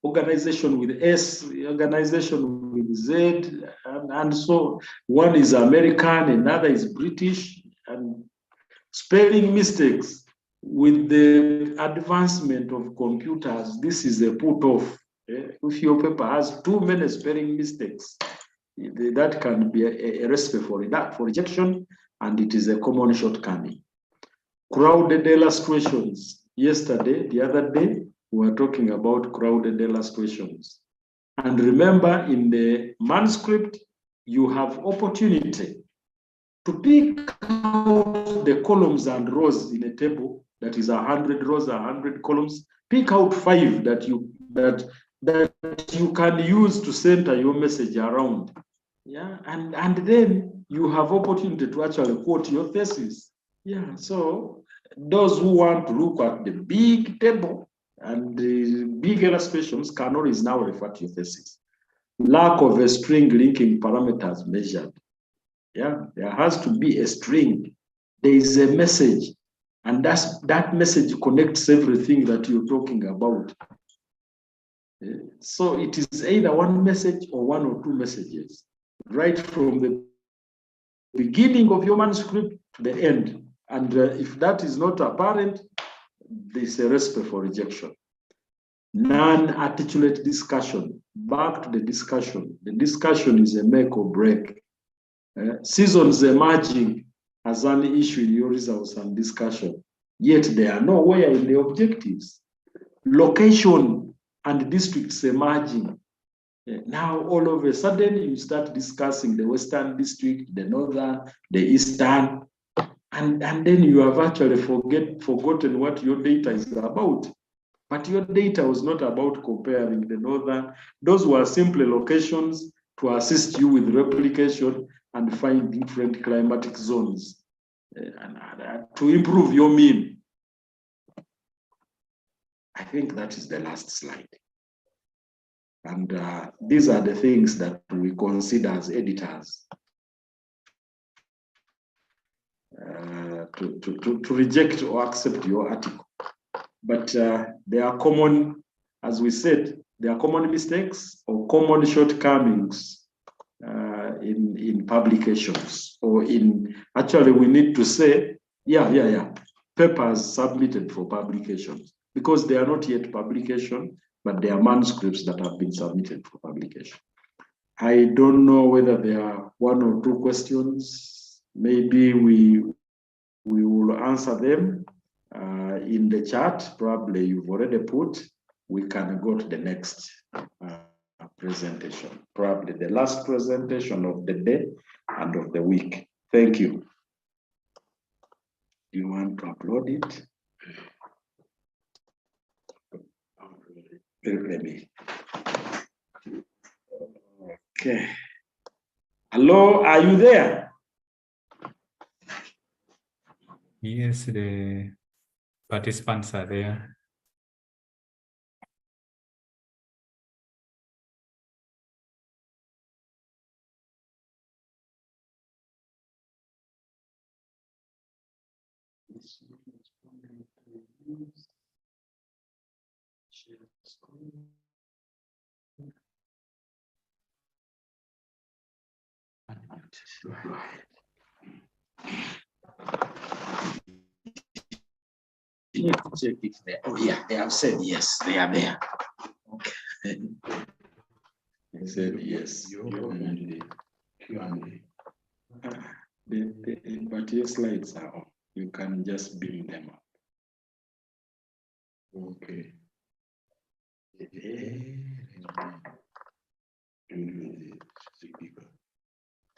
organization with S, organization with Z, and so one is American, another is British, and spelling mistakes. With the advancement of computers, this is a put off. If your paper has too many spelling mistakes, that can be a recipe for rejection, and it is a common shortcoming. Crowded illustrations. Yesterday, the other day, we were talking about crowded illustrations. And remember, in the manuscript, you have opportunity to pick out the columns and rows in a table that is 100 rows, 100 columns. Pick out 5 that you can use to center your message around. Yeah, and then you have opportunity to actually quote your thesis. Yeah, so those who want to look at the big table and the big illustrations can always now refer to your thesis. Lack of a string linking parameters measured. Yeah, there has to be a string. There is a message, and that message connects everything that you're talking about. So it is either one message or 1 or 2 messages, right from the beginning of your manuscript to the end. And if that is not apparent, there's a recipe for rejection. Non-articulate discussion. Back to the discussion. The discussion is a make or break. Seasons emerging as an issue in your results and discussion, yet they are nowhere in the objectives. Location and districts emerging. Now, all of a sudden, you start discussing the Western district, the Northern, the Eastern, and then you have actually forgotten what your data is about. But your data was not about comparing the Northern. Those were simply locations to assist you with replication and find different climatic zones and to improve your mean. I think that is the last slide. And these are the things that we consider as editors to reject or accept your article. But there are common, as we said, there are common mistakes or common shortcomings in publications, or in, actually we need to say, papers submitted for publications, because they are not yet publication, but they are manuscripts that have been submitted for publication. I don't know whether there are 1 or 2 questions. Maybe we will answer them in the chat. Probably you've already put. We can go to the next presentation, probably the last presentation of the day and of the week. Thank you. Do you want to upload it? Let me Okay. Hello, are you there? Yes, the participants are there. Check if they, oh yeah, they have said yes, they are there. Okay. They said yes. But your slides are on. You can just beam them up. Okay.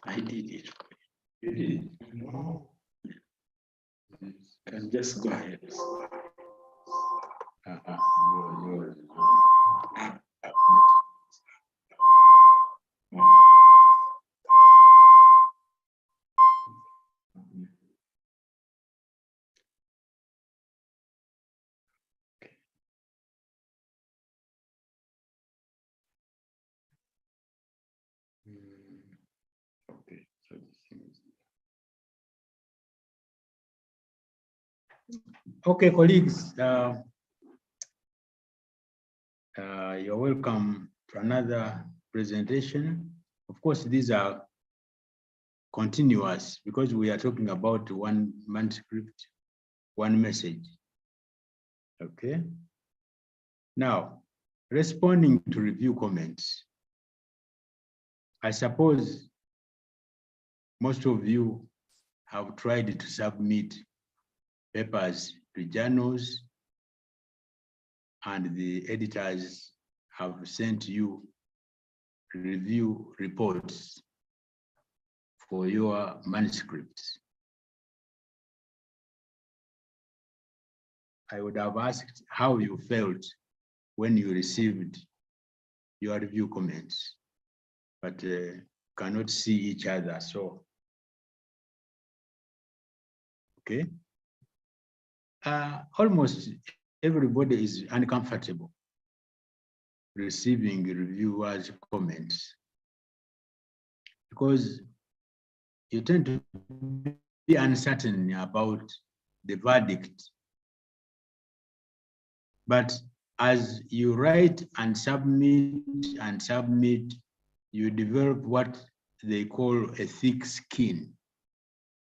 I did it. You did it? No. You can just go ahead. Okay, so this is Okay, colleagues, you're welcome to another presentation. Of course, these are continuous because we are talking about one manuscript, one message. Okay. Now, responding to review comments. I suppose most of you have tried to submit papers to journals, and the editors have sent you review reports for your manuscripts. I would have asked how you felt when you received your review comments, but cannot see each other, so. Okay. Almost everybody is uncomfortable receiving reviewers' comments because you tend to be uncertain about the verdict. But as you write and submit, you develop what they call a thick skin,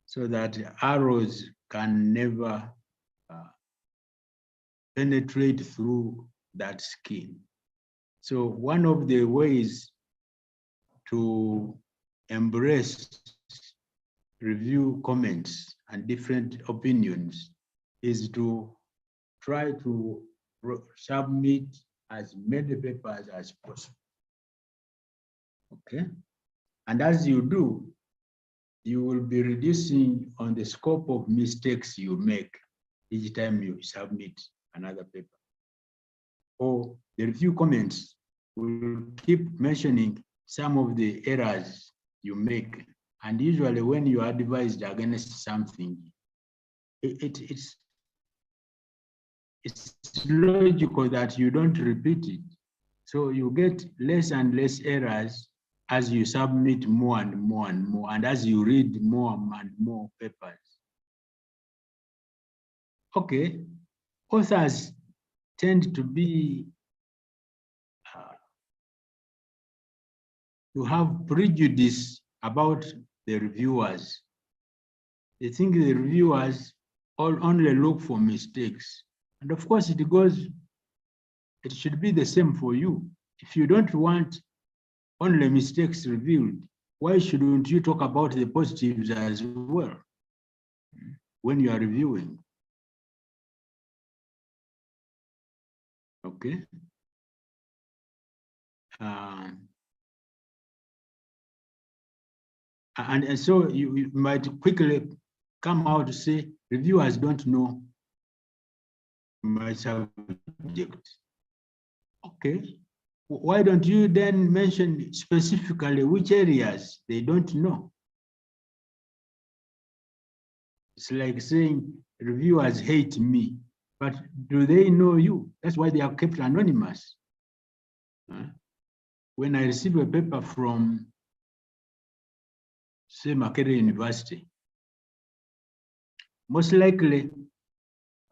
so that arrows can never penetrate through that skin. So one of the ways to embrace review comments and different opinions is to try to submit as many papers as possible. Okay, and as you do, you will be reducing on the scope of mistakes you make each time you submit another paper. Or the review comments will keep mentioning some of the errors you make. And usually when you are advised against something, it's logical that you don't repeat it. So you get less and less errors as you submit more and more and more, and as you read more and more papers. Okay, authors tend to be to have prejudice about the reviewers. They think the reviewers only look for mistakes. And of course it should be the same for you. If you don't want only mistakes revealed, why shouldn't you talk about the positives as well when you are reviewing? Okay. And so you might quickly come out to say, reviewers don't know my subject. Okay, Why don't you then mention specifically which areas they don't know? It's like saying reviewers hate me, but do they know you? That's why they are kept anonymous. When I receive a paper from, say, Makerere University, most likely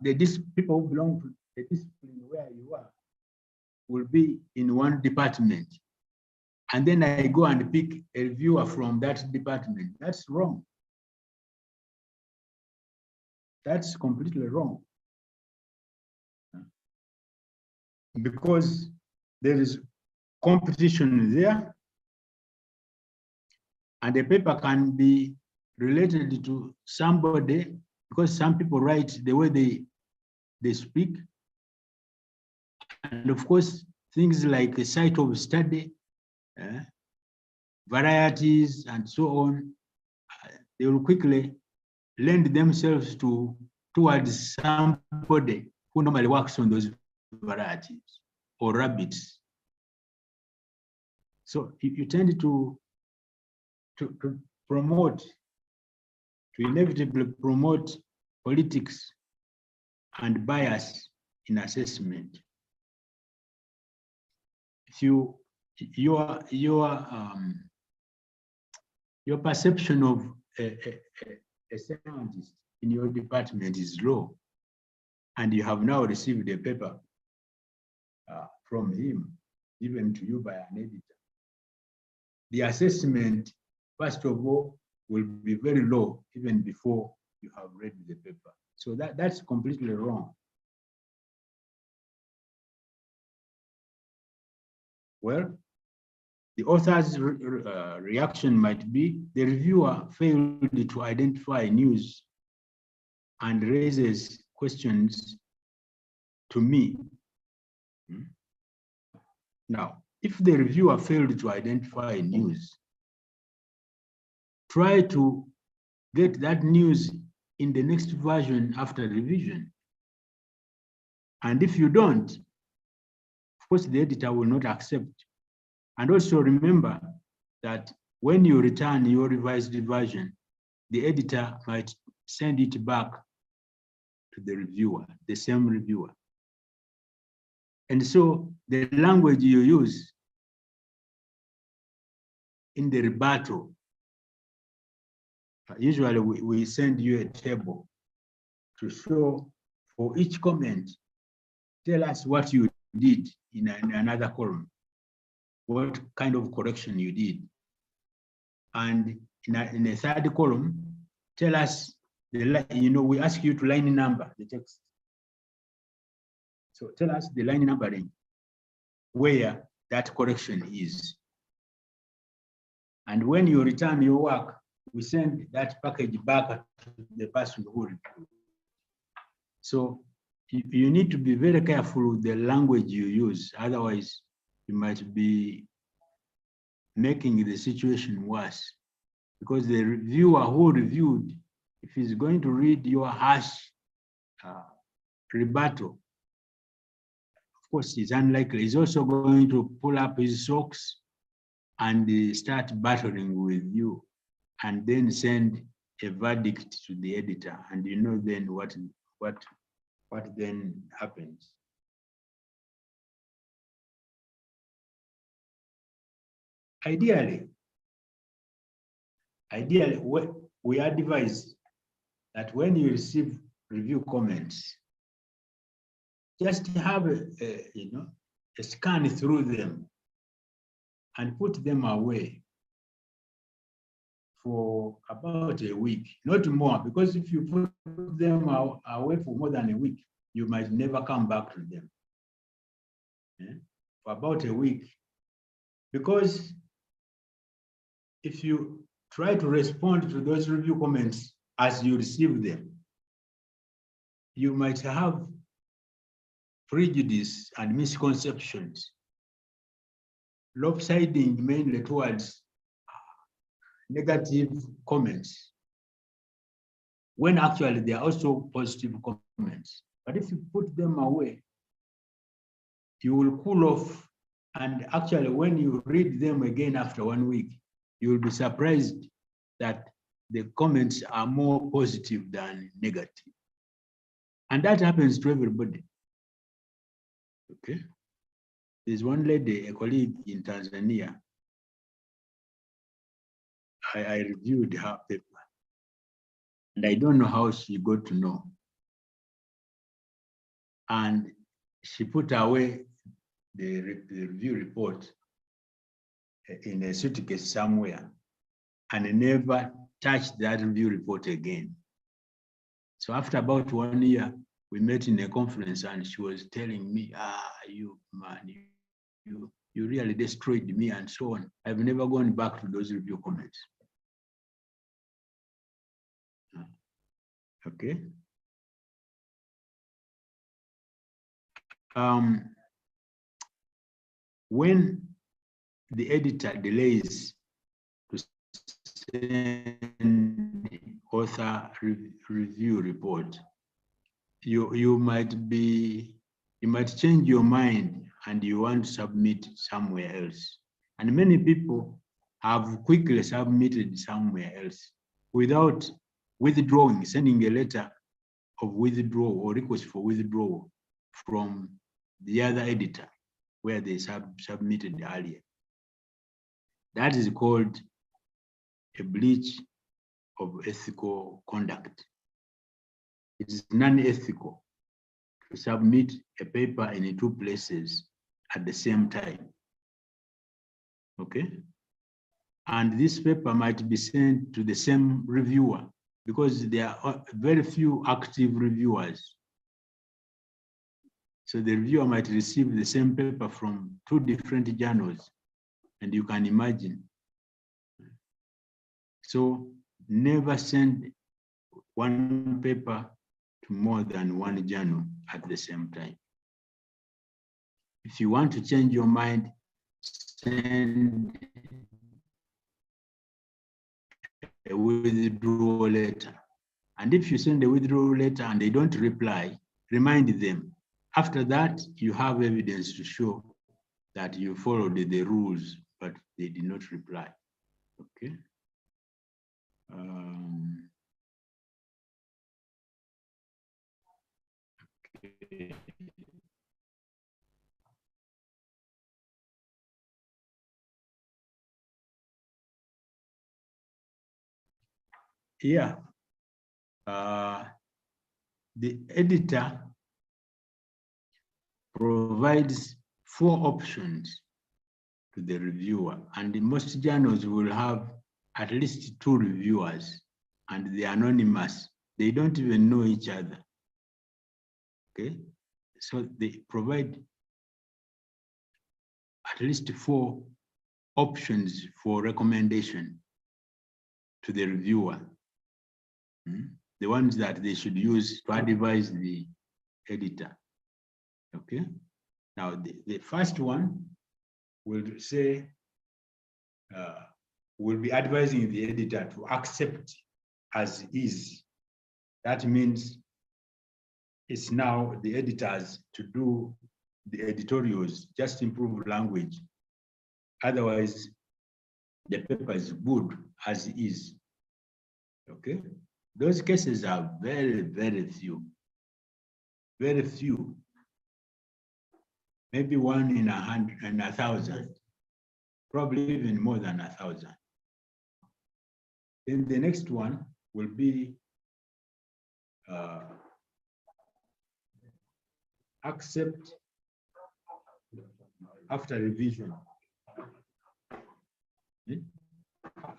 people who belong to the discipline where you are will be in one department. And then I go and pick a reviewer from that department. That's wrong. That's completely wrong. Because there is competition there, and the paper can be related to somebody, because some people write the way they speak. And of course, things like a site of study, varieties, and so on, they will quickly lend themselves towards somebody who normally works on those varieties or rabbits. So you tend to inevitably promote politics and bias in assessment. If your perception of a scientist in your department is low, and you have now received a paper from him, given to you by an editor, the assessment, first of all, will be very low even before you have read the paper. So that's completely wrong. Well, the author's reaction might be the reviewer failed to identify news and raises questions to me. Now, if the reviewer failed to identify news, try to get that news in the next version after revision. And if you don't, of course, the editor will not accept. And also remember that when you return your revised version, the editor might send it back to the reviewer, the same reviewer. And so the language you use in the rebuttal, usually we send you a table to show for each comment, tell us what you did in another column, what kind of correction you did. And in a third column, tell us, we ask you to line number the text. So tell us the line numbering where that correction is. And when you return your work, we send that package back to the person who reviewed. So you need to be very careful with the language you use. Otherwise, you might be making the situation worse, because the reviewer who reviewed, if he's going to read your harsh rebuttal, of course, it's unlikely. He's also going to pull up his socks and start battling with you, and then send a verdict to the editor. And you know then what then happens. Ideally, we advise that when you receive review comments, just have a scan through them and put them away for about a week, not more, because if you put them away for more than a week, you might never come back to them. For about a week, because if you try to respond to those review comments as you receive them, you might have prejudice and misconceptions, lopsiding mainly towards negative comments, when actually they are also positive comments. But if you put them away, you will cool off And actually, when you read them again after 1 week, you will be surprised that the comments are more positive than negative. And that happens to everybody. Okay. There's one lady, a colleague in Tanzania. I reviewed her paper. And I don't know how she got to know. And she put away the review report in a suitcase somewhere and never touched that review report again. So after about 1 year, we met in a conference and she was telling me, you man, you really destroyed me and so on. I've never gone back to those review comments. Okay. When the editor delays to send author review report, you might change your mind and you want to submit somewhere else. And many people have quickly submitted somewhere else without withdrawing, sending a letter of withdrawal or request for withdrawal from the other editor where they submitted earlier. That is called a breach of ethical conduct. It is non-ethical to submit a paper in 2 places at the same time. Okay? And this paper might be sent to the same reviewer because there are very few active reviewers. So the reviewer might receive the same paper from 2 different journals, and you can imagine. So never send one paper to more than 1 journal at the same time. If you want to change your mind, send a withdrawal letter. And if you send a withdrawal letter and they don't reply, remind them. After that, you have evidence to show that you followed the rules, but they did not reply. Okay. Okay. Yeah. The editor provides 4 options to the reviewer, and most journals will have at least 2 reviewers, and they're anonymous. They don't even know each other. Okay, so they provide at least 4 options for recommendation to the reviewer. The ones that they should use to advise the editor. Okay, now the first one will say, will be advising the editor to accept as is. That means it's now the editors to do the editorials, just improve language. Otherwise, the paper is good as is. Okay, those cases are very, very few. Very few. Maybe 1 in 100 and 1,000. Probably even more than 1,000. Then the next one will be accept after revision.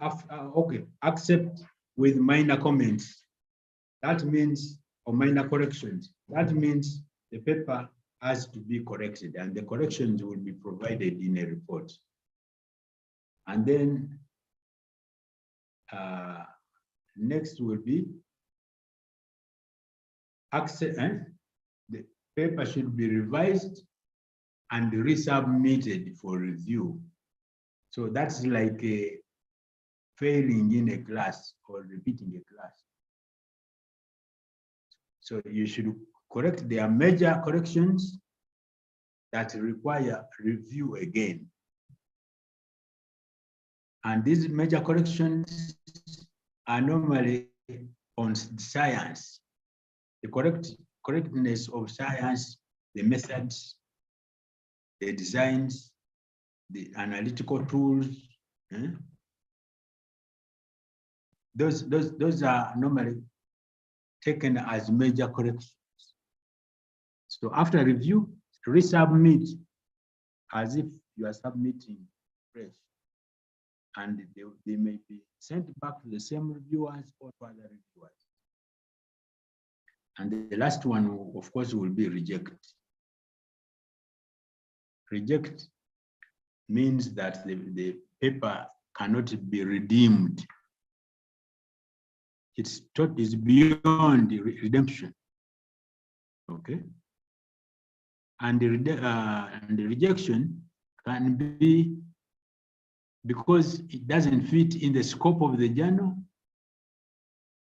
Okay, accept with minor comments. That means, or minor corrections. That means the paper has to be corrected and the corrections will be provided in a report. And then next will be accept, the paper should be revised and resubmitted for review. So that's like a failing in a class or repeating a class. So you should correct their major corrections that require review again. And these major corrections are normally on science, the correctness of science, the methods, the designs, the analytical tools. Those are normally taken as major corrections. So after review, resubmit as if you are submitting fresh. And they may be sent back to the same reviewers or to other reviewers. And the last one, of course, will be reject. Reject means that the paper cannot be redeemed. It's beyond the redemption. Okay. And the rejection can be because it doesn't fit in the scope of the journal,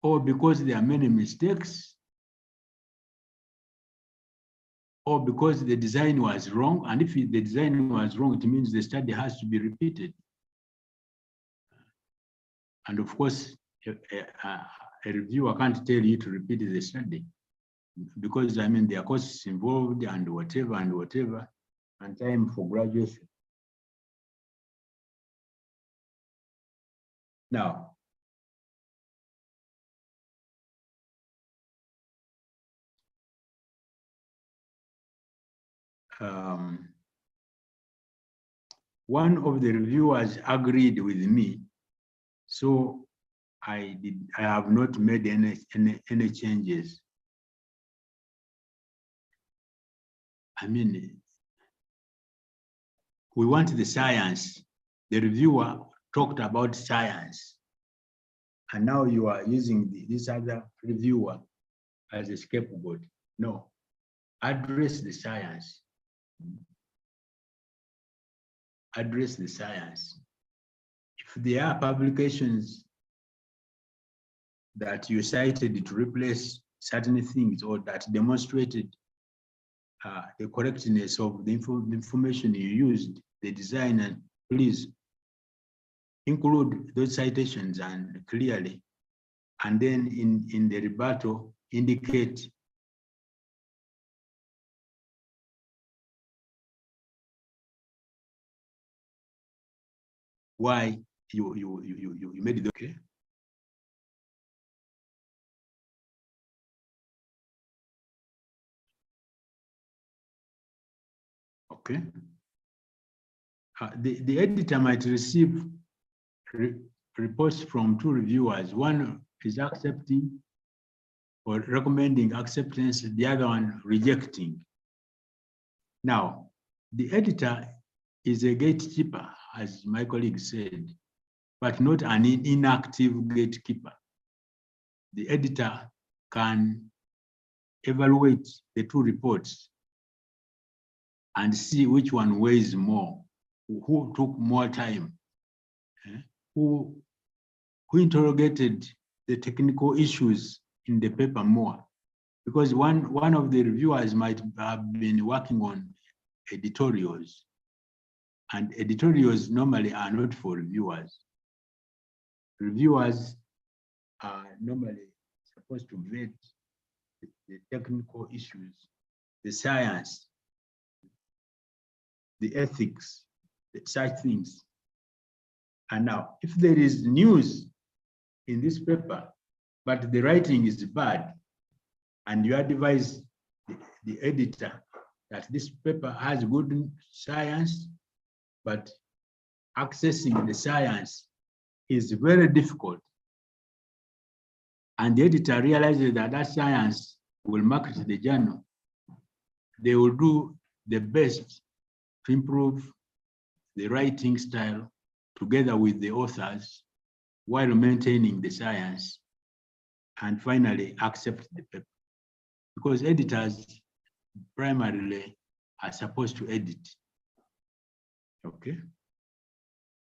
or because there are many mistakes, or because the design was wrong. And if the design was wrong, it means the study has to be repeated. And of course, a reviewer can't tell you to repeat the study, because I mean there are costs involved and whatever, and time for graduation. Now, one of the reviewers agreed with me, so I have not made any changes. I mean, we want the science. The reviewer talked about science, and now you are using this other reviewer as a scapegoat. No, address the science. Address the science. If there are publications that you cited to replace certain things, or that demonstrated the correctness of the information you used, the design, and please include those citations and clearly, and then in the rebuttal indicate why you made it. Okay. Okay. The editor might receive reports from two reviewers. One is accepting or recommending acceptance, the other one rejecting. Now, the editor is a gatekeeper, as my colleague said, but not an inactive gatekeeper. The editor can evaluate the two reports and see which one weighs more, who took more time, who interrogated the technical issues in the paper more. Because one of the reviewers might have been working on editorials, and editorials normally are not for reviewers. Reviewers are normally supposed to vet the technical issues, the science, the ethics, such things. And now, if there is news in this paper, but the writing is bad, and you advise the editor that this paper has good science, but accessing the science is very difficult, and the editor realizes that that science will market the journal, they will do the best to improve the writing style together with the authors while maintaining the science, and finally accept the paper. Because editors primarily are supposed to edit. Okay.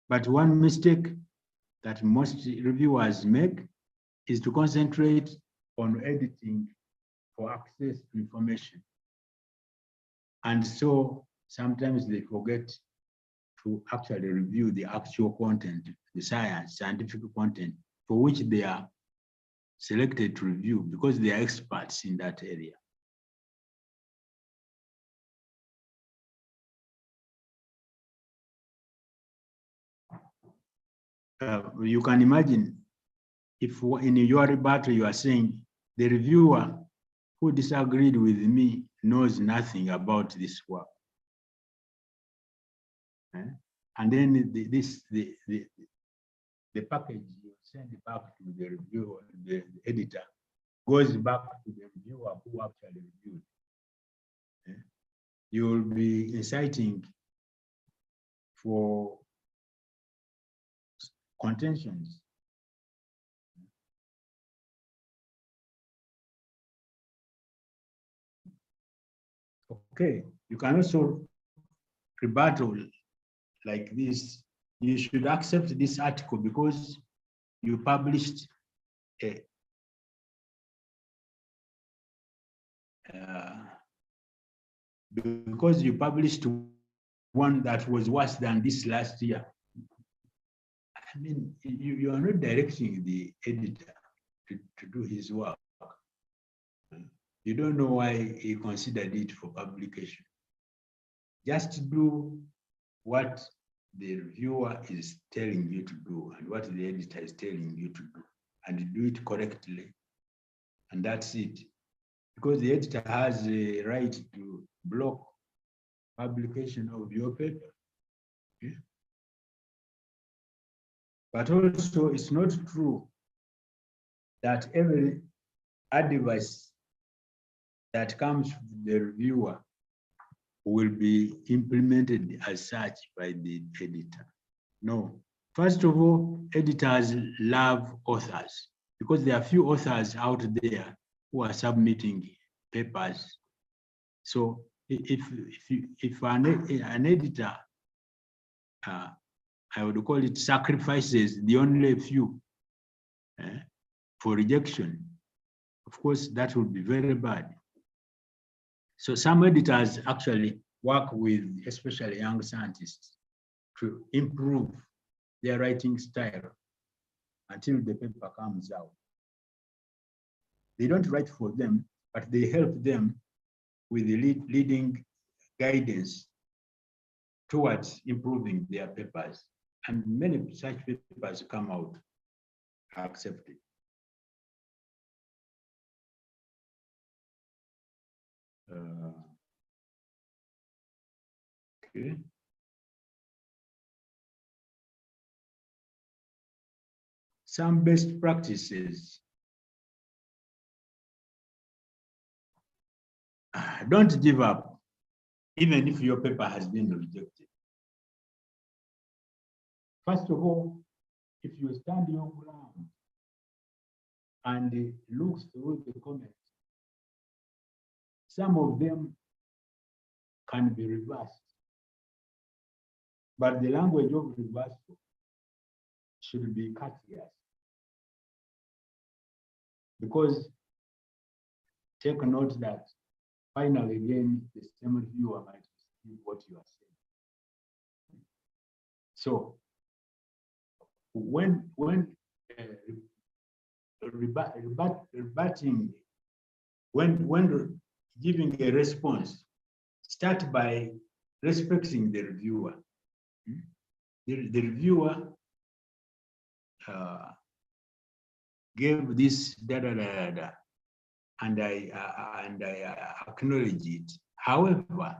But one mistake that most reviewers make is to concentrate on editing for access to information. And so sometimes they forget to actually review the actual content, the scientific content for which they are selected to review because they are experts in that area. You can imagine if in your rebuttal you are saying the reviewer who disagreed with me knows nothing about this work. And then the package you send back to the reviewer, the editor, goes back to the reviewer who actually reviewed. You will be inciting for contentions. Okay, you can also rebuttal like this. You should accept this article because you published a because you published one that was worse than this last year. I mean, you are not directing the editor to do his work. You don't know why he considered it for publication. Just do what the reviewer is telling you to do and what the editor is telling you to do, and do it correctly. And that's it. Because the editor has a right to block publication of your paper. Okay? But also, it's not true that every advice that comes from the reviewer will be implemented as such by the editor. No. First of all, editors love authors because there are few authors out there who are submitting papers. So if an editor, I would call it, sacrifices the only few for rejection, of course, that would be very bad. So some editors actually work with, especially young scientists, to improve their writing style until the paper comes out. They don't write for them, but they help them with the leading guidance towards improving their papers. And many such papers come out accepted. Okay. Some best practices. Don't give up, even if your paper has been rejected. First of all, if you stand your ground and look through the comments, some of them can be reversed. But the language of reversal should be courteous. Because take note that finally again, the same reviewer might receive what you are saying. So when rebutting, when giving a response, start by respecting the reviewer. The reviewer gave this and I acknowledge it. However,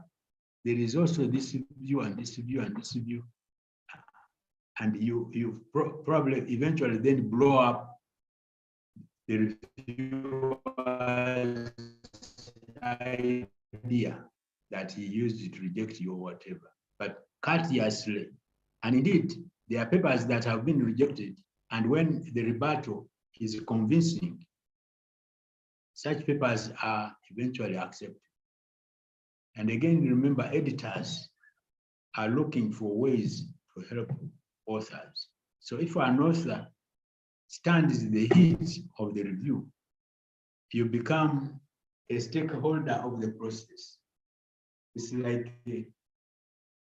there is also this view and this view and this view, and you probably eventually then blow up the reviewer's idea that he used to reject you or whatever, but courteously. And indeed, there are papers that have been rejected, and when the rebuttal is convincing, such papers are eventually accepted. And again, remember, editors are looking for ways to help authors. So if an author stands the heat of the review, you become a stakeholder of the process. It's like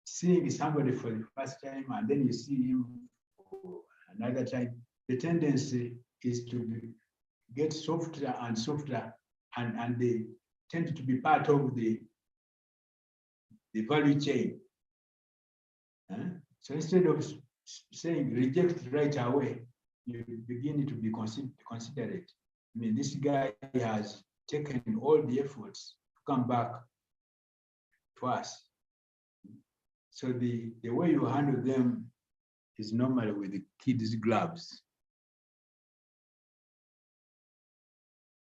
seeing somebody for the first time and then you see him for another time, the tendency is to get softer and softer, and they tend to be part of the value chain. So instead of saying reject right away, you begin to be considerate. I mean, this guy has taken all the efforts to come back to us. So the way you handle them is normally with the kids' gloves.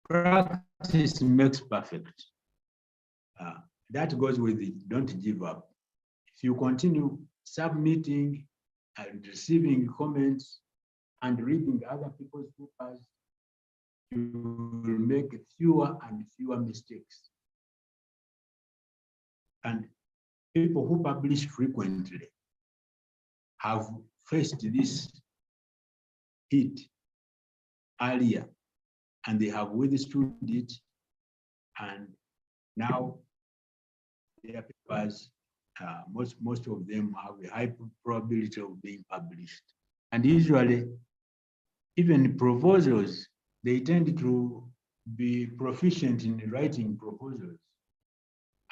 Practice makes perfect. That goes with it. Don't give up. If you continue submitting and receiving comments and reading other people's papers, you will make fewer and fewer mistakes. And people who publish frequently have faced this heat earlier, and they have withstood it, and now their papers, most of them have a high probability of being published. And usually, even proposals, they tend to be proficient in writing proposals.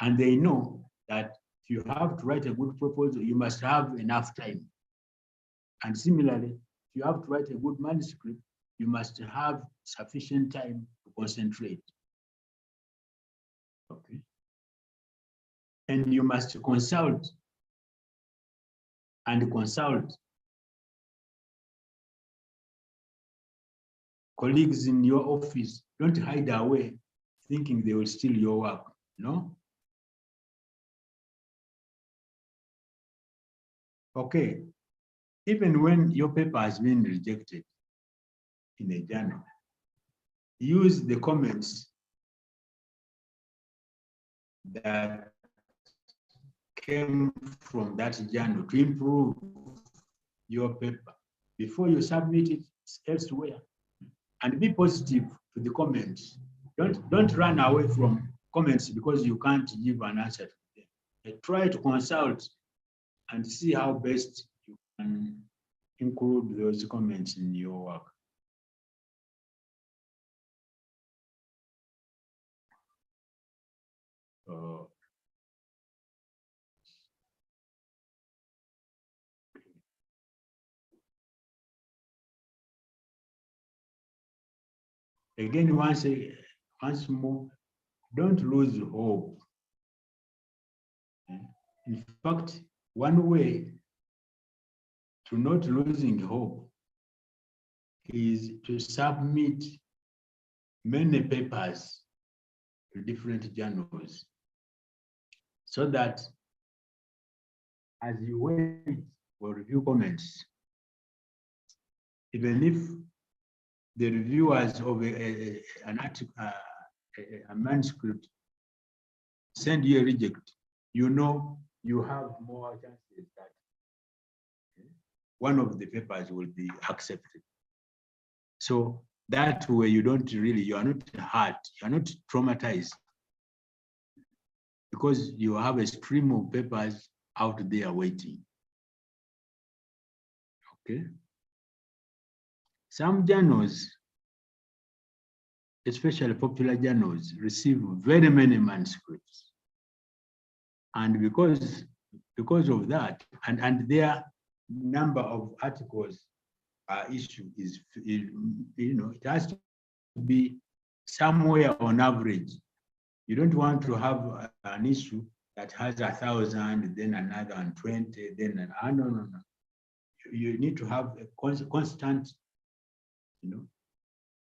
And they know that if you have to write a good proposal, you must have enough time. And similarly, if you have to write a good manuscript, you must have sufficient time to concentrate. Okay. And you must consult and consult colleagues in your office. Don't hide away thinking they will steal your work. No? Okay. Even when your paper has been rejected in a journal, use the comments that came from that journal to improve your paper before you submit it elsewhere. And be positive to the comments. Don't run away from comments because you can't give an answer to them. Try to consult and see how best you can include those comments in your work. Again, once more, don't lose hope. In fact, one way to not losing hope is to submit many papers to different journals, so that as you wait for review comments, even if the reviewers of an article, a manuscript, send you a reject, you know you have more chances that one of the papers will be accepted. So that way you don't really, you are not hurt, you are not traumatized, because you have a stream of papers out there waiting. Okay. Some journals, especially popular journals, receive very many manuscripts. And because of that, and their number of articles issued is, it has to be somewhere on average. You don't want to have an issue that has 1,000, then another 120, then no. You need to have a constant,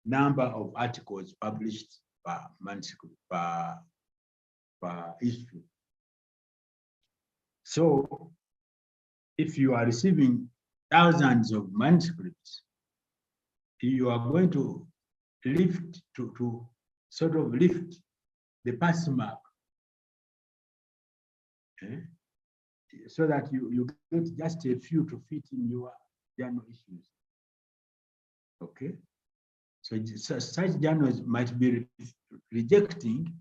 number of articles published per manuscript, per issue. So if you are receiving thousands of manuscripts, you are going to lift to sort of lift the pass mark, okay? So that you get just a few to fit in your journal issues. Okay, so such journals might be rejecting,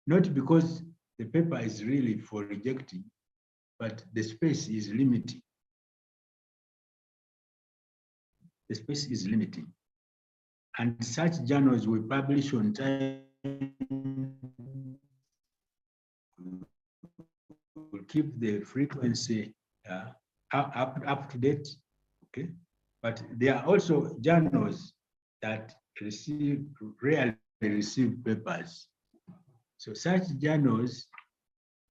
not because the paper is really for rejecting, but the space is limiting. The space is limiting. And such journals we publish on time, will keep the frequency up to date, okay? But there are also journals that rarely receive papers. So such journals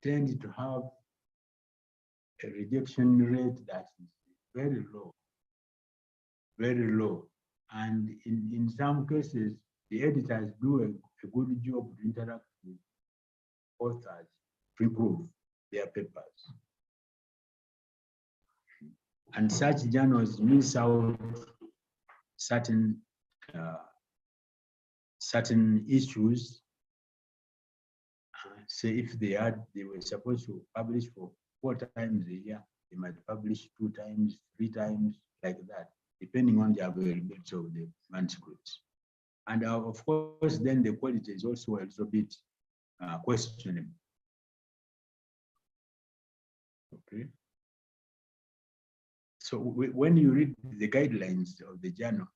tend to have a rejection rate that is very low, very low. And in some cases, the editors do a good job to interact with authors to improve their papers. And such journals miss out certain issues. Say if they were supposed to publish for 4 times a year, they might publish 2 times, 3 times, like that, depending on the availability of the manuscripts. And of course, then the quality is also a little bit questionable. Okay. So when you read the guidelines of the journal,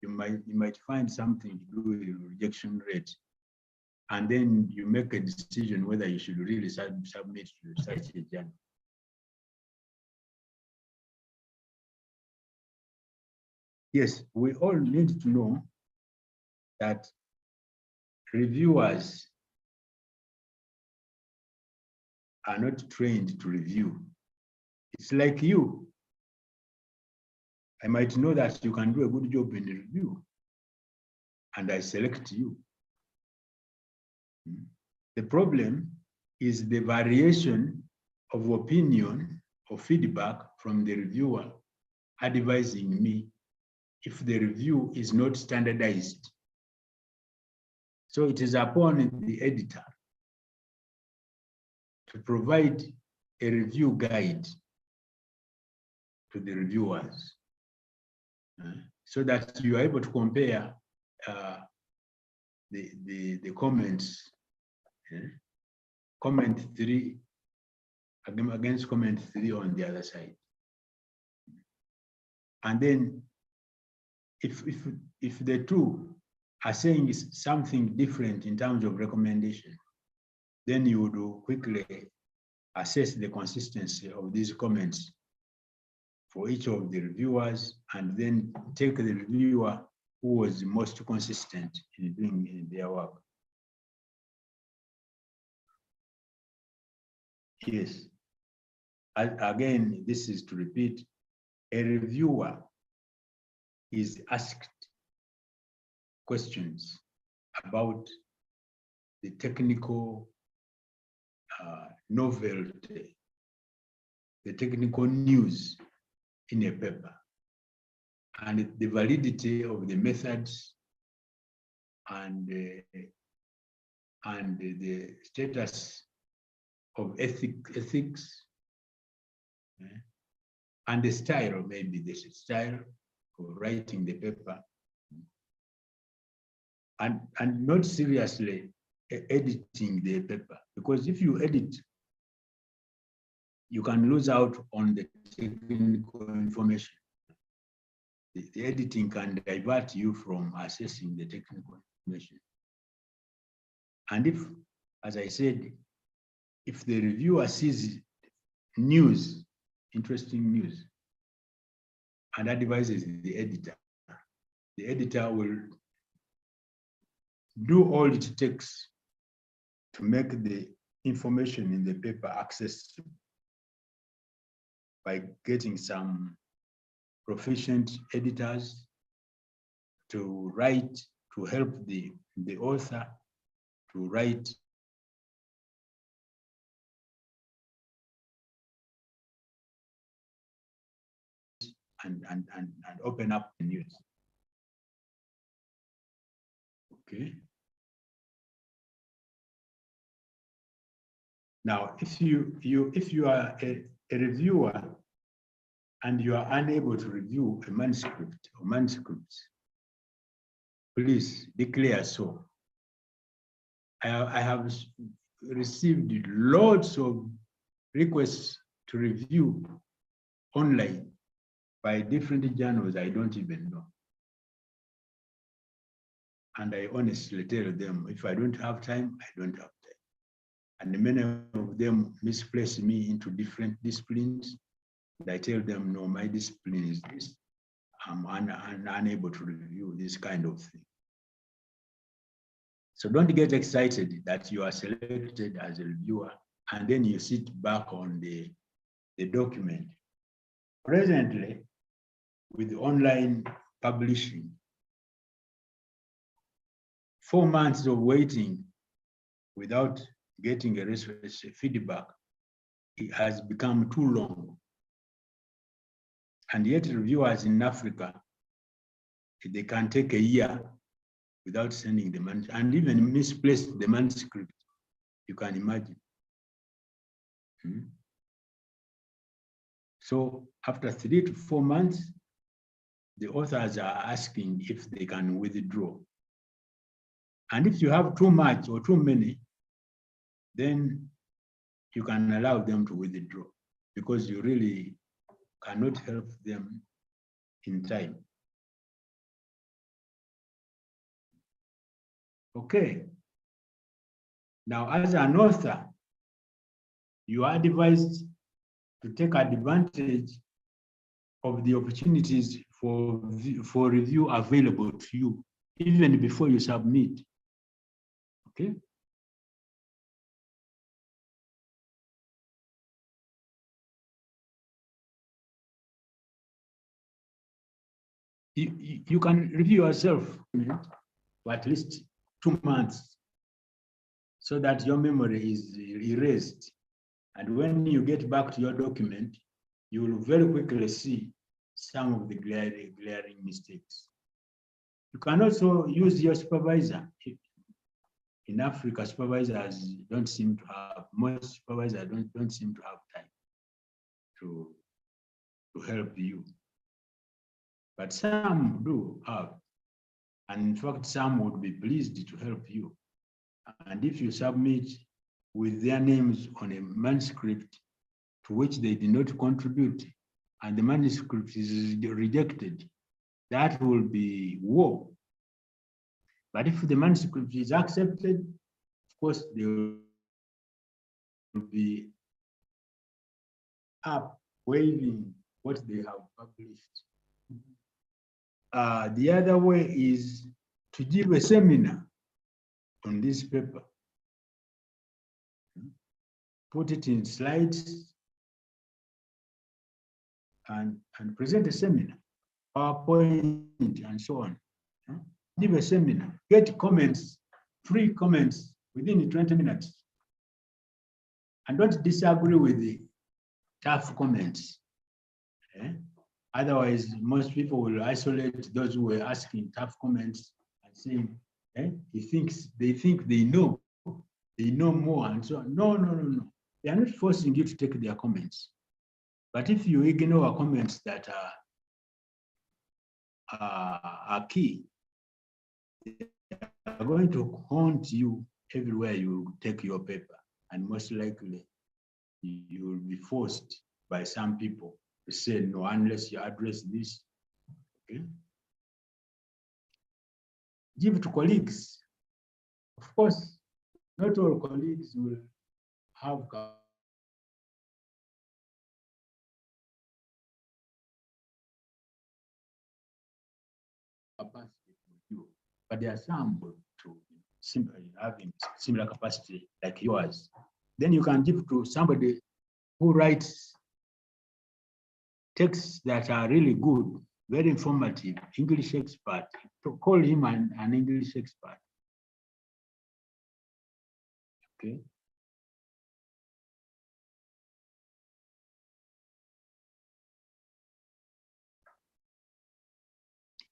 you might find something to do with rejection rate, and then you make a decision whether you should really submit to such a journal. Yes, we all need to know that reviewers are not trained to review. It's like you. I might know that you can do a good job in the review, and I select you. The problem is the variation of opinion or feedback from the reviewer advising me if the review is not standardized. So it is upon the editor to provide a review guide to the reviewers, so that you are able to compare the comments, comment 3 against comment 3 on the other side. And then if the two are saying something different in terms of recommendation, then you would quickly assess the consistency of these comments for each of the reviewers, and then take the reviewer who was most consistent in doing their work. Yes. Again, this is to repeat, a reviewer is asked questions about the technical novelty, the technical news in a paper, and the validity of the methods and the status of ethics, and the style, maybe the style for writing the paper, and not seriously editing the paper, because if you edit, you can lose out on the technical information. The editing can divert you from assessing the technical information. And if, as I said, if the reviewer sees news, interesting news, and advises the editor will do all it takes to make the information in the paper accessible by getting some proficient editors to write, to help the author to write and open up the news. Okay. Now, if you are a reviewer and you are unable to review a manuscript or manuscripts, please declare so. I have received lots of requests to review online by different journals I don't even know. And I honestly tell them, if I don't have time, I don't have time. And many of them misplace me into different disciplines. And I tell them, no, my discipline is this. I'm unable to review this kind of thing. So don't get excited that you are selected as a reviewer and then you sit back on the document. Presently, with online publishing, 4 months of waiting without getting a feedback, it has become too long. And yet reviewers in Africa, they can take a year without sending the manuscript, and even misplace the manuscript, you can imagine. So after 3 to 4 months, the authors are asking if they can withdraw. And if you have too much or too many, then you can allow them to withdraw because you really cannot help them in time. Okay. Now, as an author, you are advised to take advantage of the opportunities for review available to you, even before you submit. Okay. You can review yourself for at least 2 months so that your memory is erased. And when you get back to your document, you will very quickly see some of the glaring mistakes. You can also use your supervisor. In Africa, supervisors don't seem to have, most supervisors don't seem to have time to help you. But some do have. And in fact, some would be pleased to help you. And if you submit with their names on a manuscript to which they did not contribute, and the manuscript is rejected, that will be war. But if the manuscript is accepted, of course, they will be up waving what they have published. The other way is to give a seminar on this paper. Put it in slides and present a seminar, PowerPoint, and so on. Give a seminar, get comments, free comments within 20 minutes. And don't disagree with the tough comments. Otherwise, most people will isolate those who were asking tough comments and saying, they think they know more and so on. No. They are not forcing you to take their comments. But if you ignore comments that are key, they are going to haunt you everywhere you take your paper. And most likely, you will be forced by some people to say no unless you address this. Okay? Give to colleagues. Of course, not all colleagues will have capacity with you, but there are some to having similar capacity like yours. Then you can give to somebody who writes texts that are really good, very informative, English expert. To call him an English expert. Okay.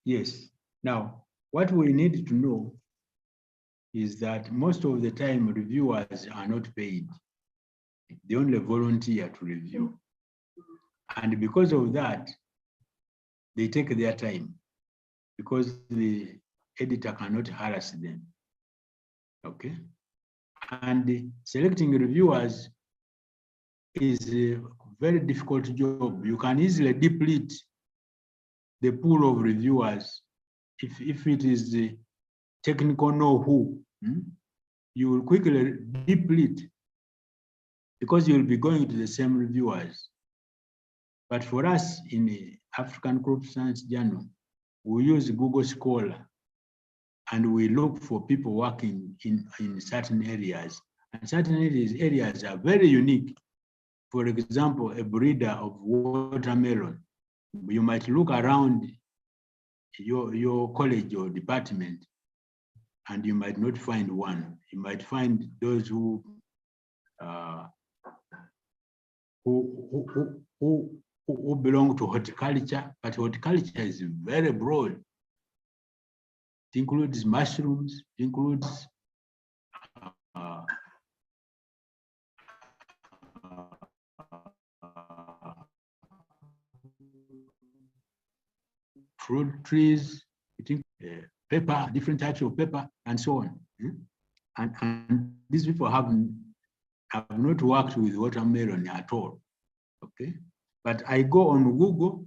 Yes. Now, what we need to know is that most of the time reviewers are not paid. They only volunteer to review. And because of that, they take their time because the editor cannot harass them. Okay. And selecting reviewers is very difficult job. You can easily deplete the pool of reviewers if it is the technical know-who. You will quickly deplete because you will be going to the same reviewers. But for us in the African Crop Science Journal, we use Google Scholar and we look for people working in certain areas. And certain areas are very unique. For example, a breeder of watermelon. You might look around your college or department and you might not find one. You might find those who belong to horticulture, but horticulture is very broad. It includes mushrooms, it includes fruit trees, pepper, different types of pepper, and so on. And these people have not worked with watermelon at all. Okay, but I go on Google,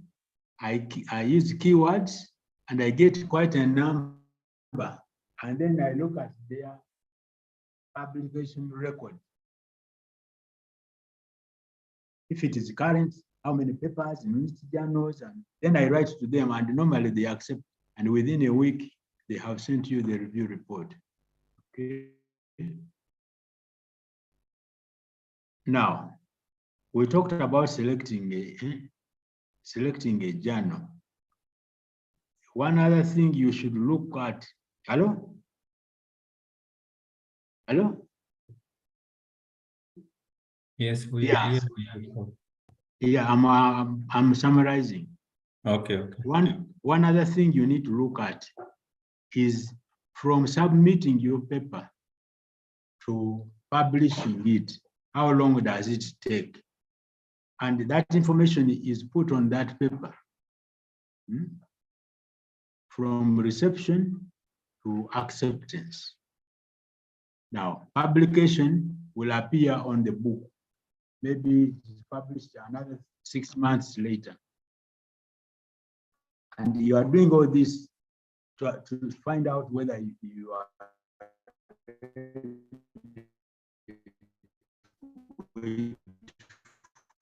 I use keywords, and I get quite a number. And then I look at their publication record. If it is current, how many papers in which journals, and then I write to them, and normally they accept. And within a week, they have sent you the review report. Okay. Now, we talked about selecting a journal. One other thing you should look at. Hello? Hello? Yes, we Yeah. hear. Yeah, I'm summarizing. Okay. One other thing you need to look at is from submitting your paper to publishing it, how long does it take? And that information is put on that paper. From reception to acceptance. Now, publication will appear on the book. Maybe it's published another 6 months later. And you are doing all this to find out whether you are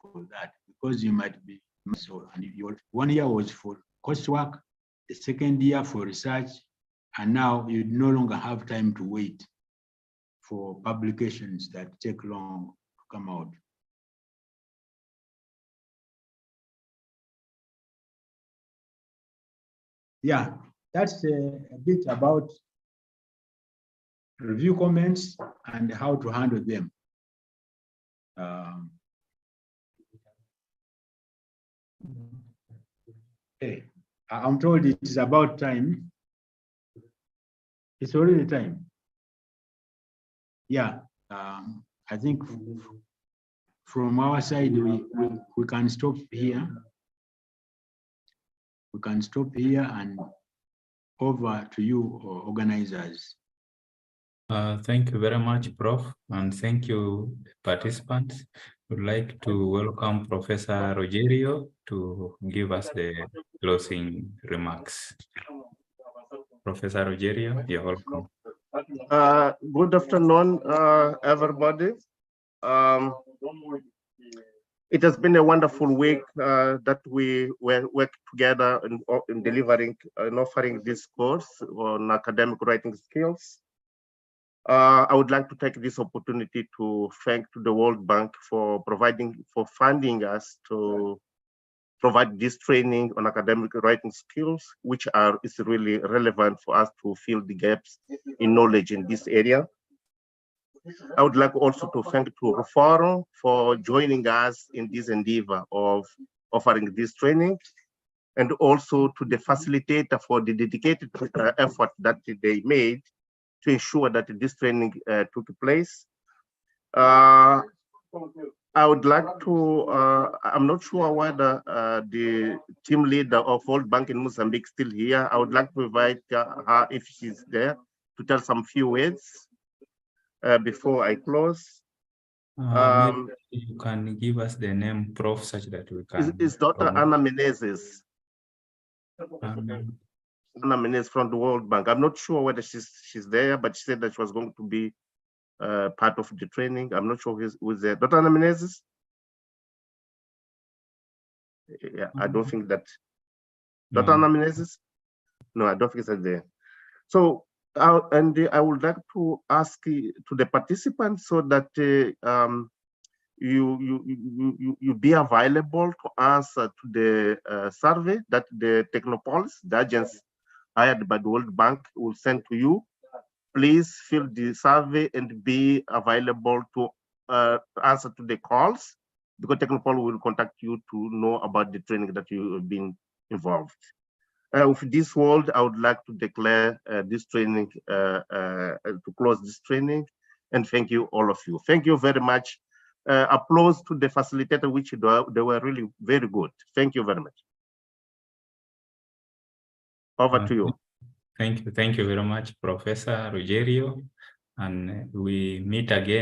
for that, because you might be so. And your 1 year was for coursework, the second year for research, and now you no longer have time to wait for publications that take long to come out. Yeah, that's a bit about review comments and how to handle them. Okay, I'm told it is about time. It's already time. Yeah, I think from our side, we can stop here. We can stop here and over to you, organizers. Thank you very much, Prof. And thank you, participants. Would like to welcome Professor Rogerio to give us the closing remarks. Professor Rogerio, you're welcome. Good afternoon, everybody. It has been a wonderful week that we worked together in delivering and offering this course on academic writing skills. I would like to take this opportunity to thank the World Bank for funding us to provide this training on academic writing skills, which is really relevant for us to fill the gaps in knowledge in this area. I would like also to thank to Forum for joining us in this endeavor of offering this training, and also to the facilitator for the dedicated effort that they made to ensure that this training took place. I would like to, I'm not sure whether the team leader of World Bank in Mozambique is still here. I would like to invite her, if she's there, to tell some few words before I close. Maybe you can give us the name, Prof, such that we can. Is Dr. promote. Anna Menezes. Anna Menezes from the World Bank. I'm not sure whether she's there, but she said that she was going to be part of the training. I'm not sure who's there. Dr. Anna Menezes? Yeah, I don't think that. Dr. Anna Menezes? No, I don't think it's there. So, I would like to ask to the participants so that you be available to answer to the survey that the Technopolis, the agents hired by the World Bank, will send to you. Please fill the survey and be available to answer to the calls, because Technopolis will contact you to know about the training that you have been involved. With this word, I would like to declare this training, to close this training, and thank you, all of you. Thank you very much. Applause to the facilitator, which they were really very good. Thank you very much. Over to you. Thank you very much, Professor Rogerio, and we meet again.